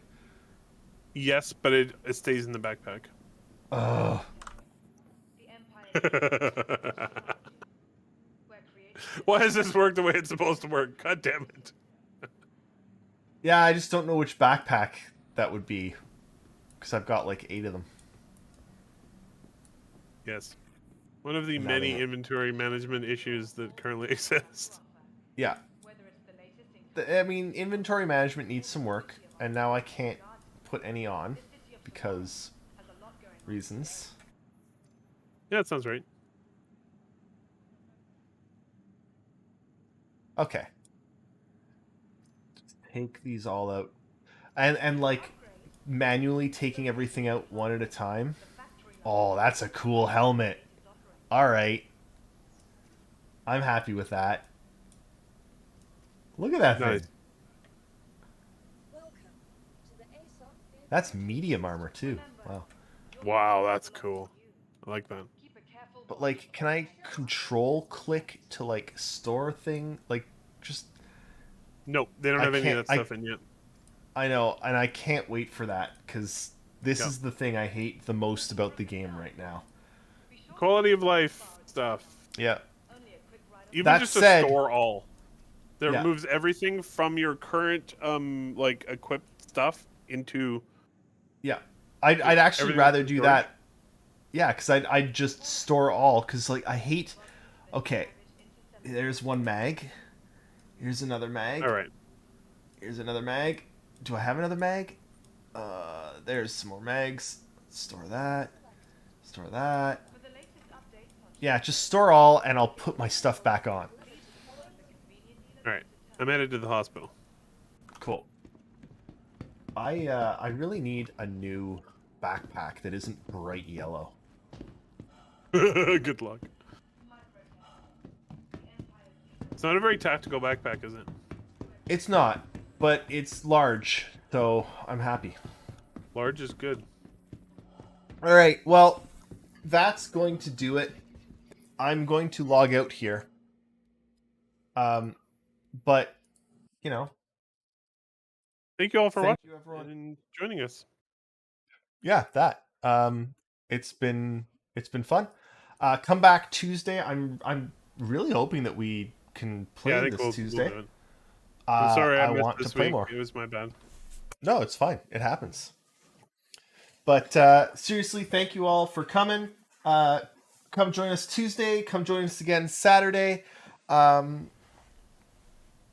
Speaker 3: Yes, but it stays in the backpack.
Speaker 2: Ugh.
Speaker 3: Why does this work the way it's supposed to work? God damn it.
Speaker 2: Yeah, I just don't know which backpack that would be. because I've got like 8 of them.
Speaker 3: Yes. One of the
Speaker 2: And that
Speaker 3: many
Speaker 2: ain't-
Speaker 3: inventory management issues that currently exist.
Speaker 2: Yeah. I mean, inventory management needs some work, and now I can't put any on because reasons.
Speaker 3: Yeah, that sounds right.
Speaker 2: Okay. Just take these all out. And like manually taking everything out one at a time. Oh, that's a cool helmet. All right. I'm happy with that. Look at that
Speaker 3: Nice.
Speaker 2: thing.
Speaker 4: Welcome to the ASOP vehicle
Speaker 2: That's medium armor too. Wow.
Speaker 3: Wow, that's cool. I like that.
Speaker 2: But like, can I control click to like store thing? Like, just
Speaker 3: Nope, they don't
Speaker 2: I
Speaker 3: have any of
Speaker 2: can't.
Speaker 3: that stuff in yet.
Speaker 2: I know, and I can't wait for that because this
Speaker 3: Yeah.
Speaker 2: is the thing I hate the most about the game right now.
Speaker 3: Quality of life stuff.
Speaker 2: Yeah.
Speaker 3: Even
Speaker 2: That
Speaker 3: just
Speaker 2: said-
Speaker 3: a store all. That
Speaker 2: Yeah.
Speaker 3: removes everything from your current like equipped stuff into
Speaker 2: Yeah. I'd actually
Speaker 3: everything
Speaker 2: rather
Speaker 3: in
Speaker 2: do
Speaker 3: storage.
Speaker 2: that. Yeah, because I'd just store all because like I hate. Okay, there's one mag. Here's another mag.
Speaker 3: All right.
Speaker 2: Here's another mag. Do I have another mag? There's some more mags. Store that. Store that. Yeah, just store all, and I'll put my stuff back on.
Speaker 3: All right. I'm headed to the hospital.
Speaker 2: Cool. I really need a new backpack that isn't bright yellow.
Speaker 3: Good luck. It's not a very tactical backpack, is it?
Speaker 2: It's not, but it's large, so I'm happy.
Speaker 3: Large is good.
Speaker 2: All right, well, that's going to do it. I'm going to log out here. But you know,
Speaker 3: Thank you all for
Speaker 2: thank
Speaker 3: watching
Speaker 2: you everyone.
Speaker 3: and joining us.
Speaker 2: Yeah, that. It's been fun. Come back Tuesday. I'm really hoping that we can play
Speaker 3: Yeah, I think
Speaker 2: this
Speaker 3: we'll
Speaker 2: Tuesday.
Speaker 3: do it. I'm sorry I missed
Speaker 2: want
Speaker 3: this
Speaker 2: to play
Speaker 3: week.
Speaker 2: more.
Speaker 3: It was my bad.
Speaker 2: No, it's fine. It happens. But seriously, thank you all for coming. Come join us Tuesday. Come join us again Saturday.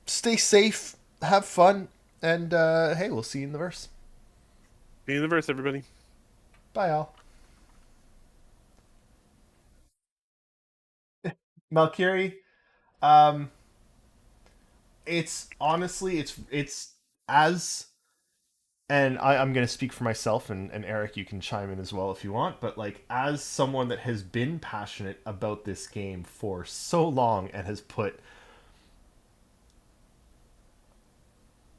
Speaker 2: Stay safe. Have fun. And hey, we'll see you in the verse.
Speaker 3: See you in the verse, everybody.
Speaker 2: Bye, all. Malkiri, it's honestly, it's as, and I'm going to speak for myself, and Eric, you can chime in as well if you want, but like, as someone that has been passionate about this game for so long and has put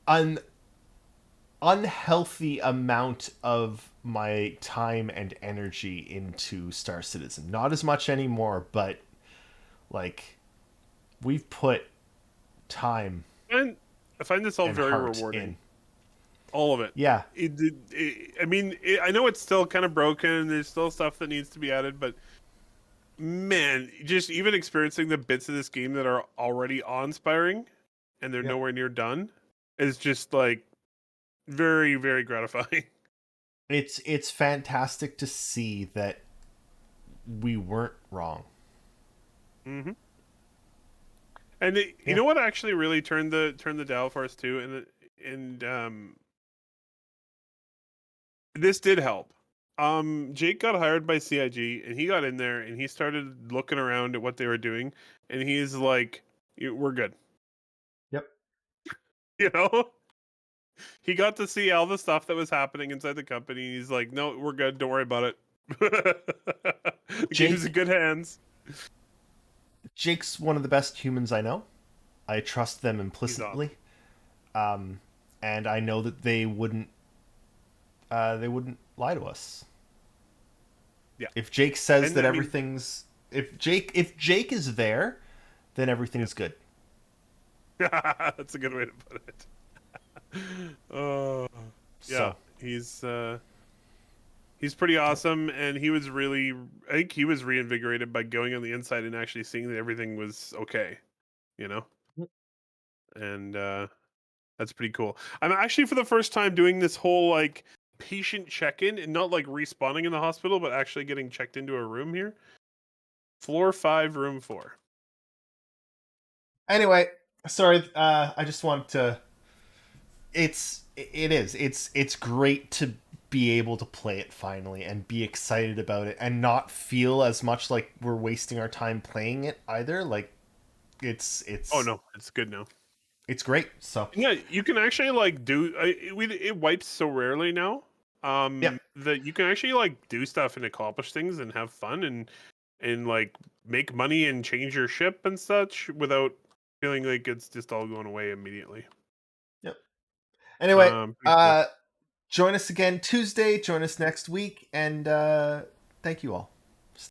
Speaker 2: an unhealthy amount of my time and energy into Star Citizen. Not as much anymore, but like we've put time
Speaker 3: And I find this all
Speaker 2: and
Speaker 3: very
Speaker 2: heart
Speaker 3: rewarding.
Speaker 2: in.
Speaker 3: All of it.
Speaker 2: Yeah,
Speaker 3: I mean, I know it's still kind of broken and there's still stuff that needs to be added, but man, just even experiencing the bits of this game that are already awe-inspiring and they're
Speaker 2: Yeah.
Speaker 3: nowhere near done is just like very, very gratifying.
Speaker 2: it's fantastic to see that we weren't wrong.
Speaker 3: Mm-hmm. And you
Speaker 2: Yeah.
Speaker 3: know what actually really turned the dial for us too, and this did help. Jake got hired by CIG, and he got in there and he started looking around at what they were doing, and he's like, "We're good."
Speaker 2: Yep.
Speaker 3: You know, he got to see all the stuff that was happening inside the company. He's like, "No, we're good. Don't worry about it." The game's in good hands.
Speaker 2: Jake's one of the best humans I know. I trust them implicitly. And I know that they wouldn't lie to us.
Speaker 3: Yeah.
Speaker 2: If Jake says
Speaker 3: And,
Speaker 2: that
Speaker 3: I mean-
Speaker 2: everything's if Jake is there, then everything's good.
Speaker 3: That's a good way to put it. Yeah,
Speaker 2: So,
Speaker 3: he's pretty awesome, and he was really, I think he was reinvigorated by going on the inside and actually seeing that everything was okay, you know?
Speaker 2: Yep.
Speaker 3: And that's pretty cool. I'm actually for the first time doing this whole like patient check-in and not like respawning in the hospital, but actually getting checked into a room here. Floor 5, room 4.
Speaker 2: Anyway, sorry. I just want to. It's great to be able to play it finally and be excited about it and not feel as much like we're wasting our time playing it either. Like it's
Speaker 3: Oh no, it's good now.
Speaker 2: it's great. So
Speaker 3: Yeah, you can actually like do it wipes so rarely now.
Speaker 2: Yep.
Speaker 3: That you can actually like do stuff and accomplish things and have fun and like make money and change your ship and such without feeling like it's just all going away immediately.
Speaker 2: Yep. Anyway,
Speaker 3: Pretty cool.
Speaker 2: join us again Tuesday. Join us next week, and thank you all.